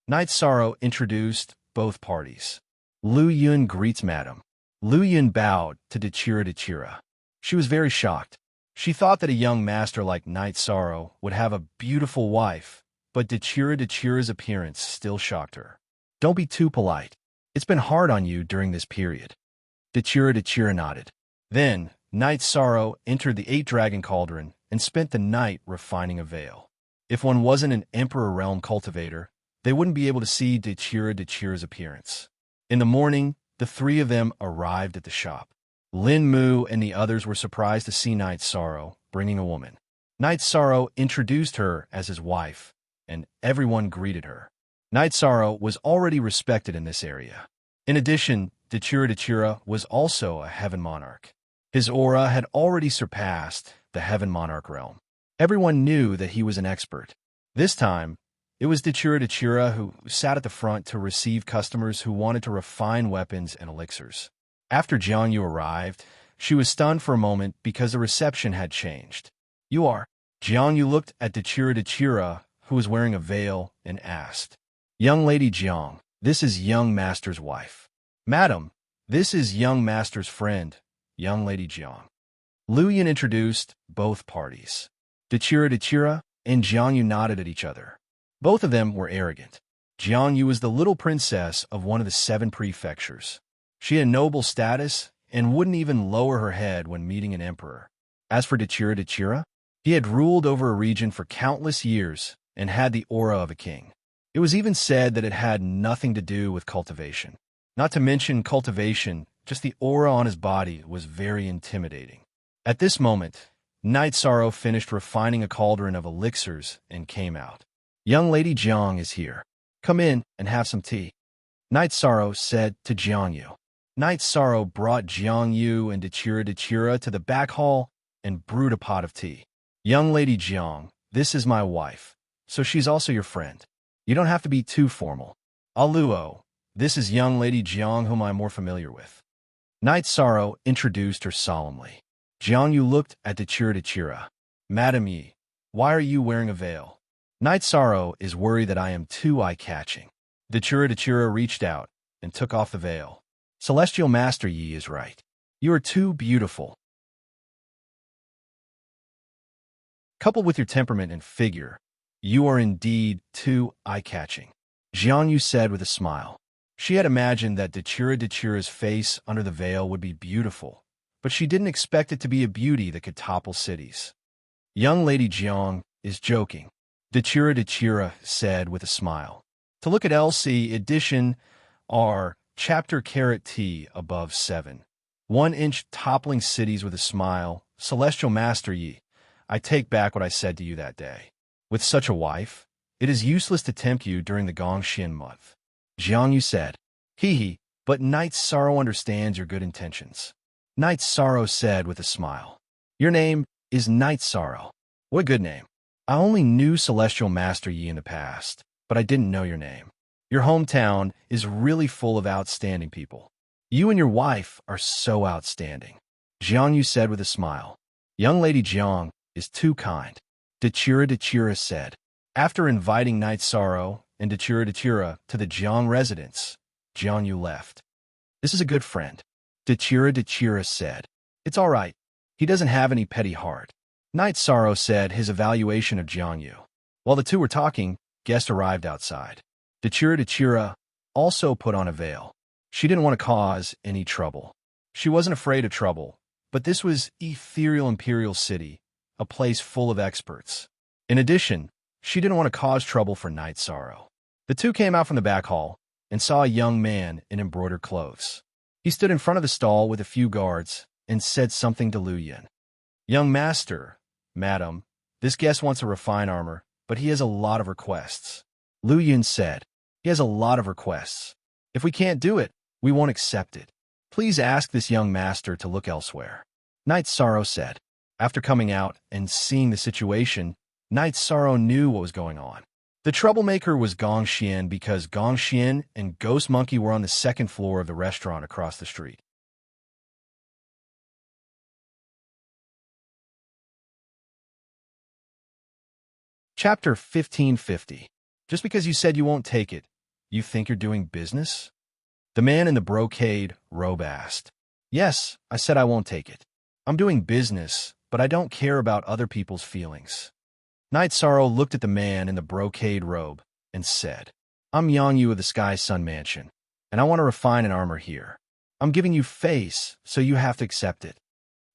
Night Sorrow introduced both parties. Lu Yun greets Madam. Lu Yun bowed to Dechira. She was very shocked. She thought that a young master like Night Sorrow would have a beautiful wife, but Dechira's appearance still shocked her. Don't be too polite. It's been hard on you during this period. Dechira nodded. Then, Night Sorrow entered the 8-dragon cauldron and spent the night refining a veil. If one wasn't an Emperor Realm cultivator, they wouldn't be able to see Dechira's appearance. In the morning, the three of them arrived at the shop. Lin Mu and the others were surprised to see Night Sorrow bringing a woman. Night Sorrow introduced her as his wife, and everyone greeted her. Night Sorrow was already respected in this area. In addition, Dechira was also a Heaven Monarch. His aura had already surpassed the Heaven Monarch realm. Everyone knew that he was an expert. This time, it was Dechira who sat at the front to receive customers who wanted to refine weapons and elixirs. After Jiangyu arrived, she was stunned for a moment because the reception had changed. You are? Jiangyu looked at Dechira, who was wearing a veil, and asked. Young Lady Jiang, this is young master's wife. Madam, this is young master's friend, young Lady Jiang. Lu Yun introduced both parties. Dechira and Jiangyu nodded at each other. Both of them were arrogant. Jiangyu was the little princess of one of the 7 prefectures. She had noble status and wouldn't even lower her head when meeting an emperor. As for Dechira, he had ruled over a region for countless years and had the aura of a king. It was even said that it had nothing to do with cultivation. Not to mention cultivation, just the aura on his body was very intimidating. At this moment, Night Sorrow finished refining a cauldron of elixirs and came out. Young Lady Jiang is here. Come in and have some tea. Night Sorrow said to Jiangyu. Night Sorrow brought Jiangyu and Dechira to the back hall and brewed a pot of tea. Young Lady Jiang, this is my wife, so she's also your friend. You don't have to be too formal. Aluo, this is young Lady Jiang whom I'm more familiar with. Night Sorrow introduced her solemnly. Jiangyu looked at Dechira. Madam Yi, why are you wearing a veil? Night Sorrow is worried that I am too eye-catching. Dechira reached out and took off the veil. Celestial Master Yi is right. You are too beautiful. Coupled with your temperament and figure, you are indeed too eye-catching, Jiangyu said with a smile. She had imagined that Dechira's face under the veil would be beautiful, but she didn't expect it to be a beauty that could topple cities. Young Lady Jiang is joking, Dechira said with a smile. To look at LC edition R, Chapter T above 7. 1 inch toppling cities with a smile. Celestial Master Yi, I take back what I said to you that day. With such a wife, it is useless to tempt you during the Gongxian month. Jiangyu said. But Night Sorrow understands your good intentions. Night Sorrow said with a smile. Your name is Night Sorrow. What a good name. I only knew Celestial Master Yi in the past, but I didn't know your name. Your hometown is really full of outstanding people. You and your wife are so outstanding, Jiangyu said with a smile. Young Lady Jiang is too kind, Dechira said. After inviting Night Sorrow and Dechira to the Jiang residence, Jiangyu left. This is a good friend, Dechira said. It's all right. He doesn't have any petty heart. Night Sorrow said his evaluation of Jiangyu. While the two were talking, guests arrived outside. Dechira also put on a veil. She didn't want to cause any trouble. She wasn't afraid of trouble, but this was Ethereal Imperial City, a place full of experts. In addition, She didn't want to cause trouble for Night Sorrow. The two came out from the back hall and saw a young man in embroidered clothes. He stood in front of the stall with a few guards and said something to Lu Yin. "Young master, madam, this guest wants a refined armor, but he has a lot of requests." Lu Yin said, "He has a lot of requests. If we can't do it, we won't accept it. Please ask this young master to look elsewhere." Night Sorrow said. After coming out and seeing the situation, Night Sorrow knew what was going on. The troublemaker was Gong Xian because Gong Xian and Ghost Monkey were on the second floor of the restaurant across the street. Chapter 1550. Just because you said you won't take it, you think you're doing business? The man in the brocade robe asked. "Yes, I said I won't take it. I'm doing business, but I don't care about other people's feelings." Night Sorrow looked at the man in the brocade robe and said, "I'm Yang Yu of the Sky Sun Mansion, and I want to refine an armor here. I'm giving you face, so you have to accept it."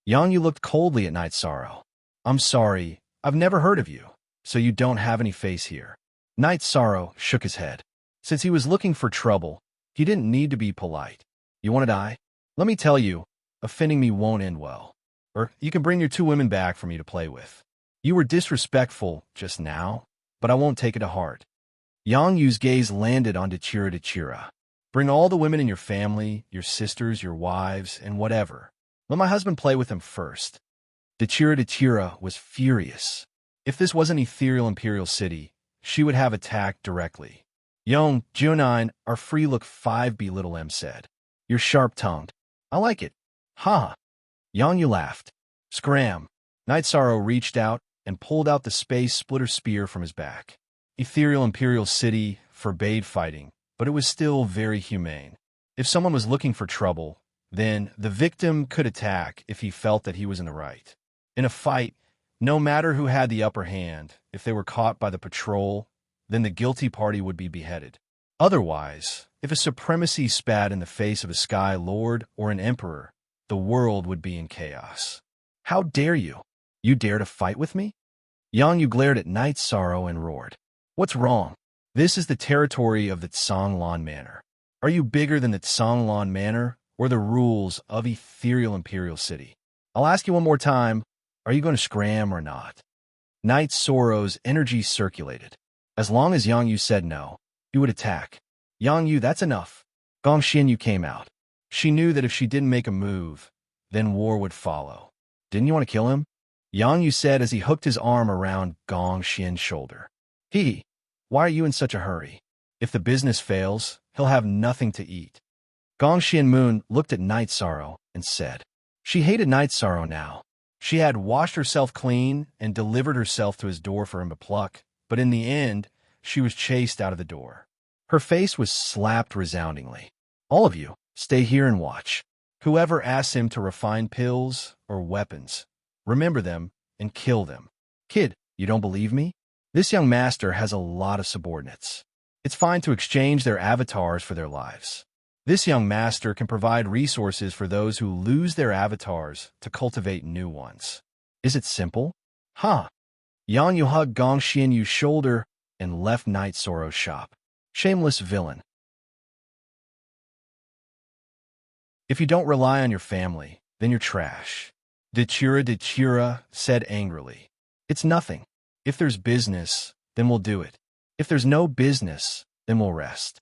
Yang Yu looked coldly at Night Sorrow. "I'm sorry, I've never heard of you, so you don't have any face here." Night Sorrow shook his head. Since he was looking for trouble, he didn't need to be polite. "You want to die? Let me tell you, offending me won't end well. Or you can bring your two women back for me to play with. You were disrespectful just now, but I won't take it to heart." Yang Yu's gaze landed on Dachira. "Bring all the women in your family, your sisters, your wives, and whatever. Let my husband play with them first." Dachira was furious. If this was an ethereal imperial city, she would have attacked directly. "Yong, Junine, our free look 5B little M said. You're sharp-tongued. I like it. Ha!" Yang Yu laughed. Scram! Night Sorrow reached out and pulled out the space splitter spear from his back. Ethereal Imperial City forbade fighting, but it was still very humane. If someone was looking for trouble, then the victim could attack if he felt that he was in the right. In a fight, no matter who had the upper hand, if they were caught by the patrol, then the guilty party would be beheaded. Otherwise, if a supremacy spat in the face of a Sky Lord or an Emperor, the world would be in chaos. "How dare you? You dare to fight with me?" Yang Yu glared at Night Sorrow and roared. "What's wrong? This is the territory of the Tsanglan Manor. Are you bigger than the Tsanglan Manor or the rules of Ethereal Imperial City? I'll ask you one more time, are you going to scram or not?" Night Sorrow's energy circulated. As long as Yang Yu said no, he would attack. "Yang Yu, that's enough." Gong Xianyu came out. She knew that if she didn't make a move, then war would follow. "Didn't you want to kill him?" Yang Yu said as he hooked his arm around Gong Xian's shoulder. Why are you in such a hurry? If the business fails, he'll have nothing to eat." Gong Xianmoon looked at Night Sorrow and said. She hated Night Sorrow now. She had washed herself clean and delivered herself to his door for him to pluck, but in the end, she was chased out of the door. Her face was slapped resoundingly. "All of you, stay here and watch. Whoever asks him to refine pills or weapons, remember them and kill them." "Kid, you don't believe me? This young master has a lot of subordinates. It's fine to exchange their avatars for their lives. This young master can provide resources for those who lose their avatars to cultivate new ones. Is it simple?" Yang Yu hugged Gong Xianyu's shoulder and left Night Sorrow's shop. Shameless villain. "If you don't rely on your family, then you're trash," Dachira said angrily. "It's nothing. If there's business, then we'll do it. If there's no business, then we'll rest."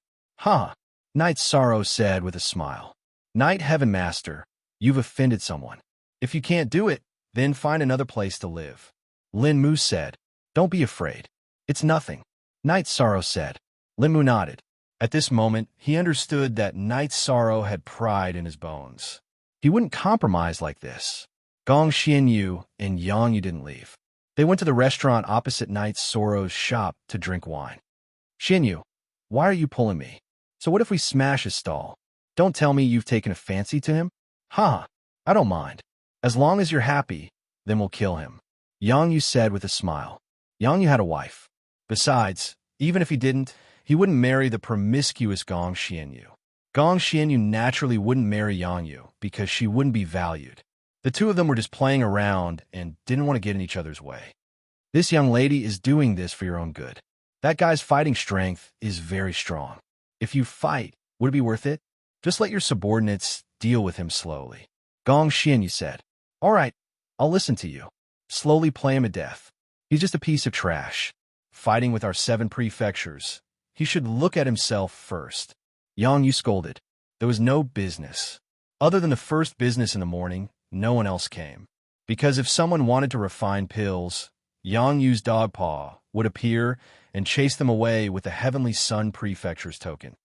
Night Sorrow said with a smile. "Night Heaven Master, you've offended someone. If you can't do it, then find another place to live." Lin Mu said. "Don't be afraid. It's nothing." Night Sorrow said. Lin Mu nodded. At this moment, he understood that Night Sorrow had pride in his bones. He wouldn't compromise like this. Gong Xianyu and Yang Yu didn't leave. They went to the restaurant opposite Night Sorrow's shop to drink wine. "Xianyu, why are you pulling me? So what if we smash his stall? Don't tell me you've taken a fancy to him?" I don't mind. As long as you're happy, then we'll kill him," Yang Yu said with a smile. Yang Yu had a wife. Besides, even if he didn't, he wouldn't marry the promiscuous Gong Xianyu. Gong Xianyu naturally wouldn't marry Yang Yu because she wouldn't be valued. The two of them were just playing around and didn't want to get in each other's way. This young lady is doing this for your own good. That guy's fighting strength is very strong. If you fight, would it be worth it? Just let your subordinates deal with him slowly. Gong Xian, you said. All right, I'll listen to you. Slowly play him to death. He's just a piece of trash. Fighting with our 7 prefectures. He should look at himself first. Yang Yu scolded. There was no business. Other than the first business in the morning, no one else came. Because if someone wanted to refine pills, Yang Yu's dog paw would appear and chase them away with the Heavenly Sun Prefecture's token.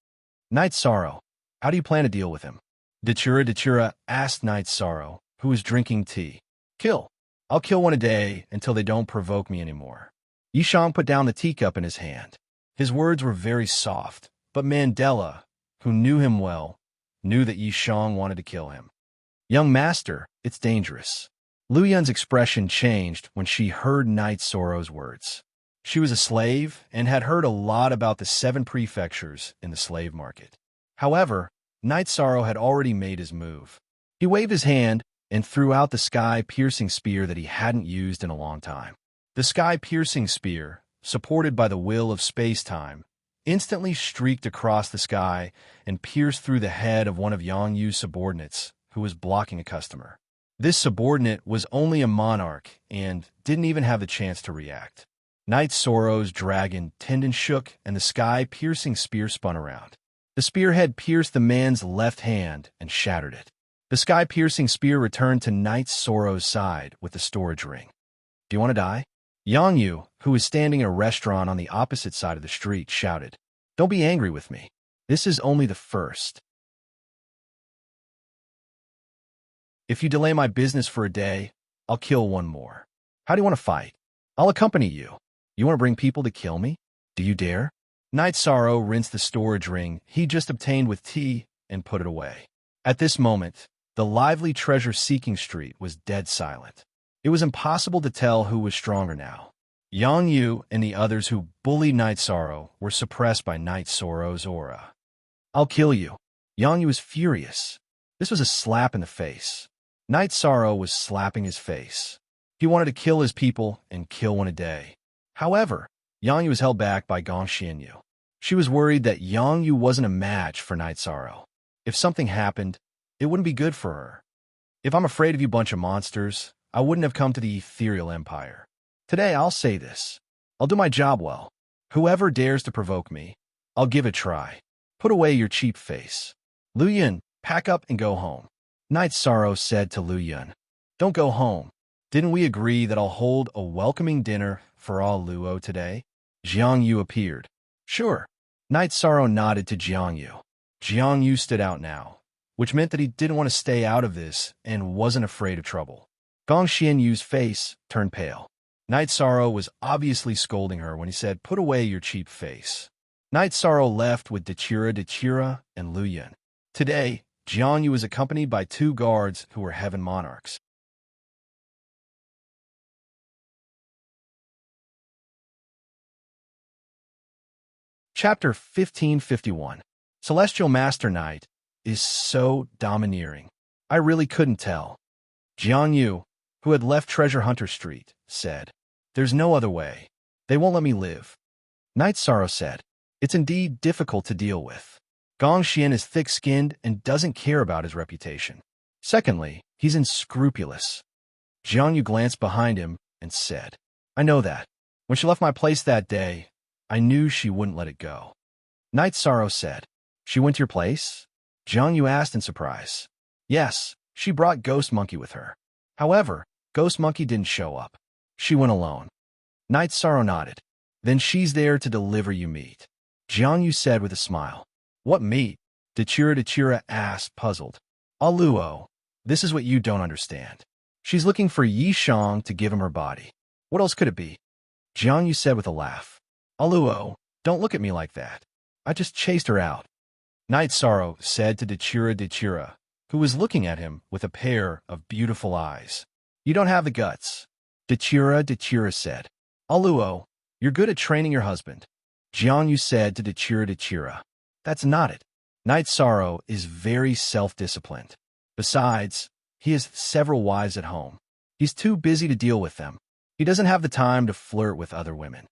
Night Sorrow, how do you plan to deal with him? Dachura asked Night Sorrow, who was drinking tea. Kill. I'll kill one a day until they don't provoke me anymore. Yishang put down the teacup in his hand. His words were very soft, but Mandela, who knew him well, knew that Yishang wanted to kill him. Young master, it's dangerous. Lu Yun's expression changed when she heard Night Sorrow's words. She was a slave and had heard a lot about the 7 prefectures in the slave market. However, Night Sorrow had already made his move. He waved his hand and threw out the sky-piercing spear that he hadn't used in a long time. The sky-piercing spear, supported by the will of space-time, instantly streaked across the sky and pierced through the head of one of Yang Yu's subordinates, who was blocking a customer. This subordinate was only a monarch and didn't even have the chance to react. Night Sorrow's dragon tendon shook and the sky-piercing spear spun around. The spearhead pierced the man's left hand and shattered it. The sky-piercing spear returned to Night Sorrow's side with the storage ring. Do you want to die? Yang Yu, who was standing in a restaurant on the opposite side of the street, shouted. Don't be angry with me. This is only the first. If you delay my business for a day, I'll kill one more. How do you want to fight? I'll accompany you. You want to bring people to kill me? Do you dare? Night Sorrow rinsed the storage ring he just obtained with tea and put it away. At this moment, the lively treasure-seeking street was dead silent. It was impossible to tell who was stronger now. Yang Yu and the others who bullied Night Sorrow were suppressed by Night Sorrow's aura. I'll kill you. Yang Yu was furious. This was a slap in the face. Night Sorrow was slapping his face. He wanted to kill his people and kill one a day. However, Yang Yu was held back by Gong Xianyu. She was worried that Yang Yu wasn't a match for Night Sorrow. If something happened, it wouldn't be good for her. If I'm afraid of you bunch of monsters, I wouldn't have come to the Ethereal Empire. Today I'll say this. I'll do my job well. Whoever dares to provoke me, I'll give it a try. Put away your cheap face. Lu Yun, pack up and go home. Night Sorrow said to Lu Yun. Don't go home. Didn't we agree that I'll hold a welcoming dinner for all Luo today? Jiang Yu appeared. Sure. Night Sorrow nodded to Jiang Yu. Jiang Yu stood out now, which meant that he didn't want to stay out of this and wasn't afraid of trouble. Gong Xianyu's face turned pale. Night Sorrow was obviously scolding her when he said, put away your cheap face. Night Sorrow left with Dachura and Lu Yun. Today, Jiang Yu was accompanied by 2 guards who were heaven monarchs. Chapter 1551. Celestial Master Knight is so domineering. I really couldn't tell. Jiang Yu, who had left Treasure Hunter Street, said, There's no other way. They won't let me live. Night Sorrow said, It's indeed difficult to deal with. Gong Xian is thick-skinned and doesn't care about his reputation. Secondly, he's unscrupulous. Jiang Yu glanced behind him and said, I know that. When she left my place that day, I knew she wouldn't let it go. Night Sorrow said, She went to your place? Jiang Yu asked in surprise. Yes, she brought Ghost Monkey with her. However, Ghost Monkey didn't show up. She went alone. Night Sorrow nodded. Then she's there to deliver you meat. Jiang Yu said with a smile. What meat? Dachura asked, puzzled. Aluo, this is what you don't understand. She's looking for Yishang to give him her body. What else could it be? Jiang Yu said with a laugh. Aluo, don't look at me like that. I just chased her out. Night Sorrow said to Dachura, who was looking at him with a pair of beautiful eyes. You don't have the guts. Dachura said. Aluo, you're good at training your husband. Jiang Yu said to Dachura. That's not it. Night Sorrow is very self-disciplined. Besides, he has several wives at home. He's too busy to deal with them. He doesn't have the time to flirt with other women.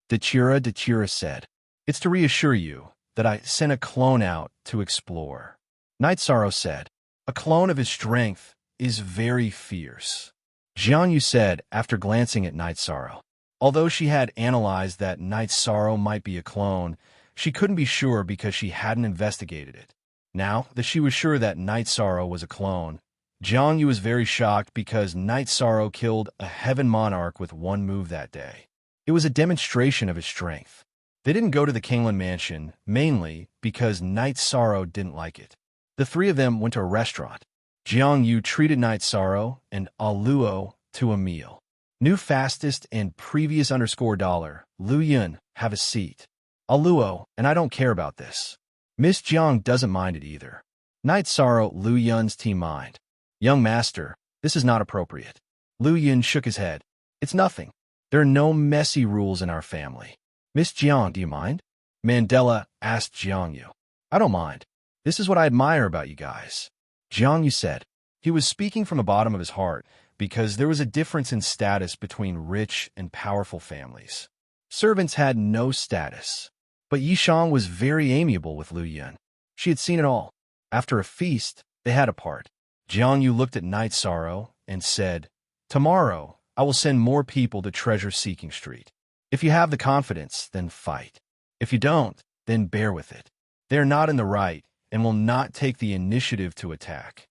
Dechira said, "It's to reassure you that I sent a clone out to explore." Night Sorrow said, "A clone of his strength is very fierce." Jiangyu said after glancing at Night Sorrow. Although she had analyzed that Night Sorrow might be a clone, she couldn't be sure because she hadn't investigated it. Now that she was sure that Night Sorrow was a clone, Jiangyu was very shocked because Night Sorrow killed a Heaven Monarch with one move that day. It was a demonstration of his strength. They didn't go to the Kingland Mansion, mainly because Night Sorrow didn't like it. The three of them went to a restaurant. Jiangyu treated Night Sorrow and Aluo to a meal. New fastest and previous $_ Lu Yun, have a seat. Aluo, and I don't care about this. Miss Jiang doesn't mind it either. Night Sorrow, Lu Yun's team mind. Young master, this is not appropriate. Lu Yun shook his head. It's nothing. There are no messy rules in our family. Miss Jiang, do you mind? Mandela asked Jiangyu. I don't mind. This is what I admire about you guys. Jiangyu said. He was speaking from the bottom of his heart because there was a difference in status between rich and powerful families. Servants had no status. But Yishang was very amiable with Lu Yun. She had seen it all. After a feast, they had a part. Jiangyu looked at Night Sorrow and said, "Tomorrow, I will send more people to Treasure-Seeking Street. If you have the confidence, then fight. If you don't, then bear with it. They are not in the right and will not take the initiative to attack."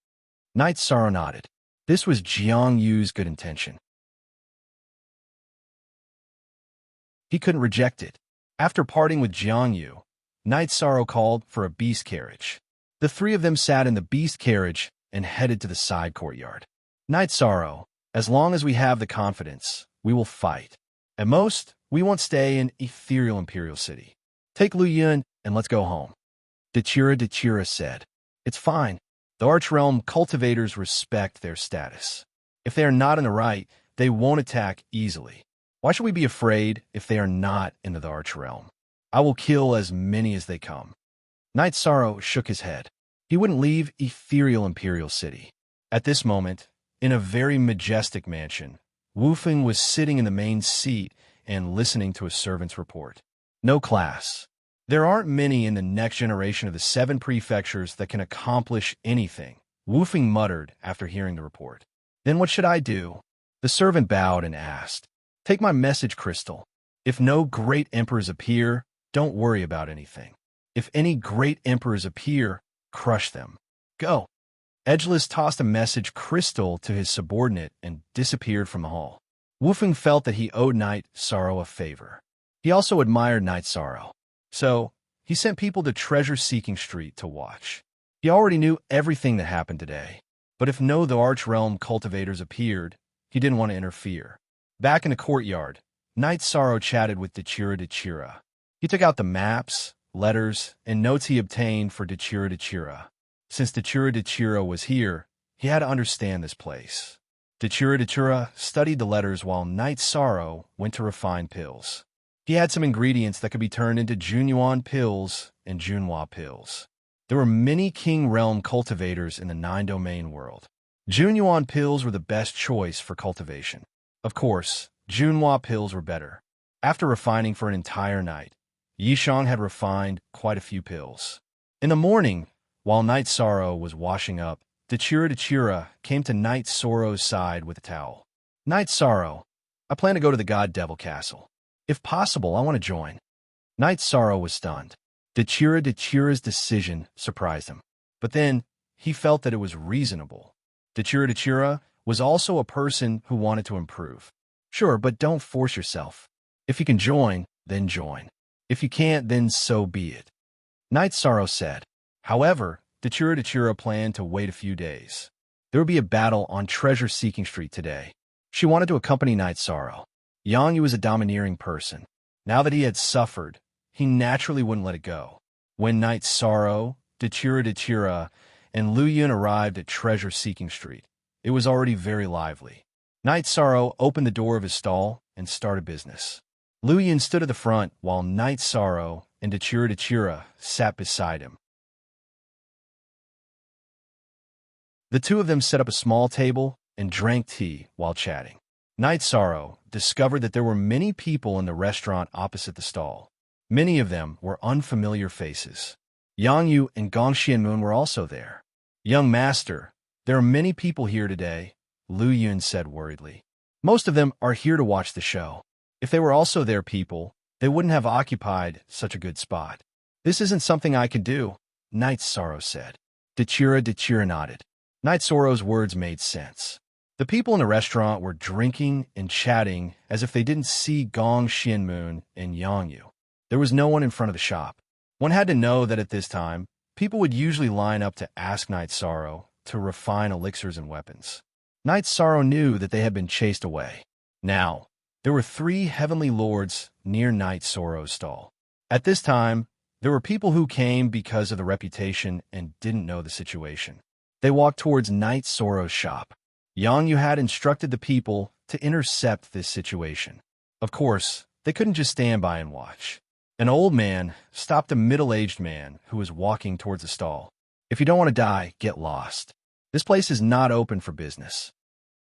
Night Sorrow nodded. This was Jiangyu's good intention. He couldn't reject it. After parting with Jiangyu, Night Sorrow called for a beast carriage. The three of them sat in the beast carriage and headed to the side courtyard. Night Sorrow, as long as we have the confidence, we will fight. At most, we won't stay in ethereal Imperial City. Take Lu Yun and let's go home. Dechira said. It's fine. The Archrealm cultivators respect their status. If they are not in the right, they won't attack easily. Why should we be afraid if they are not in the Archrealm? I will kill as many as they come. Night Sorrow shook his head. He wouldn't leave ethereal Imperial City. At this moment, in a very majestic mansion, Wu Feng was sitting in the main seat and listening to a servant's report. No class. There aren't many in the next generation of the 7 prefectures that can accomplish anything, Wu Feng muttered after hearing the report. Then what should I do? The servant bowed and asked. Take my message, Crystal. If no great emperors appear, don't worry about anything. If any great emperors appear, crush them. Go. Edgeless tossed a message Crystal to his subordinate and disappeared from the hall. Wu Feng felt that he owed Night Sorrow a favor. He also admired Night Sorrow. So, he sent people to Treasure-Seeking Street to watch. He already knew everything that happened today. But if no the Archrealm cultivators appeared, he didn't want to interfere. Back in the courtyard, Night Sorrow chatted with Dechira. He took out the maps, letters, and notes he obtained for Dechira. Since Dechira was here, he had to understand this place. Dechira studied the letters while Night Sorrow went to refine pills. He had some ingredients that could be turned into Junyuan pills and Junhua pills. There were many King Realm cultivators in the 9-domain world. Junyuan pills were the best choice for cultivation. Of course, Junhua pills were better. After refining for an entire night, Yishang had refined quite a few pills. In the morning, while Night Sorrow was washing up, Dechira came to Night Sorrow's side with a towel. Night Sorrow, I plan to go to the God Devil Castle. If possible, I want to join. Night Sorrow was stunned. Dechira's decision surprised him. But then, he felt that it was reasonable. Dechira was also a person who wanted to improve. Sure, but don't force yourself. If you can join, then join. If you can't, then so be it. Night Sorrow said. However, Dechira planned to wait a few days. There would be a battle on Treasure-Seeking Street today. She wanted to accompany Night Sorrow. Yang was a domineering person. Now that he had suffered, he naturally wouldn't let it go. When Night Sorrow, Dechira, and Lu Yun arrived at Treasure-Seeking Street, it was already very lively. Night Sorrow opened the door of his stall and started business. Lu Yun stood at the front while Night Sorrow and Dechira sat beside him. The two of them set up a small table and drank tea while chatting. Night Sorrow, discovered that there were many people in the restaurant opposite the stall. Many of them were unfamiliar faces. Yang Yu and Gong Xianmun were also there. "Young master, there are many people here today," Lu Yun said worriedly. "Most of them are here to watch the show. If they were also their people, they wouldn't have occupied such a good spot." "This isn't something I can do," Night Sorrow said. Dechira nodded. Night Sorrow's words made sense. The people in the restaurant were drinking and chatting as if they didn't see Gong Xianmun and Yang Yu. There was no one in front of the shop. One had to know that at this time, people would usually line up to ask Night Sorrow to refine elixirs and weapons. Night Sorrow knew that they had been chased away. Now, there were 3 heavenly lords near Night Sorrow's stall. At this time, there were people who came because of the reputation and didn't know the situation. They walked towards Night Sorrow's shop. Yang Yu had instructed the people to intercept this situation. Of course, they couldn't just stand by and watch. An old man stopped a middle-aged man who was walking towards the stall. "If you don't want to die, get lost. This place is not open for business."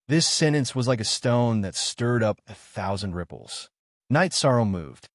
This sentence was like a stone that stirred up 1,000 ripples. Night Sorrow moved.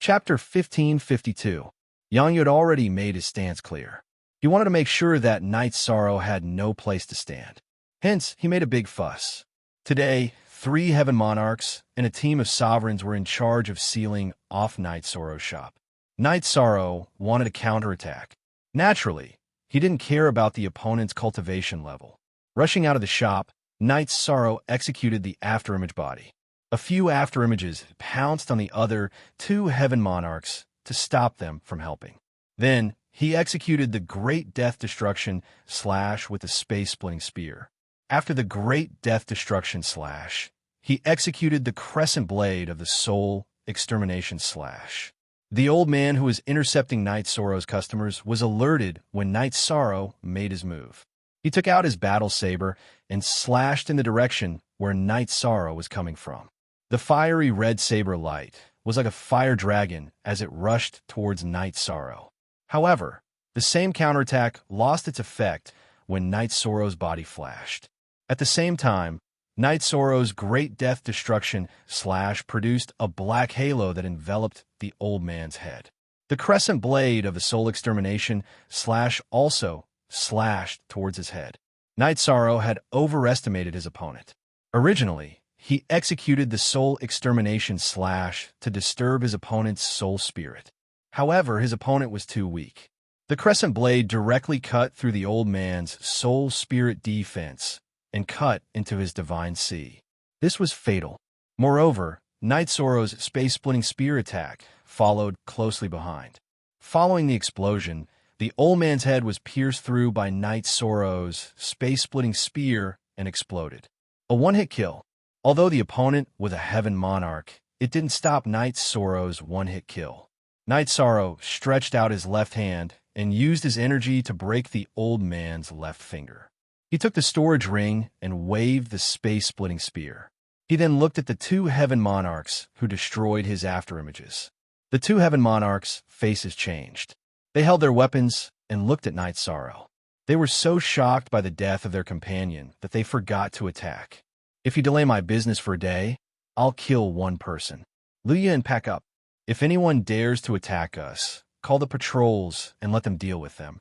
Chapter 1552. Yang Yu had already made his stance clear. He wanted to make sure that Night Sorrow had no place to stand. Hence, he made a big fuss. Today, 3 heaven monarchs and a team of sovereigns were in charge of sealing off Night Sorrow's shop. Night Sorrow wanted a counterattack. Naturally, he didn't care about the opponent's cultivation level. Rushing out of the shop, Night Sorrow executed the afterimage body. A few afterimages pounced on the other 2 heaven monarchs to stop them from helping. Then, he executed the Great Death Destruction slash with the space-splitting spear. After the Great Death Destruction slash, he executed the Crescent Blade of the Soul Extermination slash. The old man who was intercepting Night Sorrow's customers was alerted when Night Sorrow made his move. He took out his battle saber and slashed in the direction where Night Sorrow was coming from. The fiery red saber light was like a fire dragon as it rushed towards Night Sorrow. However, the same counterattack lost its effect when Night Sorrow's body flashed. At the same time, Night Sorrow's Great Death Destruction slash produced a black halo that enveloped the old man's head. The Crescent Blade of the Soul Extermination slash also slashed towards his head. Night Sorrow had overestimated his opponent. Originally, he executed the Soul Extermination slash to disturb his opponent's soul spirit. However, his opponent was too weak. The Crescent Blade directly cut through the old man's soul spirit defense and cut into his divine sea. This was fatal. Moreover, Night Sorrow's space-splitting spear attack followed closely behind. Following the explosion, the old man's head was pierced through by Night Sorrow's space-splitting spear and exploded. A one-hit kill. Although the opponent was a heaven monarch, it didn't stop Night Sorrow's one-hit kill. Night Sorrow stretched out his left hand and used his energy to break the old man's left finger. He took the storage ring and waved the space-splitting spear. He then looked at the 2 heaven monarchs who destroyed his afterimages. The 2 heaven monarchs' faces changed. They held their weapons and looked at Night Sorrow. They were so shocked by the death of their companion that they forgot to attack. "If you delay my business for a day, I'll kill 1 person. Lu Yun, pack up. If anyone dares to attack us, call the patrols and let them deal with them."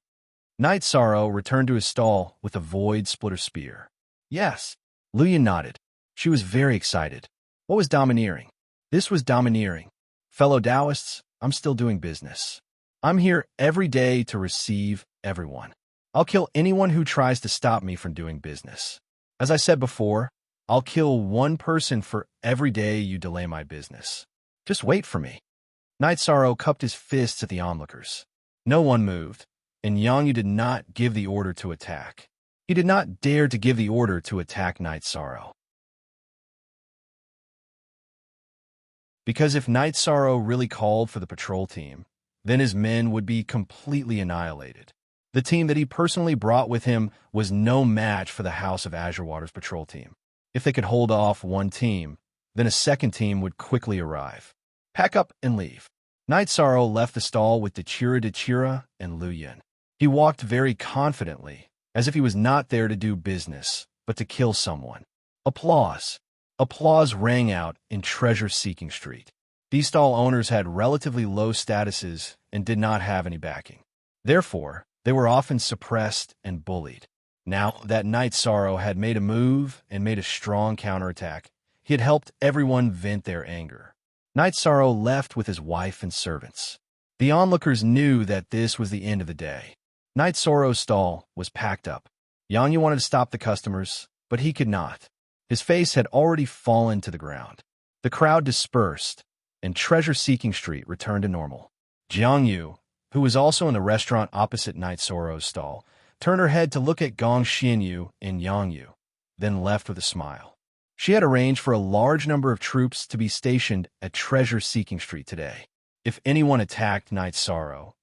Night Sorrow returned to his stall with a void splitter spear. "Yes." Lu Yun nodded. She was very excited. What was domineering? This was domineering. "Fellow Taoists, I'm still doing business. I'm here every day to receive everyone. I'll kill anyone who tries to stop me from doing business. As I said before, I'll kill 1 person for every day you delay my business. Just wait for me." Night Sorrow cupped his fists at the onlookers. No one moved, and Yang Yu did not give the order to attack. He did not dare to give the order to attack Night Sorrow. Because if Night Sorrow really called for the patrol team, then his men would be completely annihilated. The team that he personally brought with him was no match for the House of Azure Water's patrol team. If they could hold off 1 team, then a second team would quickly arrive. "Pack up and leave." Night Sorrow left the stall with Dechira and Lu Yun. He walked very confidently, as if he was not there to do business, but to kill someone. Applause. Applause rang out in treasure-seeking street. These stall owners had relatively low statuses and did not have any backing. Therefore, they were often suppressed and bullied. Now that Night Sorrow had made a move and made a strong counterattack, he had helped everyone vent their anger. Night Sorrow left with his wife and servants. The onlookers knew that this was the end of the day. Night Sorrow's stall was packed up. Yang Yu wanted to stop the customers, but he could not. His face had already fallen to the ground. The crowd dispersed, and treasure-seeking street returned to normal. Jiang Yu, who was also in the restaurant opposite Night Sorrow's stall, turned her head to look at Gong Xianyu and Yang Yu, then left with a smile. She had arranged for a large number of troops to be stationed at treasure-seeking street today. If anyone attacked Night Sorrow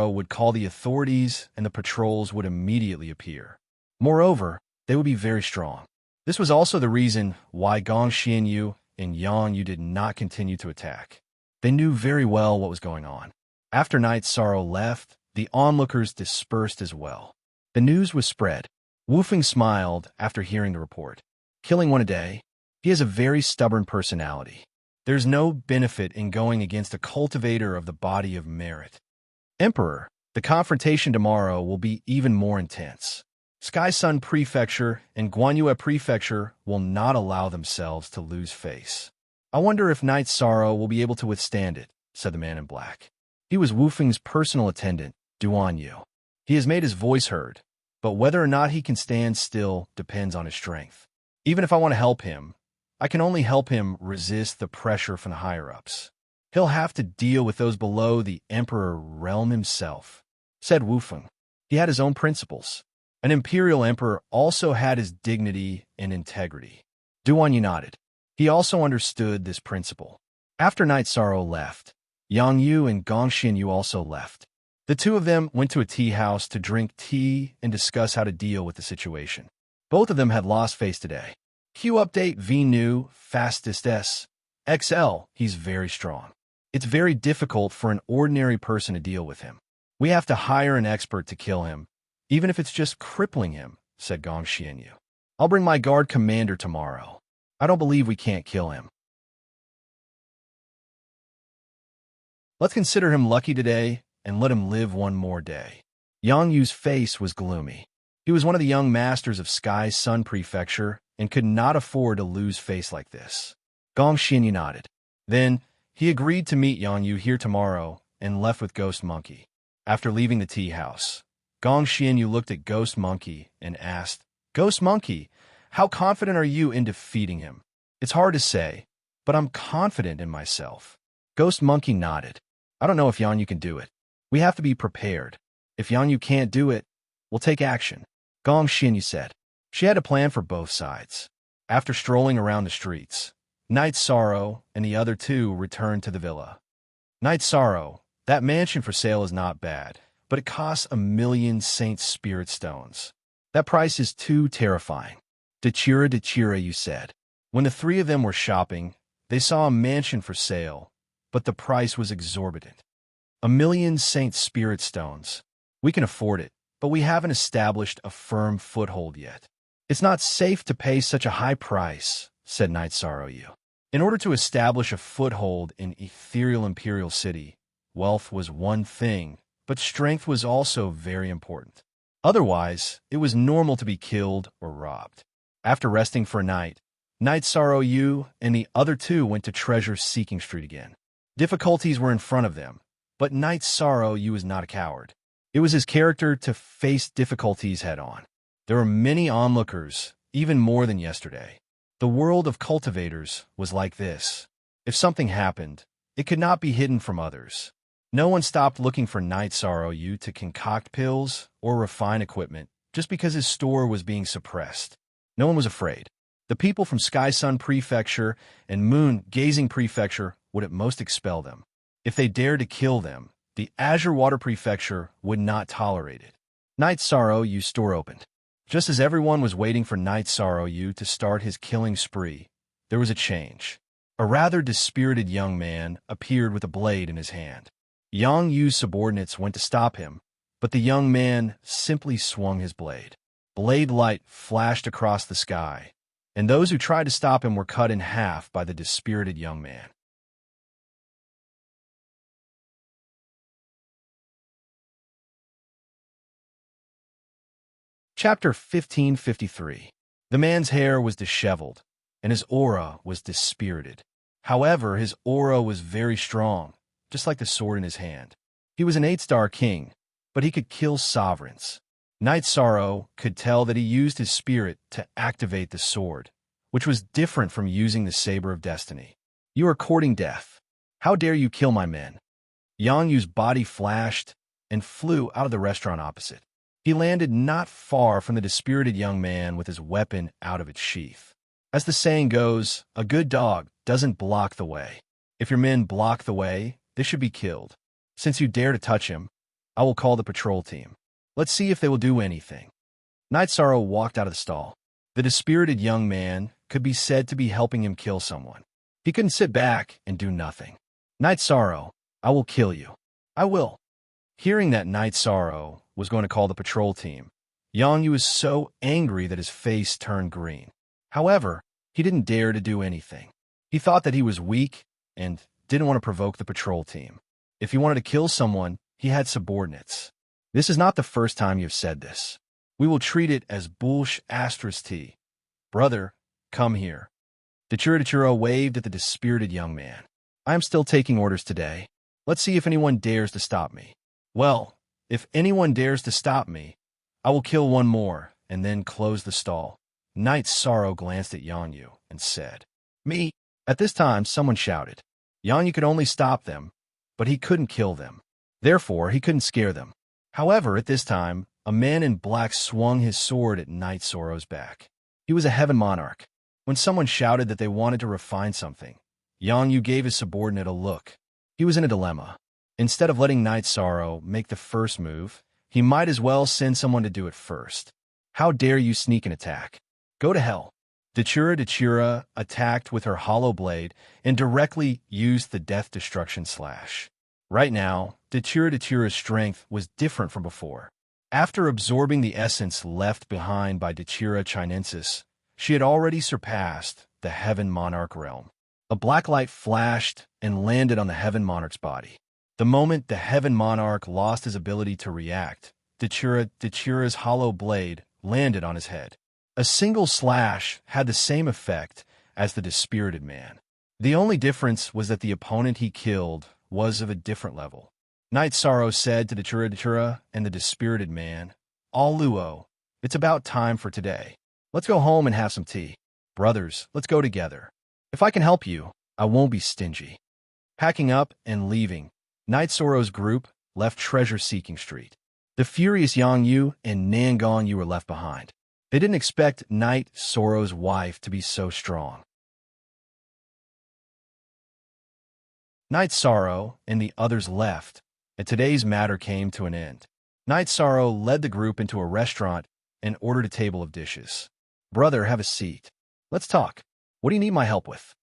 would call the authorities and the patrols would immediately appear. Moreover, they would be very strong. This was also the reason why Gong Xianyu and Yang Yu did not continue to attack. They knew very well what was going on. After Night Sorrow left, the onlookers dispersed as well. The news was spread. Wu Feng smiled after hearing the report. Killing one a day, he has a very stubborn personality. There's no benefit in going against a cultivator of the body of merit. Emperor, the confrontation tomorrow will be even more intense. Sky Sun Prefecture and Guanyue Prefecture will not allow themselves to lose face. I wonder if Night Sorrow will be able to withstand it, said the man in black. He was Wu Feng's personal attendant, Duan Yu. He has made his voice heard, but whether or not he can stand still depends on his strength. Even if I want to help him, I can only help him resist the pressure from the higher-ups. He'll have to deal with those below the Emperor realm himself, said Wu Feng. He had his own principles. An imperial emperor also had his dignity and integrity. Duan Yu nodded. He also understood this principle. After Night Sorrow left, Yang Yu and Gong Xianyu also left. The two of them went to a tea house to drink tea and discuss how to deal with the situation. Both of them had lost face today. Q update V new fastest S. XL, he's very strong. It's very difficult for an ordinary person to deal with him. We have to hire an expert to kill him, even if it's just crippling him, said Gong Xianyu. I'll bring my guard commander tomorrow. I don't believe we can't kill him. Let's consider him lucky today and let him live one more day. Yang Yu's face was gloomy. He was one of the young masters of Sky Sun Prefecture and could not afford to lose face like this. Gong Xianyu nodded. Then, he agreed to meet Yang Yu here tomorrow and left with Ghost Monkey. After leaving the tea house, Gong Xianyu looked at Ghost Monkey and asked, Ghost Monkey, how confident are you in defeating him? It's hard to say, but I'm confident in myself. Ghost Monkey nodded. I don't know if Yang Yu can do it. We have to be prepared. If Yang Yu can't do it, we'll take action. Gong Xianyu said. She had a plan for both sides. After strolling around the streets, Night Sorrow and the other two returned to the villa. Night Sorrow, that mansion for sale is not bad, but it costs 1,000,000 Saint Spirit Stones. That price is too terrifying. Dechira, you said. When the three of them were shopping, they saw a mansion for sale, but the price was exorbitant. 1,000,000 Saint Spirit Stones. We can afford it, but we haven't established a firm foothold yet. It's not safe to pay such a high price, said Night Sorrow Yu. In order to establish a foothold in ethereal imperial city, wealth was one thing, but strength was also very important. Otherwise, it was normal to be killed or robbed. After resting for a night, Night Sorrow Yu and the other two went to treasure-seeking street again. Difficulties were in front of them, but Night Sorrow Yu was not a coward. It was his character to face difficulties head-on. There were many onlookers, even more than yesterday. The world of cultivators was like this. If something happened, it could not be hidden from others. No one stopped looking for Night Sorrow Yu to concoct pills or refine equipment just because his store was being suppressed. No one was afraid. The people from Sky Sun Prefecture and Moon Gazing Prefecture would at most expel them. If they dared to kill them, the Azure Water Prefecture would not tolerate it. Night Sorrow Yu's store opened. Just as everyone was waiting for Night Sorrow Yu to start his killing spree, there was a change. A rather dispirited young man appeared with a blade in his hand. Yang Yu's subordinates went to stop him, but the young man simply swung his blade. Blade light flashed across the sky, and those who tried to stop him were cut in half by the dispirited young man. Chapter 1553. The man's hair was disheveled, and his aura was dispirited. However, his aura was very strong, just like the sword in his hand. He was an 8-star king, but he could kill sovereigns. Knight Sorrow could tell that he used his spirit to activate the sword, which was different from using the saber of destiny. You are courting death. How dare you kill my men? Yang Yu's body flashed and flew out of the restaurant opposite. He landed not far from the dispirited young man with his weapon out of its sheath. As the saying goes, a good dog doesn't block the way. If your men block the way, they should be killed. Since you dare to touch him, I will call the patrol team. Let's see if they will do anything. Knight Sorrow walked out of the stall. The dispirited young man could be said to be helping him kill someone. He couldn't sit back and do nothing. Knight Sorrow, I will kill you. I will. Hearing that Knight Sorrow was going to call the patrol team, Yang Yu was so angry that his face turned green. However, he didn't dare to do anything. He thought that he was weak and didn't want to provoke the patrol team. If he wanted to kill someone, he had subordinates. This is not the first time you've said this. We will treat it as bullsh asterisk T. Brother, come here. Dachura waved at the dispirited young man. I am still taking orders today. Let's see if anyone dares to stop me. Well, if anyone dares to stop me, I will kill one more and then close the stall. Knight Sorrow glanced at Yang Yu and said, Me. At this time, someone shouted. Yang Yu could only stop them, but he couldn't kill them. Therefore, he couldn't scare them. However, at this time, a man in black swung his sword at Knight Sorrow's back. He was a heaven monarch. When someone shouted that they wanted to refine something, Yang Yu gave his subordinate a look. He was in a dilemma. Instead of letting Knight Sorrow make the first move, he might as well send someone to do it first. How dare you sneak an attack? Go to hell. Dachura attacked with her hollow blade and directly used the death destruction slash. Right now, Dachura's strength was different from before. After absorbing the essence left behind by Dachura Chinensis, she had already surpassed the Heaven Monarch realm. A black light flashed and landed on the Heaven Monarch's body. The moment the Heaven Monarch lost his ability to react, Dachura's hollow blade landed on his head. A single slash had the same effect as the dispirited man. The only difference was that the opponent he killed was of a different level. Knight Sorrow said to Dachura and the dispirited man, All Luo, it's about time for today. Let's go home and have some tea. Brothers, let's go together. If I can help you, I won't be stingy. Packing up and leaving, Knight Sorrow's group left treasure-seeking street. The furious Yang Yu and Nangon Yu were left behind. They didn't expect Knight Sorrow's wife to be so strong. Knight Sorrow and the others left, and today's matter came to an end. Knight Sorrow led the group into a restaurant and ordered a table of dishes. Brother, have a seat. Let's talk. What do you need my help with?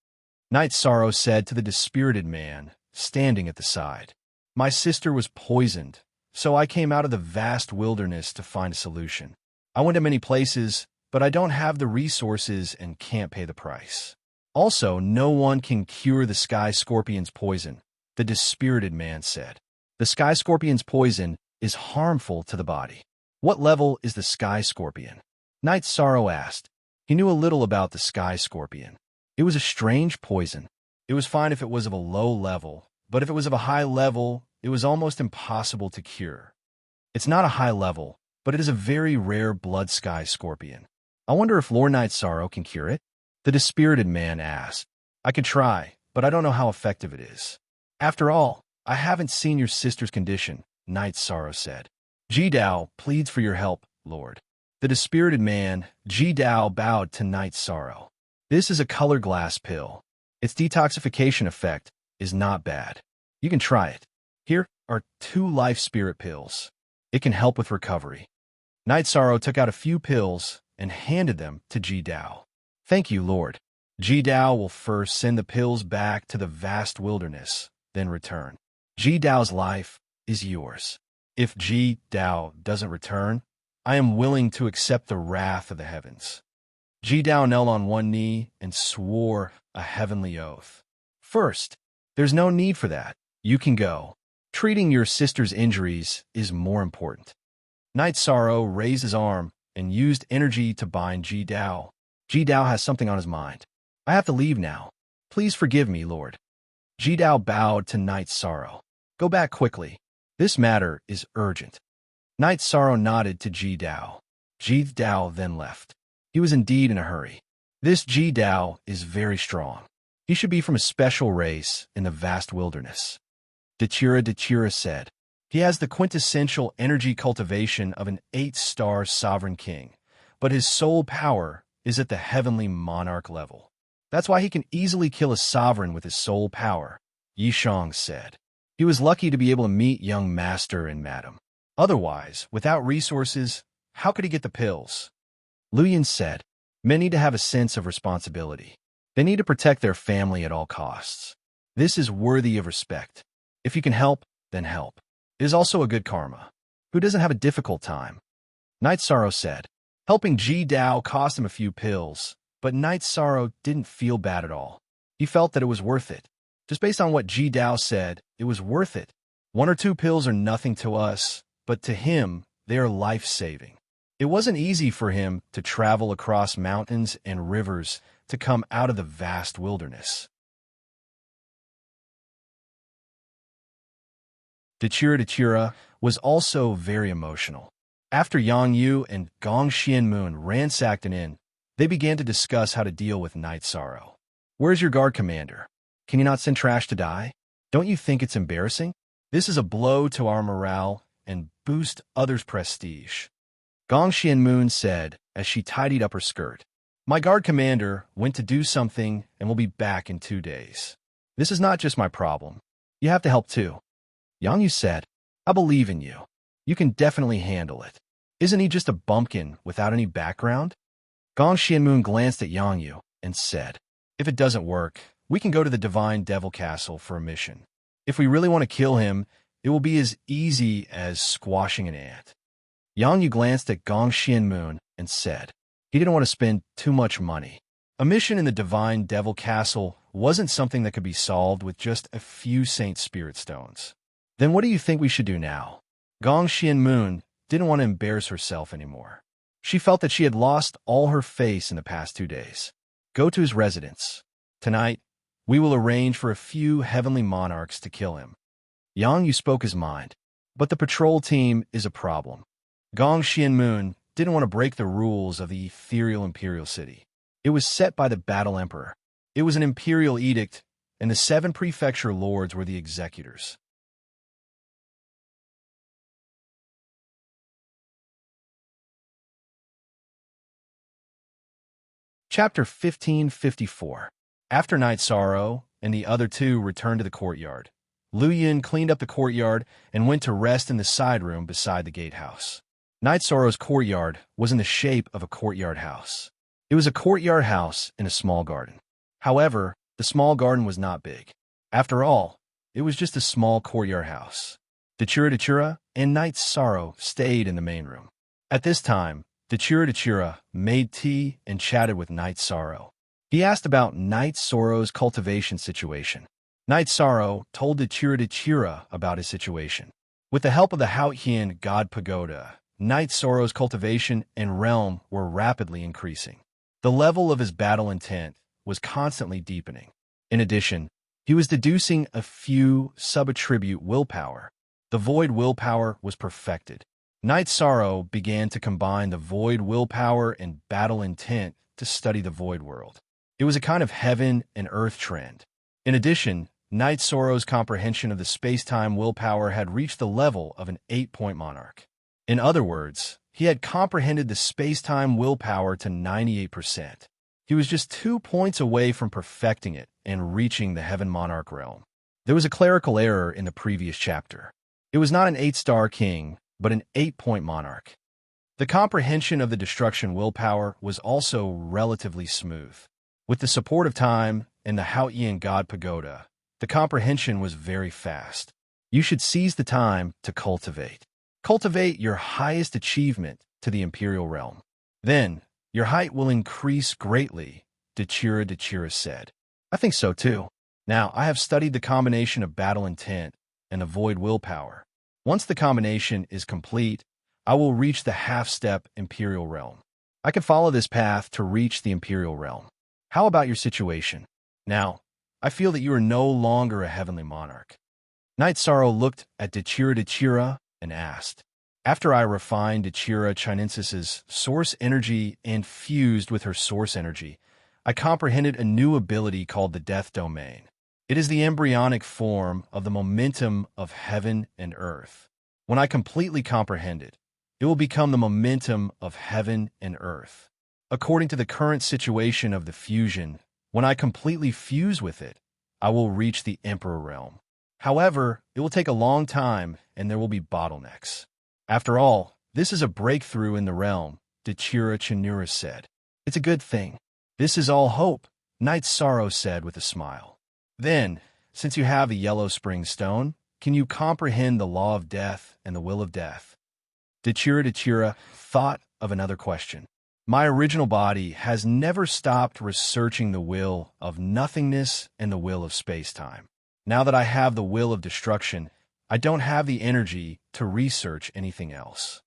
Knight Sorrow said to the dispirited man, standing at the side. My sister was poisoned, so I came out of the vast wilderness to find a solution. I went to many places, but I don't have the resources and can't pay the price. Also, no one can cure the sky scorpion's poison, the dispirited man said. The sky scorpion's poison is harmful to the body. What level is the sky scorpion? Knight Sorrow asked. He knew a little about the sky scorpion. It was a strange poison. It was fine if it was of a low level, but if it was of a high level, it was almost impossible to cure. It's not a high level, but it is a very rare blood sky scorpion. I wonder if Lord Knight Sorrow can cure it? The dispirited man asked. I could try, but I don't know how effective it is. After all, I haven't seen your sister's condition, Knight Sorrow said. Ji-Dao pleads for your help, Lord. The dispirited man, Ji-Dao, bowed to Knight Sorrow. This is a color glass pill. Its detoxification effect is not bad. You can try it. Here are 2 life spirit pills. It can help with recovery. Knight Sorrow took out a few pills and handed them to Ji-Dao. Thank you, Lord. Ji-Dao will first send the pills back to the vast wilderness, then return. Ji-Dao's life is yours. If Ji Dao doesn't return, I am willing to accept the wrath of the heavens. Ji Dao knelt on one knee and swore a heavenly oath. First, there's no need for that. You can go. Treating your sister's injuries is more important. Knight Sorrow raised his arm and used energy to bind Ji Dao. Ji Dao has something on his mind. I have to leave now. Please forgive me, Lord. Ji Dao bowed to Knight Sorrow. Go back quickly. This matter is urgent. Knight Sorrow nodded to Ji Dao. Ji Dao then left. He was indeed in a hurry. This Ji Dao is very strong. He should be from a special race in the vast wilderness. Dechira said. He has the quintessential energy cultivation of an 8-star sovereign king, but his soul power is at the heavenly monarch level. That's why he can easily kill a sovereign with his soul power, Yishang said. He was lucky to be able to meet young master and madam. Otherwise, without resources, how could he get the pills? Luyan said, men need to have a sense of responsibility. They need to protect their family at all costs. This is worthy of respect. If you can help, then help. It is also a good karma. Who doesn't have a difficult time? Knight Sorrow said. Helping Ji Dao cost him a few pills, but Knight Sorrow didn't feel bad at all. He felt that it was worth it. Just based on what Ji Dao said, it was worth it. 1 or 2 pills are nothing to us, but to him, they are life-saving. It wasn't easy for him to travel across mountains and rivers to come out of the vast wilderness. Dechira was also very emotional. After Yang Yu and Gong Xianmoon ransacked an inn, they began to discuss how to deal with Knight Sorrow. Where's your guard commander? Can you not send trash to die? Don't you think it's embarrassing? This is a blow to our morale and boost others' prestige. Gong Xianmoon said as she tidied up her skirt. My guard commander went to do something and will be back in 2 days. This is not just my problem. You have to help too. Yang Yu said, I believe in you. You can definitely handle it. Isn't he just a bumpkin without any background? Gong Xianmoon glanced at Yang Yu and said, if it doesn't work, we can go to the Divine Devil Castle for a mission. If we really want to kill him, it will be as easy as squashing an ant. Yang Yu glanced at Gong Xianmoon and said, he didn't want to spend too much money. A mission in the Divine Devil Castle wasn't something that could be solved with just a few Saint Spirit Stones. Then what do you think we should do now? Gong Xianmoon didn't want to embarrass herself anymore. She felt that she had lost all her face in the past 2 days. Go to his residence. Tonight, we will arrange for a few heavenly monarchs to kill him. Yang Yu spoke his mind, but the patrol team is a problem. Gong Xianmoon didn't want to break the rules of the ethereal imperial city. It was set by the Battle Emperor. It was an imperial edict, and the 7 prefecture lords were the executors. Chapter 1554. After Knight Sorrow and the other 2 returned to the courtyard, Lu Yin cleaned up the courtyard and went to rest in the side room beside the gatehouse. Knight Sorrow's courtyard was in the shape of a courtyard house. It was a courtyard house in a small garden. However, the small garden was not big. After all, it was just a small courtyard house. Dechira and Knight Sorrow stayed in the main room. At this time, Dechira made tea and chatted with Knight Sorrow. He asked about Knight Sorrow's cultivation situation. Knight Sorrow told Dechira about his situation. With the help of the Haotian God Pagoda, Knight Sorrow's cultivation and realm were rapidly increasing. The level of his battle intent was constantly deepening. In addition, he was deducing a few sub-attribute willpower. The void willpower was perfected. Knight Sorrow began to combine the void willpower and battle intent to study the void world. It was a kind of heaven and earth trend. In addition, Knight Sorrow's comprehension of the space-time willpower had reached the level of an 8-point monarch. In other words, he had comprehended the space-time willpower to 98%. He was just 2 points away from perfecting it and reaching the Heaven Monarch realm. There was a clerical error in the previous chapter. It was not an 8-star king, but an 8-point monarch. The comprehension of the destruction willpower was also relatively smooth. With the support of time and the Haotian God Pagoda, the comprehension was very fast. You should seize the time to cultivate. Cultivate your highest achievement to the Imperial realm. Then, your height will increase greatly, Dechira said. I think so too. Now, I have studied the combination of battle intent and avoid willpower. Once the combination is complete, I will reach the half-step Imperial realm. I can follow this path to reach the Imperial realm. How about your situation? Now, I feel that you are no longer a heavenly monarch. Night Sorrow looked at Dechira and asked, after I refined Dechira Chinensis's source energy and fused with her source energy, I comprehended a new ability called the Death Domain. It is the embryonic form of the momentum of heaven and earth. When I completely comprehend it, it will become the momentum of heaven and earth. According to the current situation of the fusion, when I completely fuse with it, I will reach the Emperor realm. However, it will take a long time and there will be bottlenecks. After all, this is a breakthrough in the realm, Dechira said. It's a good thing. This is all hope, Night Sorrow said with a smile. Then, since you have the Yellow Spring Stone, can you comprehend the law of death and the will of death? Dechira thought of another question. My original body has never stopped researching the will of nothingness and the will of space-time. Now that I have the will of destruction, I don't have the energy to research anything else.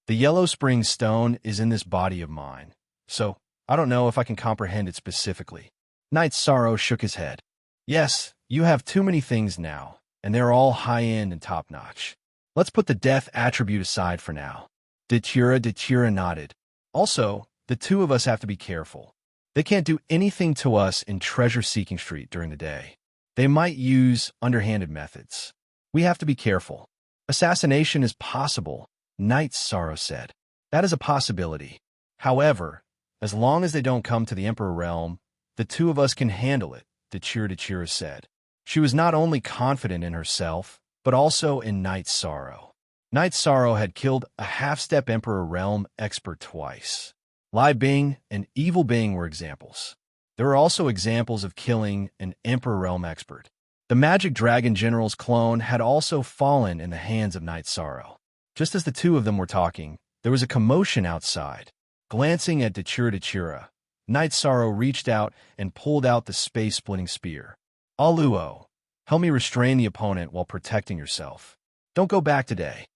The Yellow Spring Stone is in this body of mine, so I don't know if I can comprehend it specifically. Night Sorrow shook his head. Yes, you have too many things now, and they're all high-end and top-notch. Let's put the death attribute aside for now. Dechira nodded. Also, the two of us have to be careful. They can't do anything to us in Treasure-Seeking Street during the day. They might use underhanded methods. We have to be careful. Assassination is possible, Night Sorrow said. That is a possibility. However, as long as they don't come to the Emperor realm, the two of us can handle it, Dechira said. She was not only confident in herself, but also in Night Sorrow. Night Sorrow had killed a half-step Emperor realm expert twice. Lai Bing and Evil Bing were examples. There were also examples of killing an Emperor realm expert. The Magic Dragon General's clone had also fallen in the hands of Night Sorrow. Just as the two of them were talking, there was a commotion outside. Glancing at Dechira, Night Sorrow reached out and pulled out the space-splitting spear. Aluo, help me restrain the opponent while protecting yourself. Don't go back today.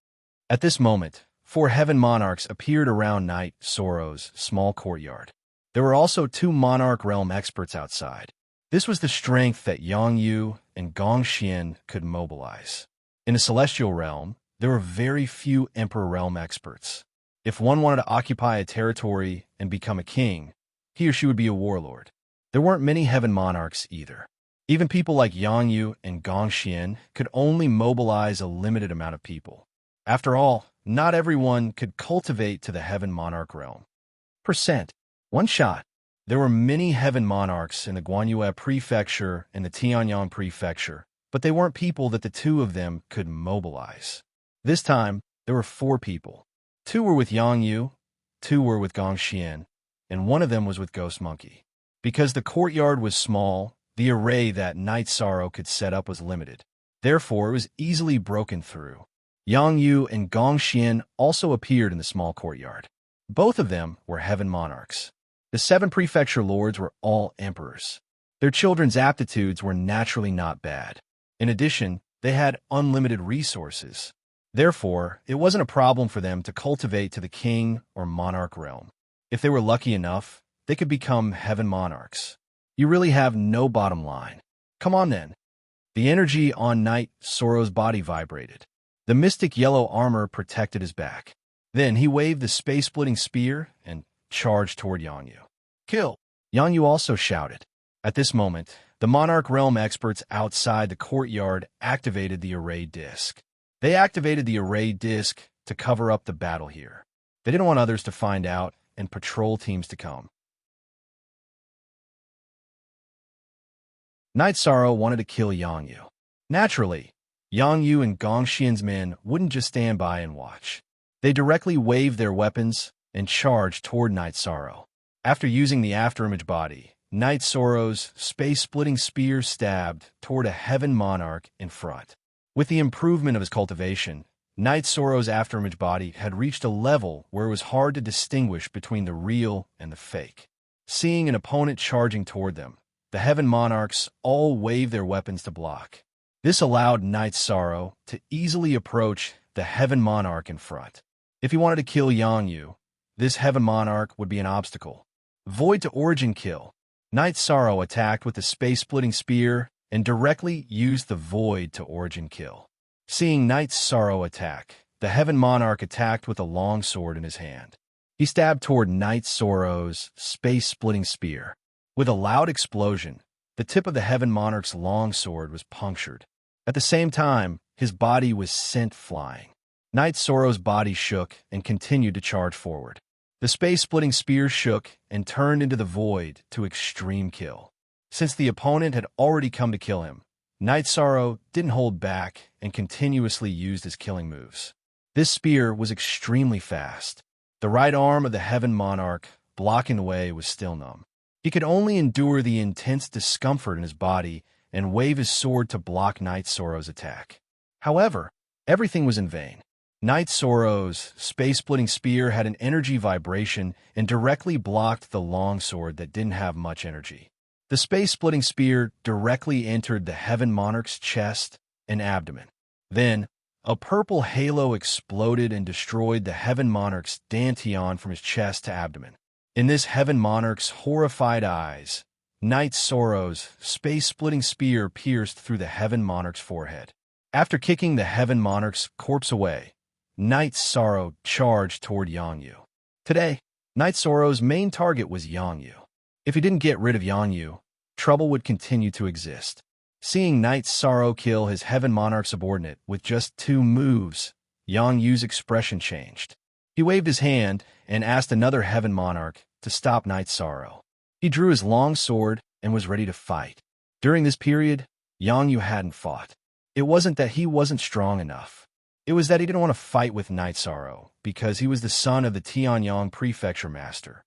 At this moment, 4 heaven monarchs appeared around Night Sorrow's small courtyard. There were also 2 monarch realm experts outside. This was the strength that Yang Yu and Gong Xian could mobilize. In the celestial realm, there were very few Emperor realm experts. If one wanted to occupy a territory and become a king, he or she would be a warlord. There weren't many heaven monarchs either. Even people like Yang Yu and Gong Xian could only mobilize a limited amount of people. After all, not everyone could cultivate to the heaven monarch realm. One shot. There were many heaven monarchs in the Guanyue prefecture and the Tianyang prefecture, but they weren't people that the two of them could mobilize. This time, there were 4 people. 2 were with Yang Yu, 2 were with Gong Xian, and 1 of them was with Ghost Monkey. Because the courtyard was small, the array that Night Sorrow could set up was limited. Therefore, it was easily broken through. Yang Yu and Gong Xian also appeared in the small courtyard. Both of them were heaven monarchs. The 7 prefecture lords were all emperors. Their children's aptitudes were naturally not bad. In addition, they had unlimited resources. Therefore, it wasn't a problem for them to cultivate to the king or monarch realm. If they were lucky enough, they could become heaven monarchs. You really have no bottom line. Come on then. The energy on Night Sorrow's body vibrated. The mystic yellow armor protected his back. Then he waved the space-splitting spear and charged toward Yang Yu. Kill! Yang Yu also shouted. At this moment, the Monarch Realm experts outside the courtyard activated the array disc. They activated the array disc to cover up the battle here. They didn't want others to find out and patrol teams to come. Night Sorrow wanted to kill Yang Yu. Naturally, Yang Yu and Gong Xian's men wouldn't just stand by and watch. They directly waved their weapons and charged toward Night Sorrow. After using the afterimage body, Night Sorrow's space-splitting spear stabbed toward a heaven monarch in front. With the improvement of his cultivation, Night Sorrow's afterimage body had reached a level where it was hard to distinguish between the real and the fake. Seeing an opponent charging toward them, the Heaven Monarchs all waved their weapons to block. This allowed Night Sorrow to easily approach the Heaven Monarch in front. If he wanted to kill Yangyu, this Heaven Monarch would be an obstacle. Void to Origin kill. Night Sorrow attacked with the space-splitting spear and directly used the Void to Origin kill. Seeing Night Sorrow attack, the Heaven Monarch attacked with a long sword in his hand. He stabbed toward Night Sorrow's space-splitting spear. With a loud explosion, the tip of the Heaven Monarch's long sword was punctured. At the same time, his body was sent flying. Night Sorrow's body shook and continued to charge forward. The space-splitting spear shook and turned into the Void to extreme kill. Since the opponent had already come to kill him, Night Sorrow didn't hold back and continuously used his killing moves. This spear was extremely fast. The right arm of the Heaven Monarch, blocking the way, was still numb. He could only endure the intense discomfort in his body and wave his sword to block Night Sorrow's attack. However, everything was in vain. Night Sorrow's space-splitting spear had an energy vibration and directly blocked the long sword that didn't have much energy. The space-splitting spear directly entered the Heaven Monarch's chest and abdomen. Then, a purple halo exploded and destroyed the Heaven Monarch's dantian from his chest to abdomen. In this Heaven Monarch's horrified eyes, Night Sorrow's space-splitting spear pierced through the Heaven Monarch's forehead. After kicking the Heaven Monarch's corpse away, Night Sorrow charged toward Yangyu. Today, Night Sorrow's main target was Yangyu. If he didn't get rid of Yangyu, trouble would continue to exist. Seeing Night Sorrow kill his Heaven Monarch subordinate with just 2 moves, Yangyu's expression changed. He waved his hand and asked another Heaven Monarch to stop Night Sorrow. He drew his long sword and was ready to fight. During this period, Yangyu hadn't fought. It wasn't that he wasn't strong enough. It was that he didn't want to fight with Night Sorrow because he was the son of the Tianyang Prefecture Master.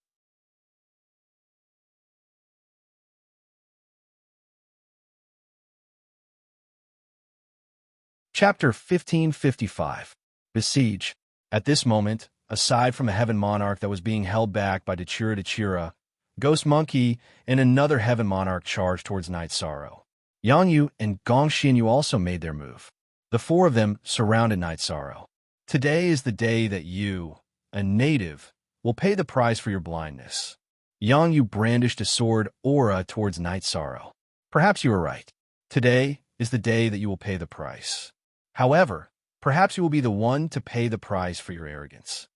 Chapter 1555. Besiege. At this moment, aside from a Heaven Monarch that was being held back by Dachira, Ghost Monkey, and another Heaven Monarch charged towards Night Sorrow. Yangyu and Gongxianyu also made their move. The 4 of them surrounded Night Sorrow. Today is the day that you, a native, will pay the price for your blindness. Yangyu brandished a sword aura towards Night Sorrow. Perhaps you were right. Today is the day that you will pay the price. However, perhaps you will be the one to pay the price for your arrogance.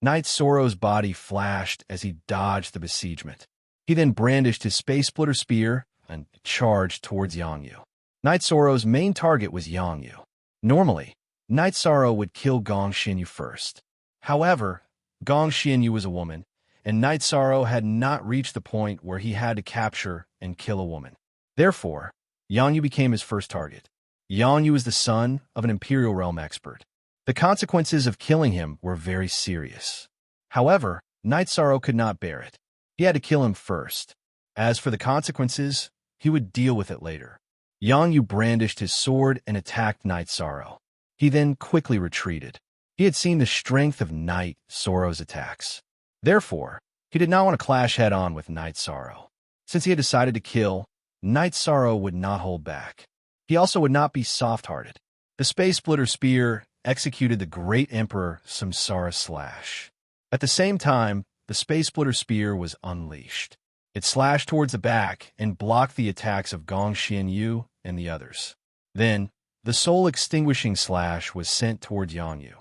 Night Sorrow's body flashed as he dodged the besiegement. He then brandished his space splitter spear and charged towards Yangyu. Night Sorrow's main target was Yangyu. Normally, Night Sorrow would kill Gongxianyu first. However, Gongxianyu was a woman, and Night Sorrow had not reached the point where he had to capture and kill a woman. Therefore, Yangyu became his first target. Yangyu is the son of an Imperial Realm expert. The consequences of killing him were very serious. However, Night Sorrow could not bear it. He had to kill him first. As for the consequences, he would deal with it later. Yangyu brandished his sword and attacked Night Sorrow. He then quickly retreated. He had seen the strength of Night Sorrow's attacks. Therefore, he did not want to clash head-on with Night Sorrow. Since he had decided to kill, Night Sorrow would not hold back. He also would not be soft-hearted. The Space Splitter Spear executed the Great Emperor Samsara Slash. At the same time, the Space Splitter Spear was unleashed. It slashed towards the back and blocked the attacks of Gongxianyu and the others. Then, the soul-extinguishing slash was sent towards Yangyu.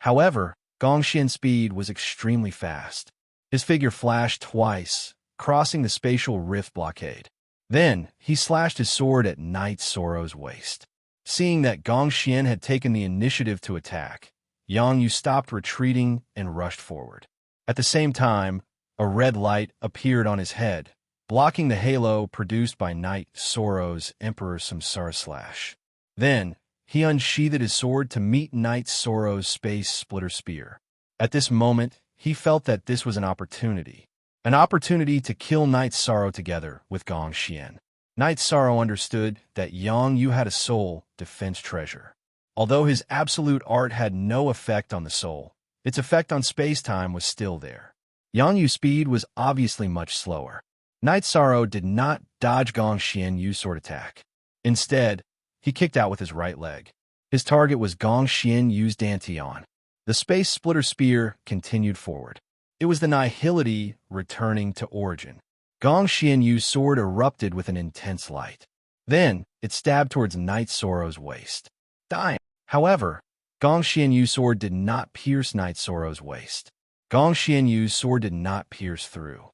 However, Gongxian's speed was extremely fast. His figure flashed twice, crossing the spatial rift blockade. Then, he slashed his sword at Night Sorrow's waist. Seeing that Gongxian had taken the initiative to attack, Yangyu stopped retreating and rushed forward. At the same time, a red light appeared on his head, blocking the halo produced by Night Sorrow's Emperor Samsara Slash. Then, he unsheathed his sword to meet Night Sorrow's Space Splitter Spear. At this moment, he felt that this was an opportunity to kill Night Sorrow together with Gongxian. Night Sorrow understood that Yangyu had a soul defense treasure. Although his absolute art had no effect on the soul, its effect on space-time was still there. Yang Yu's speed was obviously much slower. Night Sorrow did not dodge Gong Xianyu's sword attack. Instead, he kicked out with his right leg. His target was Gong Xianyu's Dantian. The Space Splitter Spear continued forward. It was the Nihility returning to origin. Gong Xianyu's sword erupted with an intense light. Then, it stabbed towards Night Sorrow's waist. Dying. However, Gong Xianyu's sword did not pierce Night Sorrow's waist. Gong Xianyu's sword did not pierce through.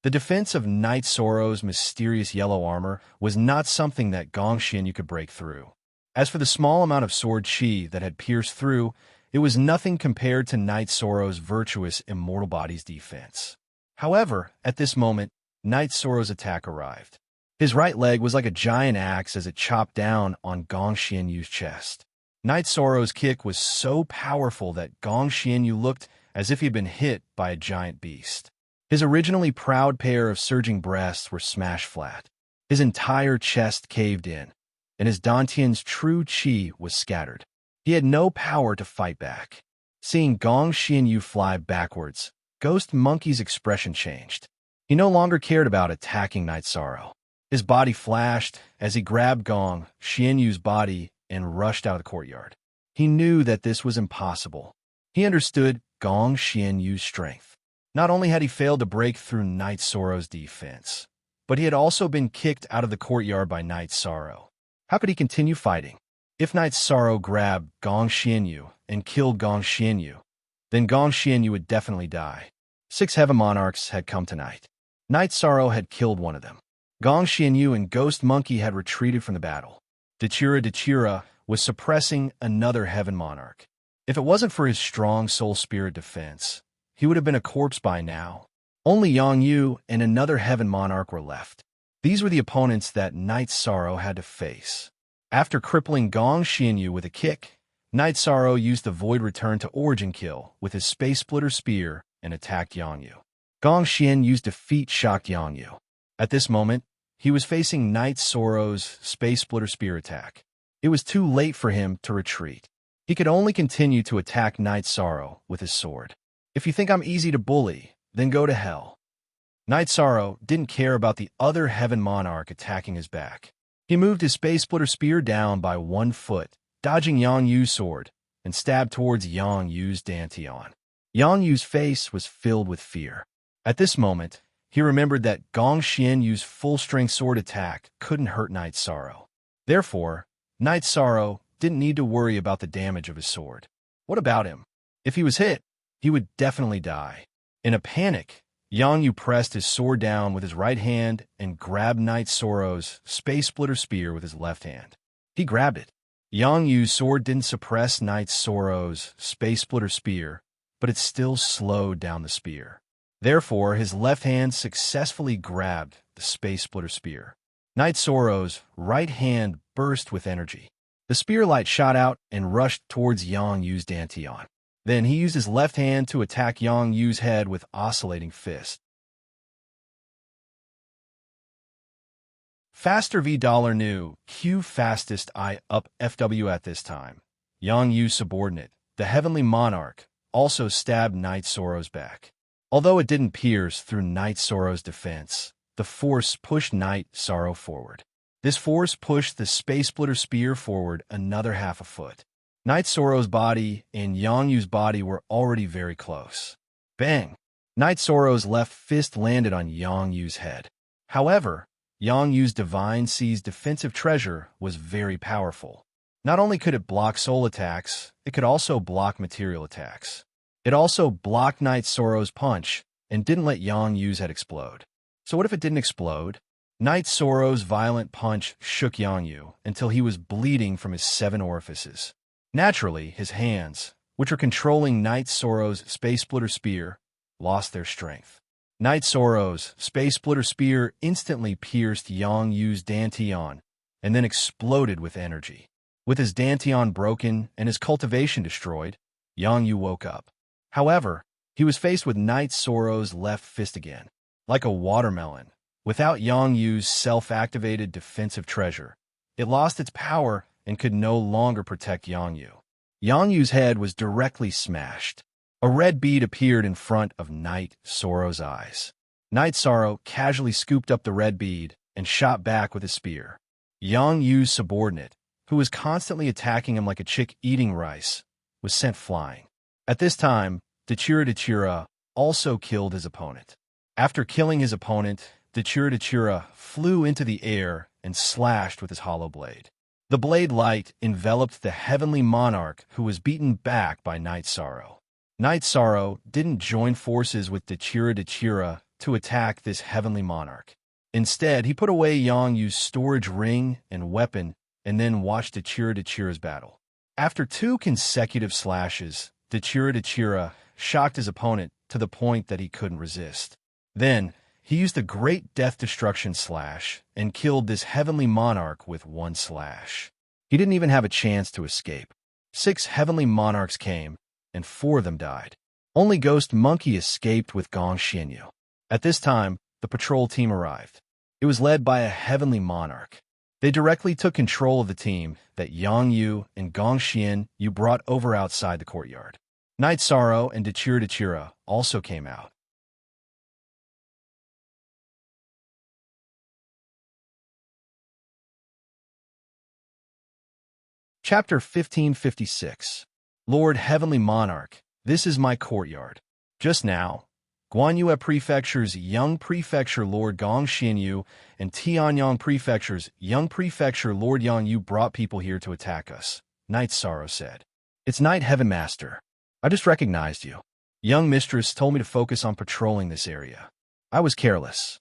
The defense of Night Sorrow's mysterious yellow armor was not something that Gong Xianyu could break through. As for the small amount of sword chi that had pierced through, it was nothing compared to Night Sorrow's virtuous immortal body's defense. However, at this moment, Night Sorrow's attack arrived. His right leg was like a giant axe as it chopped down on Gong Xianyu's chest. Night Sorrow's kick was so powerful that Gong Xianyu looked as if he had been hit by a giant beast. His originally proud pair of surging breasts were smashed flat. His entire chest caved in, and his Dantian's true chi was scattered. He had no power to fight back. Seeing Gong Xianyu fly backwards, Ghost Monkey's expression changed. He no longer cared about attacking Night Sorrow. His body flashed as he grabbed Gong Xianyu's body and rushed out of the courtyard. He knew that this was impossible. He understood Gong Xianyu's strength. Not only had he failed to break through Night Sorrow's defense, but he had also been kicked out of the courtyard by Night Sorrow. How could he continue fighting? If Night Sorrow grabbed Gong Xianyu and killed Gong Xianyu, then Gong Xianyu would definitely die. 6 Heaven Monarchs had come tonight. Night Sorrow had killed one of them. Gong Xianyu and Ghost Monkey had retreated from the battle. Dachira was suppressing another Heaven Monarch. If it wasn't for his strong soul spirit defense, he would have been a corpse by now. Only Yang Yu and another Heaven Monarch were left. These were the opponents that Night Sorrow had to face. After crippling Gong Xianyu with a kick, Night Sorrow used the Void Return to Origin kill with his Space Splitter Spear and attacked Yang Yu. Gong Xianyu's defeat shocked Yang Yu. At this moment, he was facing Night Sorrow's Space Splitter Spear attack. It was too late for him to retreat. He could only continue to attack Night Sorrow with his sword. If you think I'm easy to bully, then go to hell. Night Sorrow didn't care about the other Heaven Monarch attacking his back. He moved his Space Splitter Spear down by 1 foot, dodging Yang Yu's sword, and stabbed towards Yang Yu's Dantian. Yang Yu's face was filled with fear. At this moment, he remembered that Gong Xianyu's full-strength sword attack couldn't hurt Night Sorrow. Therefore, Night Sorrow didn't need to worry about the damage of his sword. What about him? If he was hit, he would definitely die. In a panic, Yang Yu pressed his sword down with his right hand and grabbed Night Sorrow's Space Splitter Spear with his left hand. He grabbed it. Yang Yu's sword didn't suppress Night Sorrow's Space Splitter Spear, but it still slowed down the spear. Therefore, his left hand successfully grabbed the Space Splitter Spear. Night Sorrow's right hand burst with energy. The spear light shot out and rushed towards Yang Yu's Dantian. Then he used his left hand to attack Yang Yu's head with oscillating fist. Faster V $new, Q fastest I up FW at this time. Yang Yu's subordinate, the Heavenly Monarch, also stabbed Night Sorrow's back. Although it didn't pierce through Night Sorrow's defense, the force pushed Night Sorrow forward. This force pushed the Space Splitter Spear forward another half a foot. Night Sorrow's body and Yang Yu's body were already very close. Bang! Night Sorrow's left fist landed on Yang Yu's head. However, Yang Yu's Divine Sea's defensive treasure was very powerful. Not only could it block soul attacks, it could also block material attacks. It also blocked Night Sorrow's punch and didn't let Yang Yu's head explode. So what if it didn't explode? Night Sorrow's violent punch shook Yang Yu until he was bleeding from his 7 orifices. Naturally, his hands, which were controlling Night Sorrow's Space Splitter Spear, lost their strength. Night Sorrow's Space Splitter Spear instantly pierced Yang Yu's Dantian and then exploded with energy. With his Dantian broken and his cultivation destroyed, Yang Yu woke up. However, he was faced with Night Sorrow's left fist again. Like a watermelon, Without Yongyu's self-activated defensive treasure, it lost its power and could no longer protect Yongyu. Yongyu's head was directly smashed. A red bead appeared in front of Night Sorrow's eyes. Night Sorrow casually scooped up the red bead and shot back with his spear. Yongyu's subordinate, who was constantly attacking him like a chick eating rice, was sent flying. At this time, Dachira also killed his opponent. After killing his opponent, Dachira flew into the air and slashed with his hollow blade. The blade light enveloped the heavenly monarch who was beaten back by Night Sorrow. Night Sorrow didn't join forces with Dachira to attack this heavenly monarch. Instead, he put away Yongyu's storage ring and weapon and then watched Dachira's battle. After 2 consecutive slashes, Dachira shocked his opponent to the point that he couldn't resist. Then, he used the Great Death Destruction slash and killed this heavenly monarch with 1 slash. He didn't even have a chance to escape. 6 heavenly monarchs came, and 4 of them died. Only Ghost Monkey escaped with Gong Xianyu. At this time, the patrol team arrived. It was led by a heavenly monarch. They directly took control of the team that Yongyu and Gong Xianyu brought over outside the courtyard. Night Sorrow and Dachira also came out. Chapter 1556. Lord Heavenly Monarch, this is my courtyard. Just now, Guanyue Prefecture's young prefecture Lord Gong Xianyu and Tianyang Prefecture's young prefecture Lord Yongyu brought people here to attack us, Night Sorrow said. It's Night Heaven Master. I just recognized you. Young Mistress told me to focus on patrolling this area. I was careless.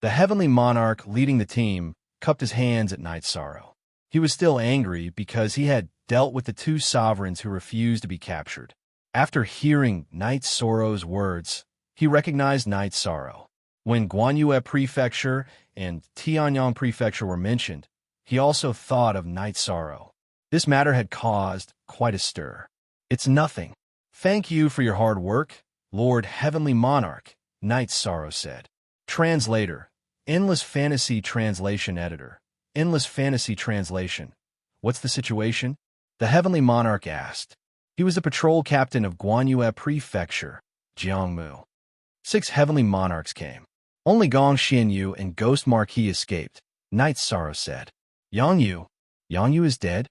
The Heavenly Monarch leading the team cupped his hands at Night Sorrow. He was still angry because he had dealt with the 2 sovereigns who refused to be captured. After hearing Night Sorrow's words, he recognized Night Sorrow. When Guanyue Prefecture and Tianyang Prefecture were mentioned, he also thought of Night Sorrow. This matter had caused quite a stir. It's nothing. Thank you for your hard work, Lord Heavenly Monarch, Night Sorrow said. Translator, Endless Fantasy Translation Editor. Endless Fantasy Translation. What's the situation? The Heavenly Monarch asked. He was the patrol captain of Guanyue Prefecture, Jiangmu. 6 Heavenly Monarchs came. Only Gong Xianyu and Ghost Marquis escaped, Night Sorrow said. Yongyu is dead?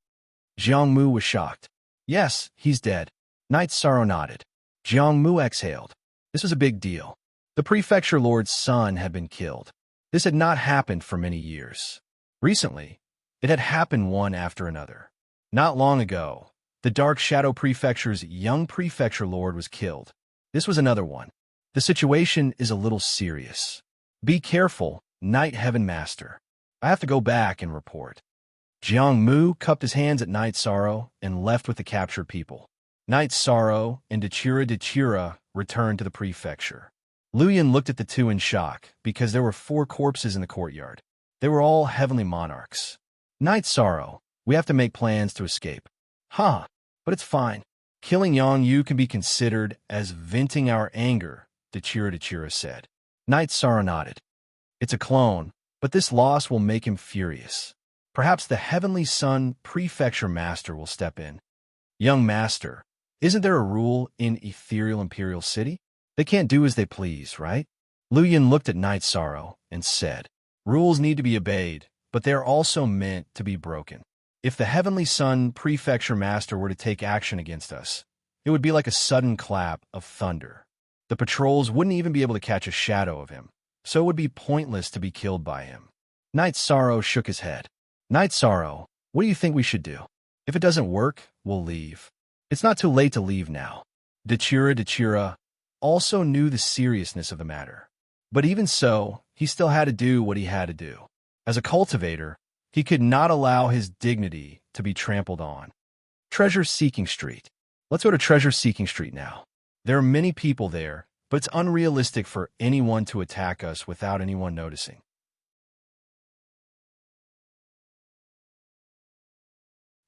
Jiangmu was shocked. Yes, he's dead. Night Sorrow nodded. Jiangmu exhaled. This was a big deal. The prefecture lord's son had been killed. This had not happened for many years. Recently, it had happened one after another. Not long ago, the Dark Shadow Prefecture's young prefecture lord was killed. This was another one. The situation is a little serious. Be careful, Night Heaven Master. I have to go back and report. Jiangmu cupped his hands at Night Sorrow and left with the captured people. Night Sorrow and Dachira returned to the prefecture. Luyan looked at the 2 in shock because there were 4 corpses in the courtyard. They were all heavenly monarchs. Night Sorrow, we have to make plans to escape. Huh, but it's fine. Killing Yongyu can be considered as venting our anger, Dachira said. Night Sorrow nodded. It's a clone, but this loss will make him furious. Perhaps the Heavenly Sun Prefecture Master will step in. Young Master, isn't there a rule in Ethereal Imperial City? They can't do as they please, right? Luyan looked at Night Sorrow and said, rules need to be obeyed, but they are also meant to be broken. If the Heavenly Sun Prefecture Master were to take action against us, it would be like a sudden clap of thunder. The patrols wouldn't even be able to catch a shadow of him, so it would be pointless to be killed by him. Night Sorrow shook his head. Night Sorrow, what do you think we should do? If it doesn't work, we'll leave. It's not too late to leave now. Dachira also knew the seriousness of the matter. But even so, he still had to do what he had to do. As a cultivator, he could not allow his dignity to be trampled on. Treasure Seeking Street. Let's go to Treasure Seeking Street now. There are many people there, but it's unrealistic for anyone to attack us without anyone noticing.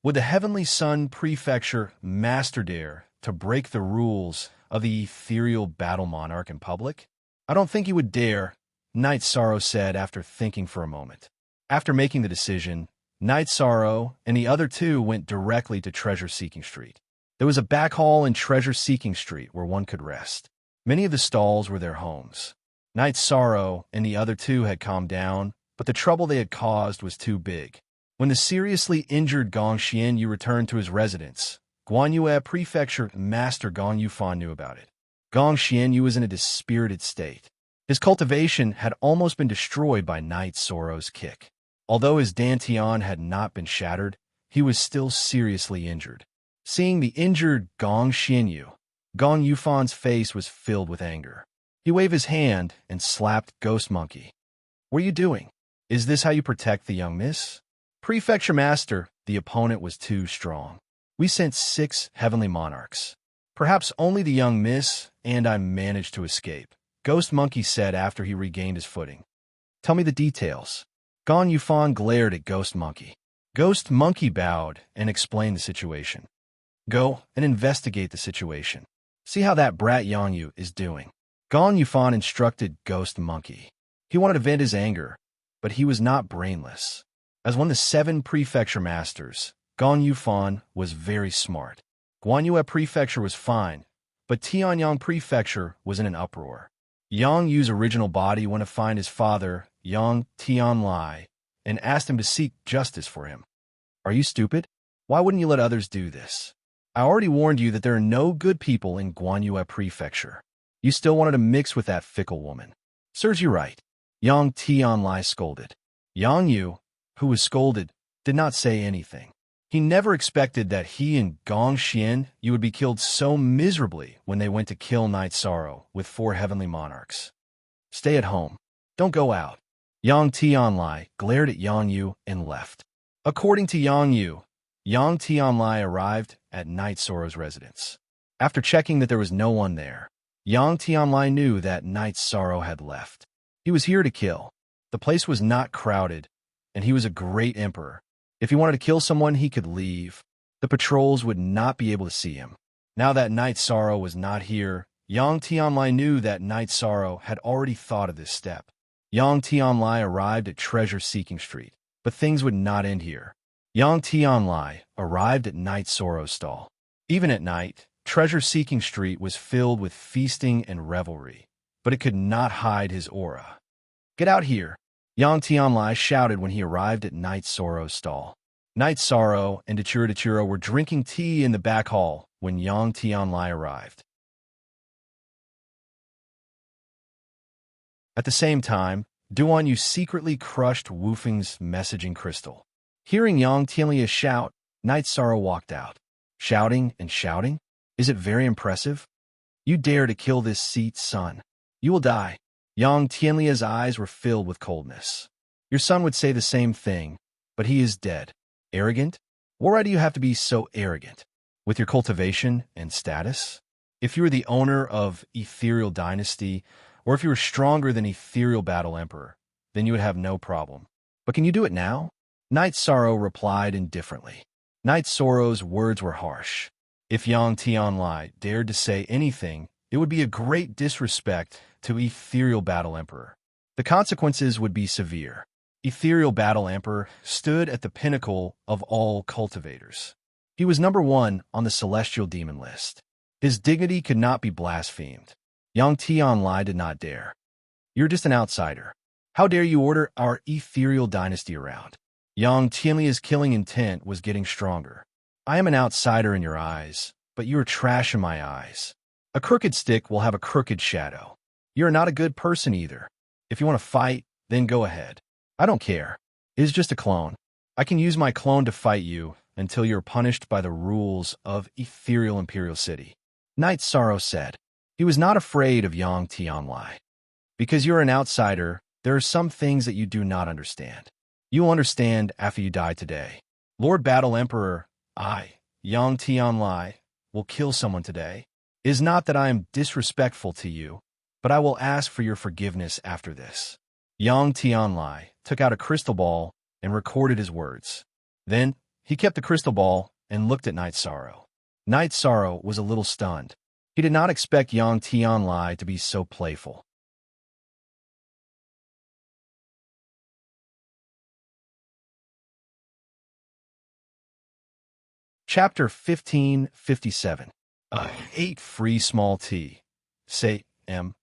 Would the Heavenly Sun Prefecture Master dare to break the rules of the ethereal battle monarch in public? I don't think he would dare, Night Sorrow said after thinking for a moment. After making the decision, Night Sorrow and the other two went directly to Treasure-Seeking Street. There was a back hall in Treasure-Seeking Street where one could rest. Many of the stalls were their homes. Night Sorrow and the other two had calmed down, but the trouble they had caused was too big. When the seriously injured Gong Xianyu returned to his residence, Guanyue Prefecture Master Gong Yufan knew about it. Gong Xianyu was in a dispirited state. His cultivation had almost been destroyed by Night Sorrow's kick. Although his dantian had not been shattered, he was still seriously injured. Seeing the injured Gong Xianyu, Gong Yufan's face was filled with anger. He waved his hand and slapped Ghost Monkey. "What are you doing? Is this how you protect the young miss?" "Prefecture Master, the opponent was too strong. We sent 6 heavenly monarchs. Perhaps only the young miss, and I managed to escape," Ghost Monkey said after he regained his footing. "Tell me the details." Gong Yufan glared at Ghost Monkey. Ghost Monkey bowed and explained the situation. "Go and investigate the situation. See how that brat Yangyu is doing." Gong Yufan instructed Ghost Monkey. He wanted to vent his anger, but he was not brainless. As one of the 7 prefecture masters, Gong Yufan was very smart. Guanyue Prefecture was fine, but Tianyang Prefecture was in an uproar. Yang Yu's original body went to find his father, Yang Tianlai, and asked him to seek justice for him. "Are you stupid? Why wouldn't you let others do this? I already warned you that there are no good people in Guanyue Prefecture. You still wanted to mix with that fickle woman. Serves you right," Yang Tianlai scolded. Yang Yu, who was scolded, did not say anything. He never expected that he and Gong Xianyu would be killed so miserably when they went to kill Night Sorrow with 4 heavenly monarchs. "Stay at home. Don't go out." Yang Tianlai glared at Yang Yu and left. According to Yang Yu, Yang Tianlai arrived at Night Sorrow's residence. After checking that there was no one there, Yang Tianlai knew that Night Sorrow had left. He was here to kill. The place was not crowded, and he was a great emperor. If he wanted to kill someone, he could leave. The patrols would not be able to see him. Now that Night Sorrow was not here, Yang Tianlai knew that Night Sorrow had already thought of this step. Yang Tianlai arrived at Treasure-Seeking Street, but things would not end here. Yang Tianlai arrived at Night Sorrow's stall. Even at night, Treasure-Seeking Street was filled with feasting and revelry, but it could not hide his aura. "Get out here!" Yang Tianlai shouted when he arrived at Night Sorrow's stall. Night Sorrow and Dachura were drinking tea in the back hall when Yang Tianlai arrived. At the same time, Duan Yu secretly crushed Wu Feng's messaging crystal. Hearing Yang Tianlai shout, Night Sorrow walked out. "Shouting and shouting? Is it very impressive? You dare to kill this seat's son. You will die." Yang Tianlai's eyes were filled with coldness. "Your son would say the same thing, but he is dead. Arrogant? Why do you have to be so arrogant? With your cultivation and status? If you were the owner of Ethereal Dynasty, or if you were stronger than Ethereal Battle Emperor, then you would have no problem. But can you do it now?" Night Sorrow replied indifferently. Night Sorrow's words were harsh. If Yang Tianlai dared to say anything, it would be a great disrespect to Ethereal Battle Emperor. The consequences would be severe. Ethereal Battle Emperor stood at the pinnacle of all cultivators. He was number 1 on the Celestial Demon list. His dignity could not be blasphemed. Yang Tianlai did not dare. "You're just an outsider. How dare you order our Ethereal Dynasty around?" Yang Tianlai's killing intent was getting stronger. "I am an outsider in your eyes, but you are trash in my eyes. A crooked stick will have a crooked shadow. You're not a good person either. If you want to fight, then go ahead. I don't care. It is just a clone. I can use my clone to fight you until you're punished by the rules of Ethereal Imperial City." Night Sorrow said. He was not afraid of Yang Tianlai. "Because you're an outsider, there are some things that you do not understand. You will understand after you die today. Lord Battle Emperor, I, Yang Tianlai, will kill someone today. It is not that I am disrespectful to you, but I will ask for your forgiveness after this." Yang Tianlai took out a crystal ball and recorded his words. Then he kept the crystal ball and looked at Night Sorrow. Night Sorrow was a little stunned. He did not expect Yang Tianlai to be so playful. Chapter 1557. Ate free small tea. Say, M.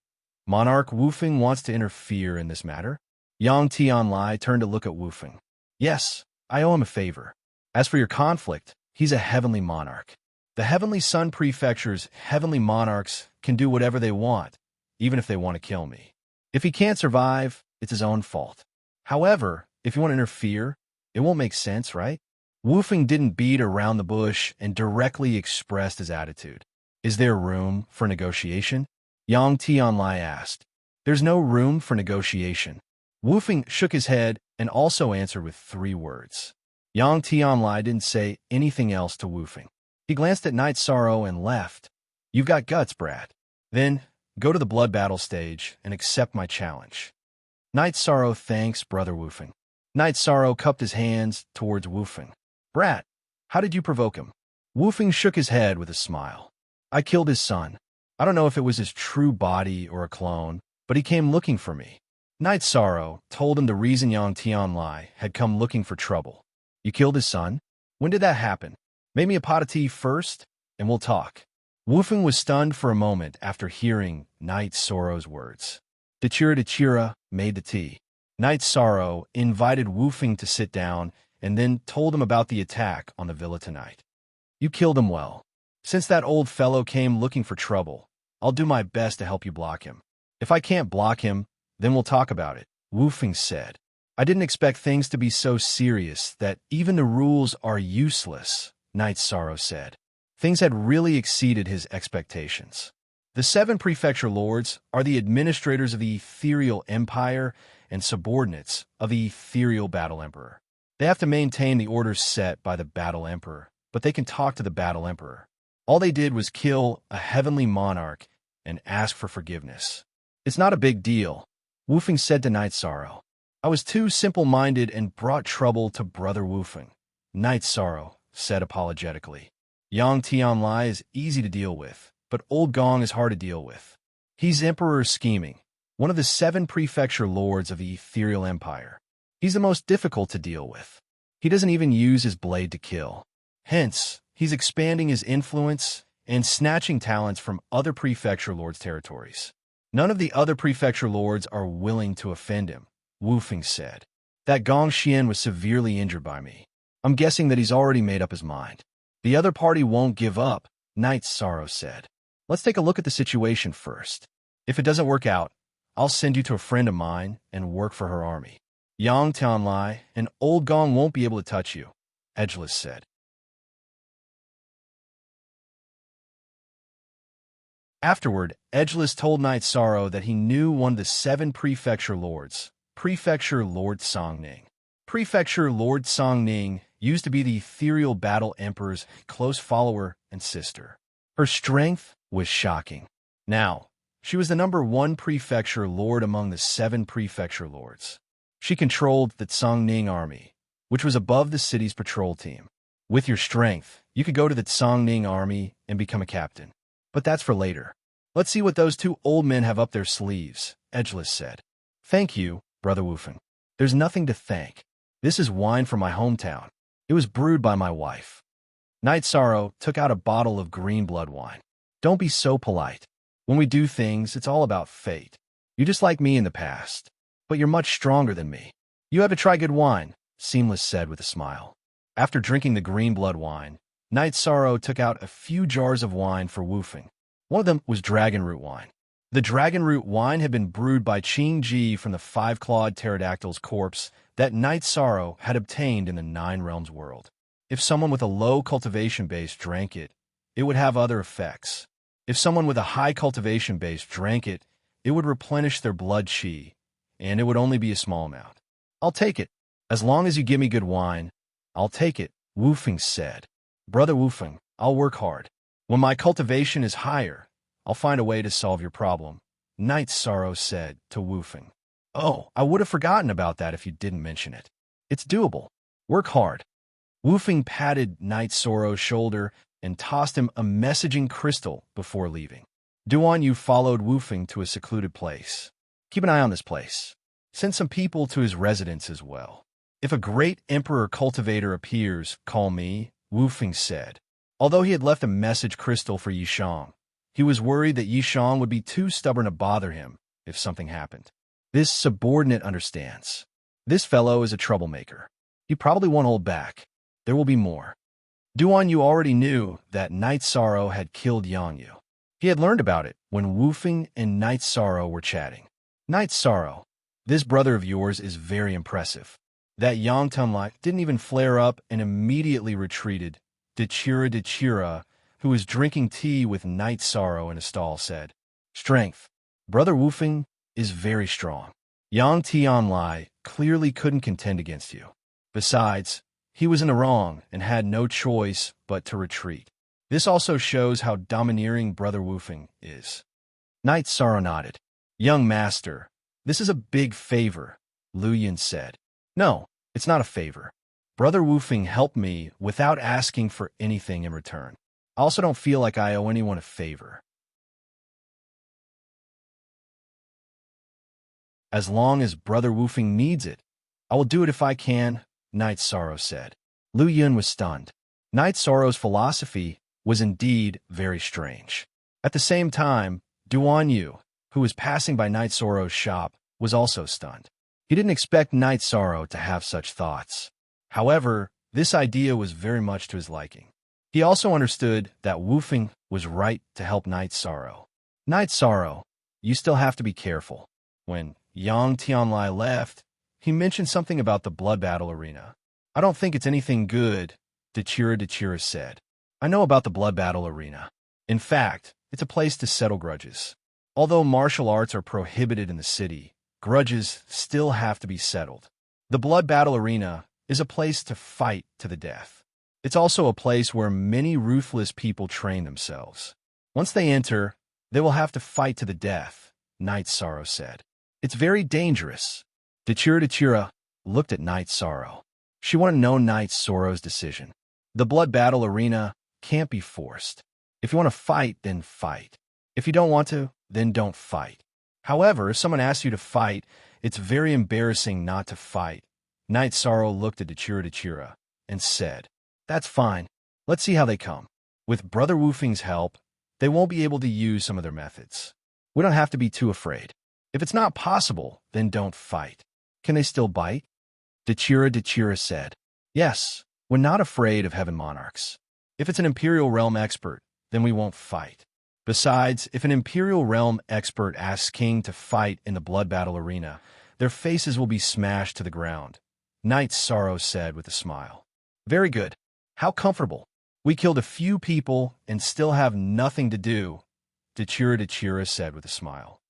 Monarch Wufeng wants to interfere in this matter. Yang Tianlai turned to look at Wufeng. Yes, I owe him a favor. As for your conflict, he's a heavenly monarch. The Heavenly Sun Prefecture's heavenly monarchs can do whatever they want, even if they want to kill me. If he can't survive, it's his own fault. However, if you want to interfere, it won't make sense, right? Wufeng didn't beat around the bush and directly expressed his attitude. Is there room for negotiation? Yang Tianlai asked. There's no room for negotiation. Wufeng shook his head and also answered with 3 words. Yang Tianlai didn't say anything else to Wufeng. He glanced at Night Sorrow and left. You've got guts, Brad. Then, go to the blood battle stage and accept my challenge. Night Sorrow thanks Brother Wufeng. Night Sorrow cupped his hands towards Wufeng. Brat, how did you provoke him? Wufeng shook his head with a smile. I killed his son. I don't know if it was his true body or a clone, but he came looking for me. Night Sorrow told him the reason Yang Tianlai had come looking for trouble. You killed his son? When did that happen? Make me a pot of tea first, and we'll talk. Wufeng was stunned for a moment after hearing Night Sorrow's words. Dachira made the tea. Night Sorrow invited Wufeng to sit down and then told him about the attack on the villa tonight. You killed him well. Since that old fellow came looking for trouble, I'll do my best to help you block him. If I can't block him, then we'll talk about it, Wufeng said. I didn't expect things to be so serious that even the rules are useless, Night Sorrow said. Things had really exceeded his expectations. The 7 prefecture lords are the administrators of the ethereal empire and subordinates of the ethereal battle emperor. They have to maintain the orders set by the battle emperor, but they can talk to the battle emperor. All they did was kill a heavenly monarch and ask for forgiveness. It's not a big deal, Wufeng said to Night Sorrow. I was too simple-minded and brought trouble to Brother Wufeng, Night Sorrow said apologetically. Yang Tianlai is easy to deal with, but Old Gong is hard to deal with. He's Emperor Scheming, one of the 7 prefecture lords of the ethereal empire. He's the most difficult to deal with. He doesn't even use his blade to kill. Hence, he's expanding his influence and snatching talents from other prefecture lords' territories. None of the other prefecture lords are willing to offend him, Wufeng said. That Gong Xian was severely injured by me. I'm guessing that he's already made up his mind. The other party won't give up, Night Sorrow said. Let's take a look at the situation first. If it doesn't work out, I'll send you to a friend of mine and work for her army. Yang Tianlai and Old Gong won't be able to touch you, Edgeless said. Afterward, Edgeless told Night Sorrow that he knew one of the 7 prefecture lords, Prefecture Lord Songning. Prefecture Lord Songning used to be the ethereal battle emperor's close follower and sister. Her strength was shocking. Now, she was the number 1 prefecture lord among the 7 prefecture lords. She controlled the Songning army, which was above the city's patrol team. With your strength, you could go to the Songning army and become a captain. But that's for later. Let's see what those 2 old men have up their sleeves, Edgeless said. Thank you, Brother Wufeng. There's nothing to thank. This is wine from my hometown. It was brewed by my wife. Night Sorrow took out a bottle of green blood wine. Don't be so polite. When we do things, it's all about fate. You're just like me in the past, but you're much stronger than me. You have to try good wine, Seamless said with a smile. After drinking the green blood wine, Night Sorrow took out a few jars of wine for Wufeng. One of them was dragon root wine. The dragon root wine had been brewed by Qing Ji from the 5-clawed pterodactyl's corpse that Night Sorrow had obtained in the 9 Realms world. If someone with a low cultivation base drank it, it would have other effects. If someone with a high cultivation base drank it, it would replenish their blood qi, and it would only be a small amount. I'll take it. As long as you give me good wine, I'll take it, Wufeng said. Brother Wufeng, I'll work hard. When my cultivation is higher, I'll find a way to solve your problem, Night Sorrow said to Wufeng. Oh, I would have forgotten about that if you didn't mention it. It's doable. Work hard. Wufeng patted Night Sorrow's shoulder and tossed him a messaging crystal before leaving. Duan Yu followed Wufeng to a secluded place. Keep an eye on this place. Send some people to his residence as well. If a great emperor cultivator appears, call me, Wu-Feng said. Although he had left a message crystal for Yishang, he was worried that Yishang would be too stubborn to bother him if something happened. This subordinate understands. This fellow is a troublemaker. He probably won't hold back. There will be more. Duan Yu already knew that Night Sorrow had killed Yang Yu. He had learned about it when Wu-Feng and Night Sorrow were chatting. Night Sorrow, this brother of yours is very impressive. That Yang Tunlai didn't even flare up and immediately retreated. Dechira, who was drinking tea with Night Sorrow in a stall, said, Strength. Brother Wu-Feng is very strong. Yang Tianlai clearly couldn't contend against you. Besides, he was in the wrong and had no choice but to retreat. This also shows how domineering Brother Wu-Feng is. Night Sorrow nodded. Young master, this is a big favor, Lu Yin said. No, it's not a favor. Brother Wu-Feng helped me without asking for anything in return. I also don't feel like I owe anyone a favor. As long as Brother Wu-Feng needs it, I will do it if I can, Night Sorrow said. Lu Yun was stunned. Night Sorrow's philosophy was indeed very strange. At the same time, Duan Yu, who was passing by Night Sorrow's shop, was also stunned. He didn't expect Night Sorrow to have such thoughts. However, this idea was very much to his liking. He also understood that Wu-Feng was right to help Night Sorrow. Night Sorrow, you still have to be careful. When Yang Tianlai left, he mentioned something about the blood battle arena. I don't think it's anything good, Dechira said. I know about the blood battle arena. In fact, it's a place to settle grudges. Although martial arts are prohibited in the city, grudges still have to be settled. The blood battle arena is a place to fight to the death. It's also a place where many ruthless people train themselves. Once they enter, they will have to fight to the death, Night Sorrow said. It's very dangerous. Dechira looked at Night Sorrow. She wanted to know Night Sorrow's decision. The blood battle arena can't be forced. If you want to fight, then fight. If you don't want to, then don't fight. However, if someone asks you to fight, it's very embarrassing not to fight. Night Sorrow looked at Dechira and said, That's fine. Let's see how they come. With Brother Wu-Feng's help, they won't be able to use some of their methods. We don't have to be too afraid. If it's not possible, then don't fight. Can they still bite? Dechira said, Yes, we're not afraid of Heaven Monarchs. If it's an Imperial Realm expert, then we won't fight. Besides, if an Imperial Realm expert asks King to fight in the blood battle arena, their faces will be smashed to the ground, Night Sorrow said with a smile. Very good. How comfortable. We killed a few people and still have nothing to do, Dechira said with a smile.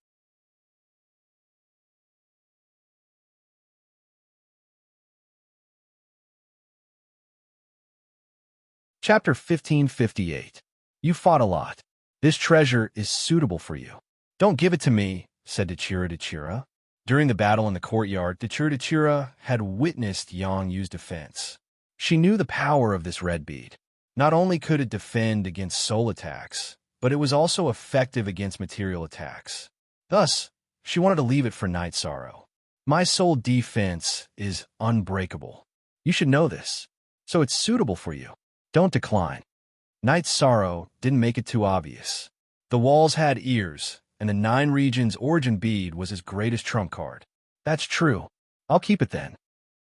Chapter 1558. You fought a lot. This treasure is suitable for you. Don't give it to me, said Dechira. During the battle in the courtyard, Dechira had witnessed Yang Yu's defense. She knew the power of this red bead. Not only could it defend against soul attacks, but it was also effective against material attacks. Thus, she wanted to leave it for Night Sorrow. My soul defense is unbreakable. You should know this. So it's suitable for you. Don't decline. Night Sorrow didn't make it too obvious. The walls had ears, and the 9 regions origin bead was his greatest trump card. That's true. I'll keep it then.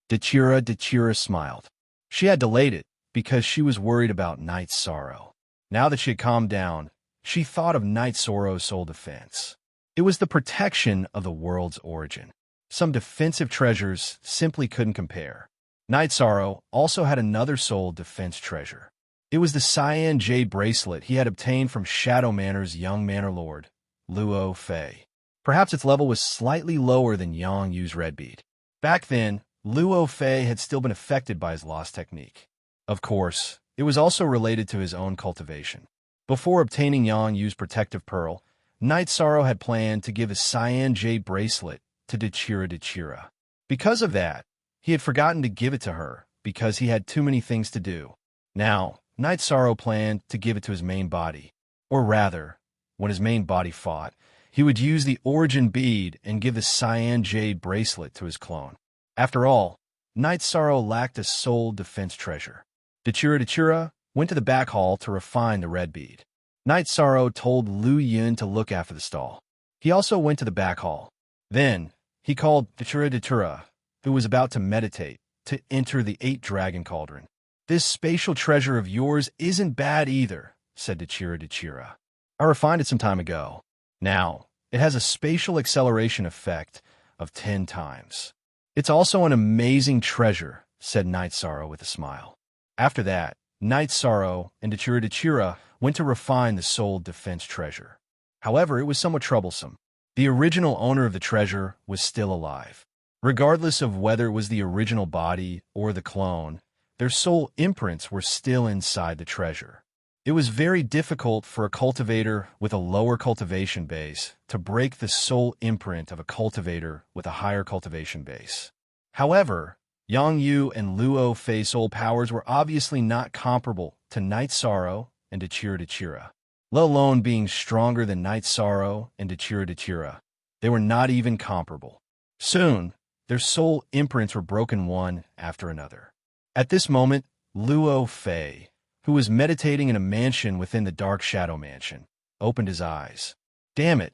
Dechira smiled. She had delayed it because she was worried about Night Sorrow. Now that she had calmed down, she thought of Night Sorrow's soul defense. It was the protection of the world's origin. Some defensive treasures simply couldn't compare. Night Sorrow also had another soul defense treasure. It was the cyan jade bracelet he had obtained from Shadow Manor's young manor lord, Luo Fei. Perhaps its level was slightly lower than Yang Yu's red bead. Back then, Luo Fei had still been affected by his lost technique. Of course, it was also related to his own cultivation. Before obtaining Yang Yu's protective pearl, Night Sorrow had planned to give his cyan jade bracelet to Dechira. Because of that, he had forgotten to give it to her because he had too many things to do. Now, Night Sorrow planned to give it to his main body. Or rather, when his main body fought, he would use the origin bead and give the cyan jade bracelet to his clone. After all, Night Sorrow lacked a soul defense treasure. Dachira went to the back hall to refine the red bead. Night Sorrow told Lu Yun to look after the stall. He also went to the back hall. Then, he called Dachira, who was about to meditate, to enter the 8-dragon cauldron. "This spatial treasure of yours isn't bad either," said Dachira. "I refined it some time ago. Now, it has a spatial acceleration effect of 10 times. It's also an amazing treasure," said Night Sorrow with a smile. After that, Night Sorrow and Dachira went to refine the soul defense treasure. However, it was somewhat troublesome. The original owner of the treasure was still alive. Regardless of whether it was the original body or the clone, their soul imprints were still inside the treasure. It was very difficult for a cultivator with a lower cultivation base to break the soul imprint of a cultivator with a higher cultivation base. However, Yang Yu and Luo Fei's soul powers were obviously not comparable to Night Sorrow and Dachira, let alone being stronger than Night Sorrow and Dachira. They were not even comparable. Soon, their soul imprints were broken one after another. At this moment, Luo Fei, who was meditating in a mansion within the Dark Shadow Mansion, opened his eyes. "Damn it,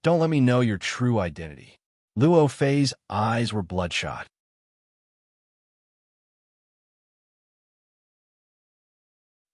don't let me know your true identity." Luo Fei's eyes were bloodshot.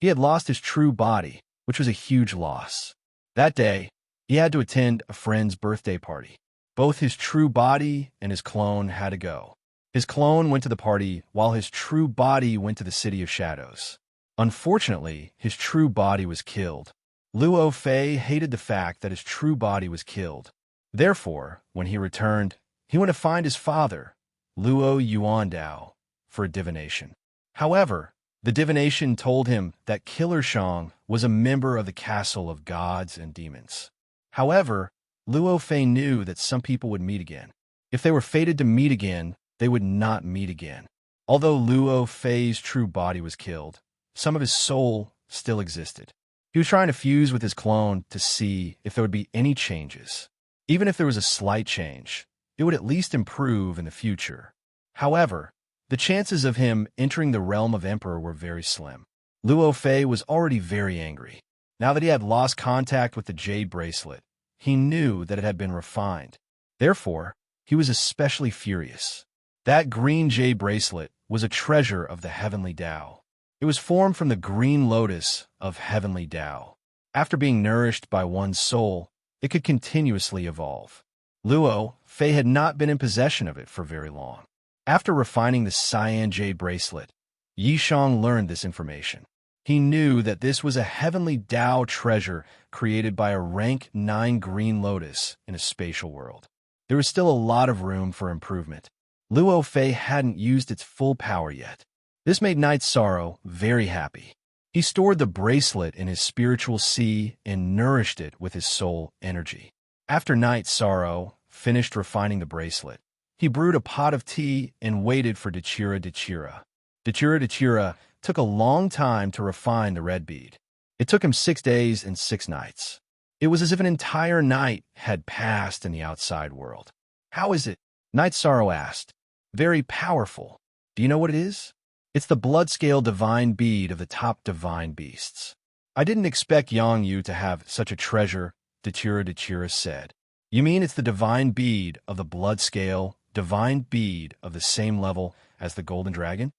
He had lost his true body, which was a huge loss. That day, he had to attend a friend's birthday party. Both his true body and his clone had to go. His clone went to the party while his true body went to the City of Shadows. Unfortunately, his true body was killed. Luo Fei hated the fact that his true body was killed. Therefore, when he returned, he went to find his father, Luo Yuandao, for a divination. However, the divination told him that Killer Shang was a member of the Castle of Gods and Demons. However, Luo Fei knew that some people would meet again. If they were fated to meet again, they would not meet again. Although Luo Fei's true body was killed, some of his soul still existed. He was trying to fuse with his clone to see if there would be any changes. Even if there was a slight change, it would at least improve in the future. However, the chances of him entering the realm of Emperor were very slim. Luo Fei was already very angry. Now that he had lost contact with the jade bracelet, he knew that it had been refined. Therefore, he was especially furious. That green jade bracelet was a treasure of the Heavenly Tao. It was formed from the green lotus of Heavenly Tao. After being nourished by one's soul, it could continuously evolve. Luo Fei had not been in possession of it for very long. After refining the cyan jade bracelet, Yishang learned this information. He knew that this was a Heavenly Tao treasure created by a rank 9 green lotus in a spatial world. There was still a lot of room for improvement. Luo Fei hadn't used its full power yet. This made Night Sorrow very happy. He stored the bracelet in his spiritual sea and nourished it with his soul energy. After Night Sorrow finished refining the bracelet, he brewed a pot of tea and waited for Dachira. Dachira took a long time to refine the red bead. It took him 6 days and 6 nights. It was as if an entire night had passed in the outside world. "How is it?" Night Sorrow asked. "Very powerful. Do you know what it is?" "It's the blood-scale divine bead of the top divine beasts." "I didn't expect Yang Yu to have such a treasure," Dachira said. "You mean it's the divine bead of the blood-scale, divine bead of the same level as the golden dragon?"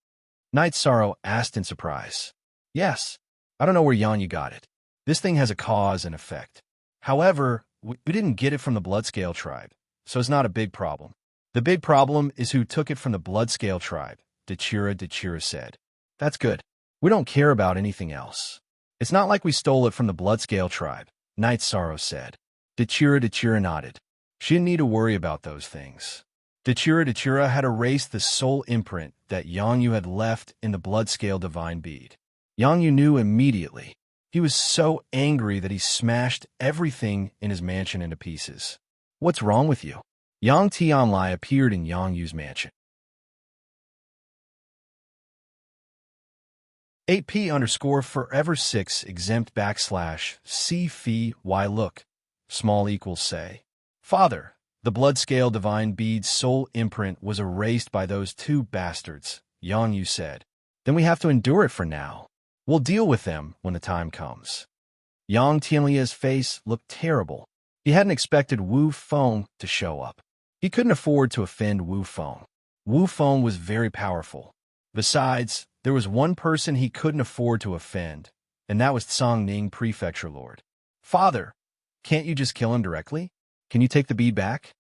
Night Sorrow asked in surprise. "Yes. I don't know where Yang Yu got it. This thing has a cause and effect. However, we didn't get it from the Bloodscale tribe, so it's not a big problem. The big problem is who took it from the Bloodscale tribe," Dachira said. "That's good. We don't care about anything else. It's not like we stole it from the Bloodscale tribe," Night Sorrow said. Dachira nodded. She didn't need to worry about those things. Dachira had erased the soul imprint that Yang Yu had left in the Bloodscale divine bead. Yang Yu knew immediately. He was so angry that he smashed everything in his mansion into pieces. "What's wrong with you?" Yang Tianlai appeared in Yang Yu's mansion. 8p_forever6 exempt /c fee y look small equals say. "Father, the Bloodscale divine bead's soul imprint was erased by those 2 bastards," Yang Yu said. then we have to endure it for now. We'll deal with them when the time comes. Yang Tianlia's face looked terrible. He hadn't expected Wu Feng to show up. He couldn't afford to offend Wu Feng. Wu Feng was very powerful. Besides, there was one person he couldn't afford to offend, and that was Cangning Prefecture Lord. Father, can't you just kill him directly? Can you take the bead back?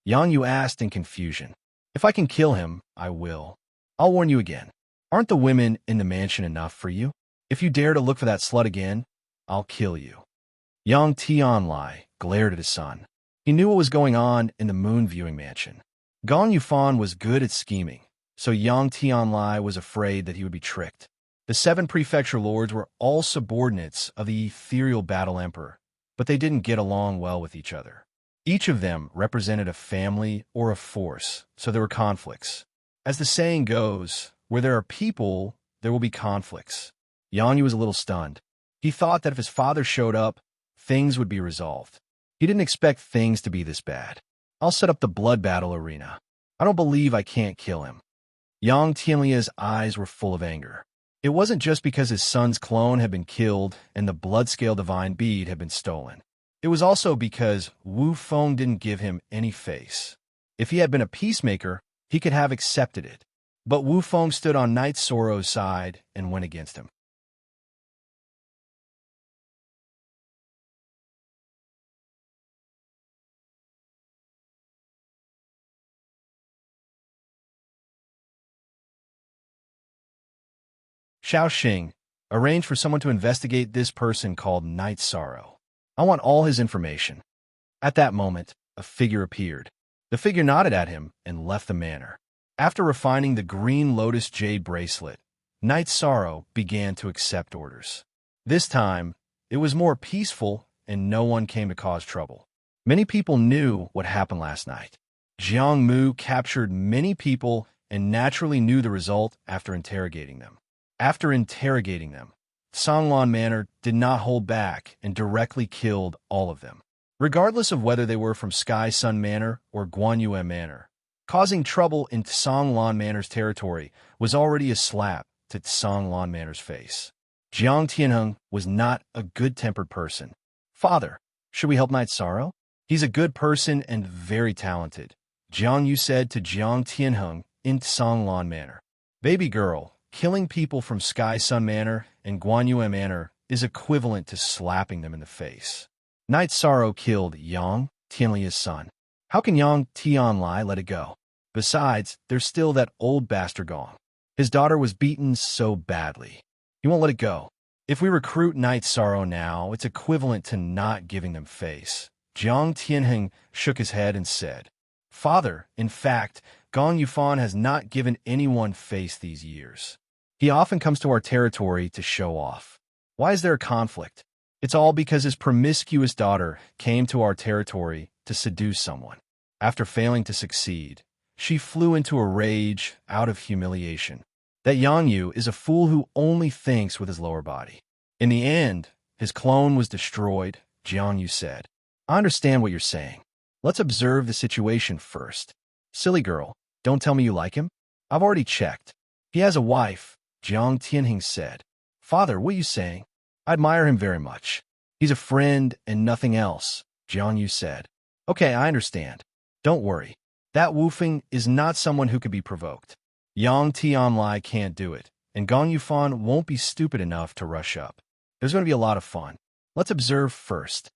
Yang Yu asked in confusion. If I can kill him, I will. I'll warn you again. Aren't the women in the mansion enough for you? If you dare to look for that slut again, I'll kill you. Yang Tianlai glared at his son. He knew what was going on in the moon viewing mansion. Gong Yufan was good at scheming, so Yang Tianlai was afraid that he would be tricked. The 7 prefecture lords were all subordinates of the ethereal battle emperor, but they didn't get along well with each other. Each of them represented a family or a force, so there were conflicts. As the saying goes, where there are people, there will be conflicts. Yang Yu was a little stunned. He thought that if his father showed up, things would be resolved. He didn't expect things to be this bad. I'll set up the blood battle arena. I don't believe I can't kill him. Yang Tianlia's eyes were full of anger. It wasn't just because his son's clone had been killed and the blood-scale divine bead had been stolen. It was also because Wu Feng didn't give him any face. If he had been a peacemaker, he could have accepted it. But Wu Feng stood on Knight Soro's side and went against him. Xiaoxing, arrange for someone to investigate this person called Knight Sorrow. I want all his information. At that moment, a figure appeared. The figure nodded at him and left the manor. After refining the green lotus jade bracelet, Knight Sorrow began to accept orders. This time, it was more peaceful and no one came to cause trouble. Many people knew what happened last night. Jiang Mu captured many people and naturally knew the result after interrogating them. Songlan Manor did not hold back and directly killed all of them, regardless of whether they were from Sky Sun Manor or Guanyuan Manor. Causing trouble in Songlan Manor's territory was already a slap to Songlan Manor's face. Jiang Tianheng was not a good-tempered person. Father, should we help Knight Sorrow? He's a good person and very talented, Jiang Yu said to Jiang Tianheng in Songlan Manor. Baby girl, killing people from Sky Sun Manor and Guanyuan Manor is equivalent to slapping them in the face. Knight Sorrow killed Yang Tianlia's son. How can Yang Tianlai let it go? Besides, there's still that old bastard Gong. His daughter was beaten so badly. He won't let it go. If we recruit Knight Sorrow now, it's equivalent to not giving them face. Jiang Tianheng shook his head and said, Father, in fact, Gong Yufan has not given anyone face these years. He often comes to our territory to show off. Why is there a conflict? It's all because his promiscuous daughter came to our territory to seduce someone. After failing to succeed, she flew into a rage out of humiliation. That Yang Yu is a fool who only thinks with his lower body. In the end, his clone was destroyed, Jiang Yu said. I understand what you're saying. Let's observe the situation first. Silly girl, don't tell me you like him. I've already checked. He has a wife, Jiang Tianheng said. Father, what are you saying? I admire him very much. He's a friend and nothing else, Jiang Yu said. Okay, I understand. Don't worry. That Wu Feng is not someone who could be provoked. Yang Tianlai can't do it, and Gong Yufan won't be stupid enough to rush up. There's going to be a lot of fun. Let's observe first.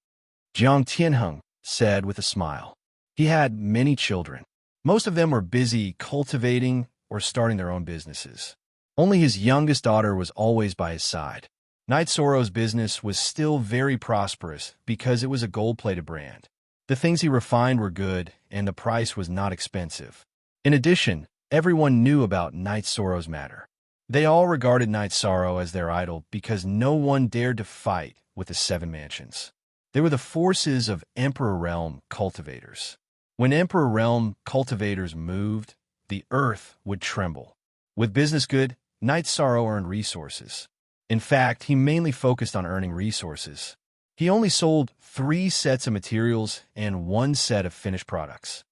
Jiang Tianheng said with a smile. He had many children. Most of them were busy cultivating or starting their own businesses. Only his youngest daughter was always by his side. Knight Sorrow's business was still very prosperous because it was a gold-plated brand. The things he refined were good, and the price was not expensive. In addition, everyone knew about Knight Sorrow's matter. They all regarded Knight Sorrow as their idol because no one dared to fight with the 7 mansions. They were the forces of Emperor Realm cultivators. When Emperor Realm cultivators moved, the earth would tremble. With business good, Knight Sorrow earned resources. In fact, he mainly focused on earning resources. He only sold 3 sets of materials and 1 set of finished products.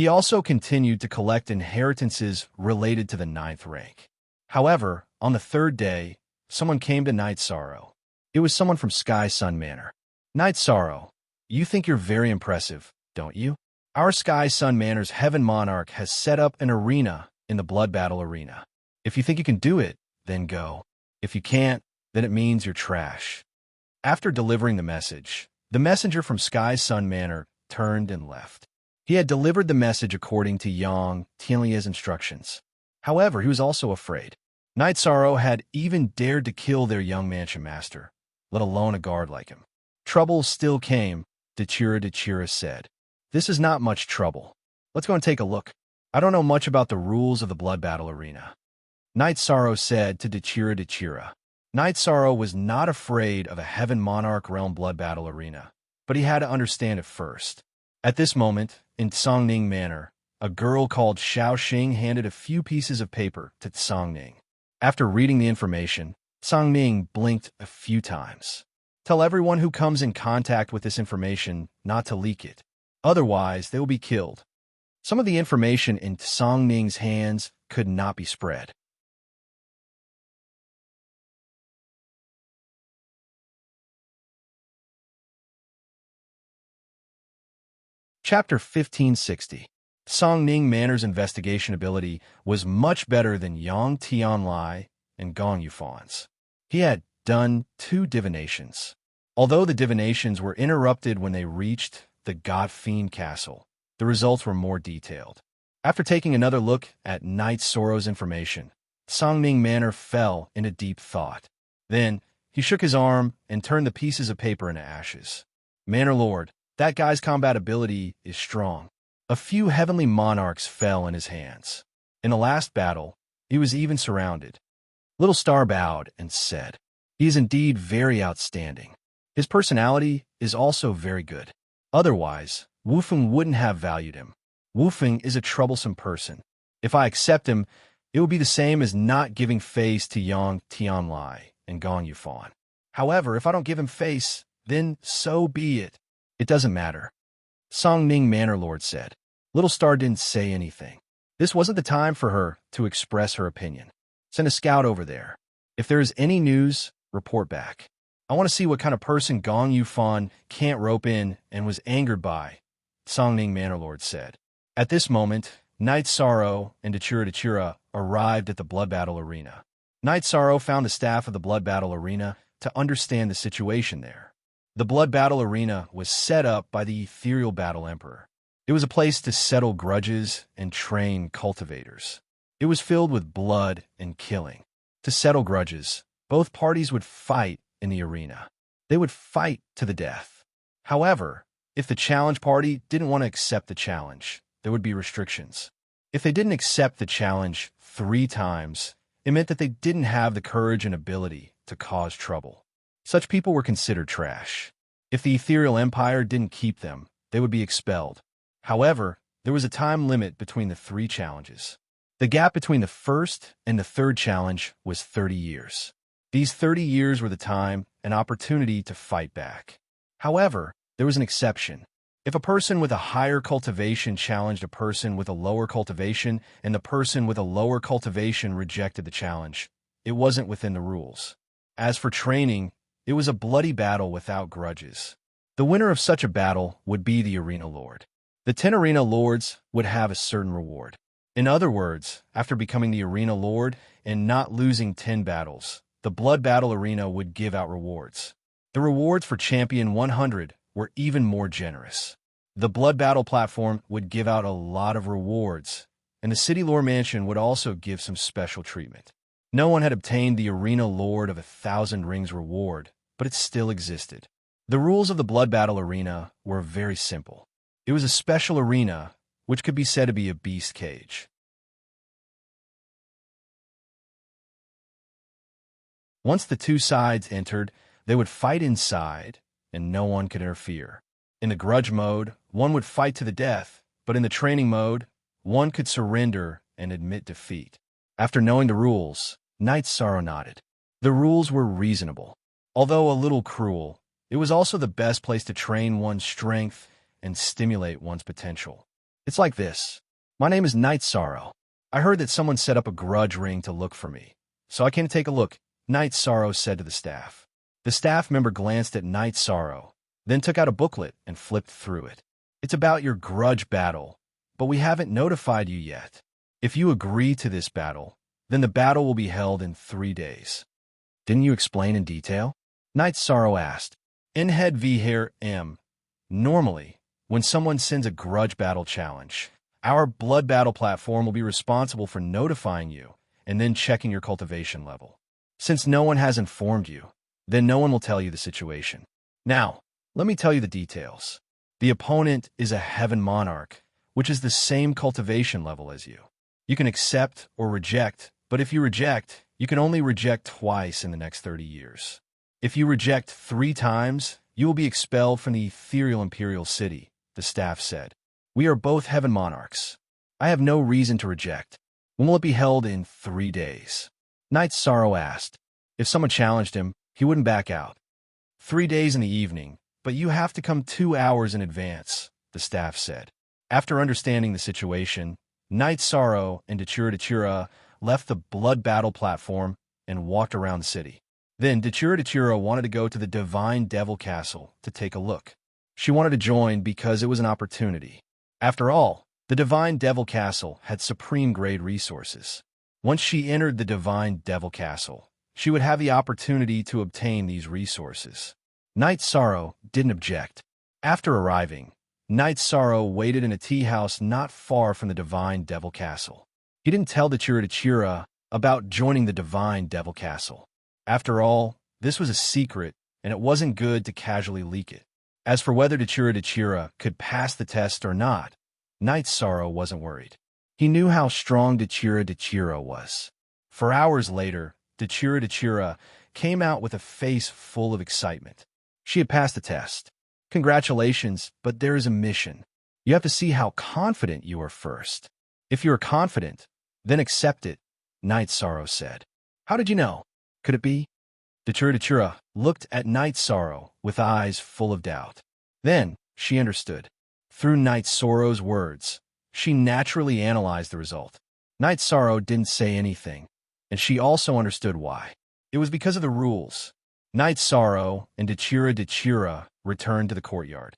He also continued to collect inheritances related to the ninth rank. However, on the third day, someone came to Night Sorrow. It was someone from Sky Sun Manor. Night Sorrow, you think you're very impressive, don't you? Our Sky Sun Manor's Heaven Monarch has set up an arena in the Blood Battle Arena. If you think you can do it, then go. If you can't, then it means you're trash. After delivering the message, the messenger from Sky Sun Manor turned and left. He had delivered the message according to Yang Tianlia's instructions. However, he was also afraid. Night Sorrow had even dared to kill their young mansion master, let alone a guard like him. Trouble still came, Dechira said. This is not much trouble. Let's go and take a look. I don't know much about the rules of the Blood Battle Arena. Night Sorrow said to Dechira. Night Sorrow was not afraid of a Heaven Monarch Realm Blood Battle Arena, but he had to understand it first. At this moment, in Tsongning Manor, a girl called Xiao Xing handed a few pieces of paper to Tsongning. After reading the information, Tsongning blinked a few times. Tell everyone who comes in contact with this information not to leak it. Otherwise, they will be killed. Some of the information in Tsongning's hands could not be spread. Chapter 1560. Tsongning Manor's investigation ability was much better than Yang Tianlai and Gong Yufan's. He had done 2 divinations. Although the divinations were interrupted when they reached the God Fiend Castle, the results were more detailed. After taking another look at Night Sorrow's information, Tsongning Manor fell into deep thought. Then, he shook his arm and turned the pieces of paper into ashes. Manor Lord, that guy's combat ability is strong. A few heavenly monarchs fell in his hands. In the last battle, he was even surrounded. Little Star bowed and said, he is indeed very outstanding. His personality is also very good. Otherwise, Wufeng wouldn't have valued him. Wufeng is a troublesome person. If I accept him, it will be the same as not giving face to Yang Tianlai and Gong Yufan. However, if I don't give him face, then so be it. It doesn't matter. Tsongning Manor Lord said. Little Star didn't say anything. This wasn't the time for her to express her opinion. Send a scout over there. If there is any news, report back. I want to see what kind of person Gong Yufan can't rope in and was angered by, Tsongning Manor Lord said. At this moment, Night Sorrow and Dechira arrived at the Blood Battle Arena. Night Sorrow found the staff of the Blood Battle Arena to understand the situation there. The Blood Battle Arena was set up by the Ethereal Battle Emperor. It was a place to settle grudges and train cultivators. It was filled with blood and killing. To settle grudges, both parties would fight in the arena. They would fight to the death. However, if the challenge party didn't want to accept the challenge, there would be restrictions. If they didn't accept the challenge 3 times, it meant that they didn't have the courage and ability to cause trouble. Such people were considered trash. If the Ethereal Empire didn't keep them, they would be expelled. However, there was a time limit between the 3 challenges. The gap between the first and the third challenge was 30 years. These 30 years were the time and opportunity to fight back. However, there was an exception. If a person with a higher cultivation challenged a person with a lower cultivation and the person with a lower cultivation rejected the challenge, it wasn't within the rules. As for training, it was a bloody battle without grudges. The winner of such a battle would be the Arena Lord. The 10 Arena Lords would have a certain reward. In other words, after becoming the Arena Lord and not losing 10 battles, the Blood Battle Arena would give out rewards. The rewards for Champion 100 were even more generous. The Blood Battle platform would give out a lot of rewards, and the City Lore Mansion would also give some special treatment. No one had obtained the Arena Lord of 1,000 Rings reward, but it still existed. The rules of the Blood Battle Arena were very simple. It was a special arena, which could be said to be a beast cage. Once the 2 sides entered, they would fight inside, and no one could interfere. In the grudge mode, one would fight to the death, but in the training mode, one could surrender and admit defeat. After knowing the rules, Night Sorrow nodded. The rules were reasonable. Although a little cruel, it was also the best place to train one's strength and stimulate one's potential. It's like this. My name is Night Sorrow. I heard that someone set up a grudge ring to look for me, so I came to take a look, Night Sorrow said to the staff. The staff member glanced at Night Sorrow, then took out a booklet and flipped through it. It's about your grudge battle, but we haven't notified you yet. If you agree to this battle, then the battle will be held in 3 days. Didn't you explain in detail? Night Sorrow asked. Inhead V here M. Normally, when someone sends a grudge battle challenge, our blood battle platform will be responsible for notifying you and then checking your cultivation level. Since no one has informed you, then no one will tell you the situation. Now, let me tell you the details. The opponent is a Heaven Monarch, which is the same cultivation level as you. You can accept or reject, but if you reject, you can only reject twice in the next 30 years. If you reject 3 times, you will be expelled from the ethereal Imperial City, the staff said. We are both Heaven Monarchs. I have no reason to reject. When will it be held in 3 days? Night Sorrow asked. If someone challenged him, he wouldn't back out. 3 days in the evening, but you have to come 2 hours in advance, the staff said. After understanding the situation, Night Sorrow and Dachura left the blood battle platform and walked around the city. Then Dachura wanted to go to the Divine Devil Castle to take a look. She wanted to join because it was an opportunity. After all, the Divine Devil Castle had supreme-grade resources. Once she entered the Divine Devil Castle, she would have the opportunity to obtain these resources. Night Sorrow didn't object. After arriving, Night Sorrow waited in a tea house not far from the Divine Devil Castle. He didn't tell Dachura about joining the Divine Devil Castle. After all, this was a secret, and it wasn't good to casually leak it. As for whether Dachura could pass the test or not, Night Sorrow wasn't worried. He knew how strong Dachura was. For hours later, Dachura came out with a face full of excitement. She had passed the test. Congratulations, but there is a mission. You have to see how confident you are first. If you are confident, then accept it, Night Sorrow said. How did you know? Could it be? Dachura looked at Night Sorrow with eyes full of doubt. Then she understood. Through Night Sorrow's words, she naturally analyzed the result. Night Sorrow didn't say anything, and she also understood why. It was because of the rules. Night Sorrow and Dachura returned to the courtyard.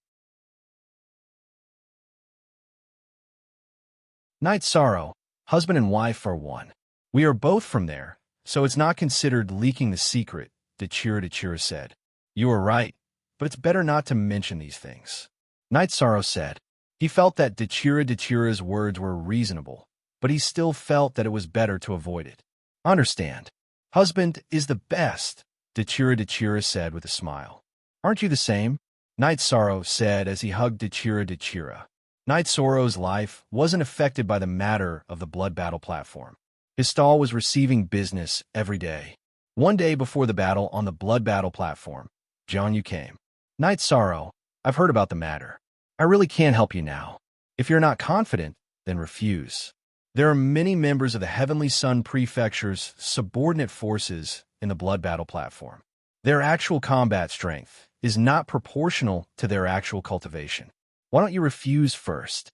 Night Sorrow, husband and wife are one. We are both from there, so it's not considered leaking the secret, Dachura said. You are right, but it's better not to mention these things. Night Sorrow said. He felt that Dachura's words were reasonable, but he still felt that it was better to avoid it. Understand. Husband is the best, Dachura said with a smile. Aren't you the same? Night Sorrow said as he hugged Dachura. Night Sorrow's life wasn't affected by the matter of the blood battle platform. His stall was receiving business every day. One day before the battle on the blood battle platform, Jiangyu came. Night Sorrow, I've heard about the matter. I really can't help you now. If you're not confident, then refuse. There are many members of the Heavenly Sun Prefecture's subordinate forces in the blood battle platform. Their actual combat strength is not proportional to their actual cultivation. Why don't you refuse first?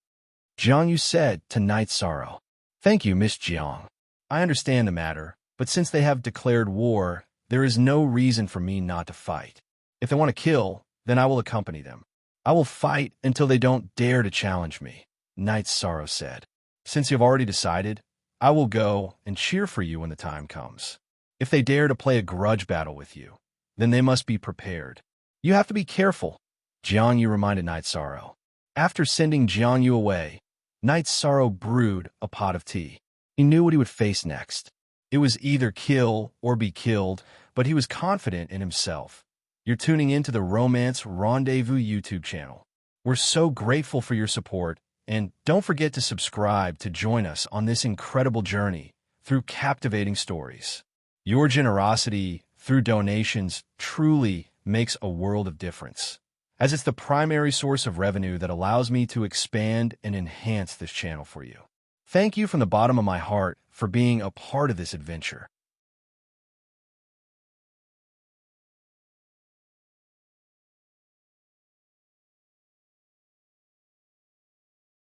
Jiangyu said to Night Sorrow. Thank you, Miss Jiang. I understand the matter, but since they have declared war, there is no reason for me not to fight. If they want to kill, then I will accompany them. I will fight until they don't dare to challenge me, Night Sorrow said. Since you've already decided, I will go and cheer for you when the time comes. If they dare to play a grudge battle with you, then they must be prepared. You have to be careful, Jiangyu reminded Night Sorrow. After sending Jiangyu away, Night Sorrow brewed a pot of tea. He knew what he would face next. It was either kill or be killed, but he was confident in himself. You're tuning into the Romance Rendezvous YouTube channel. We're so grateful for your support, and don't forget to subscribe to join us on this incredible journey through captivating stories. Your generosity through donations truly makes a world of difference, as it's the primary source of revenue that allows me to expand and enhance this channel for you. Thank you from the bottom of my heart for being a part of this adventure.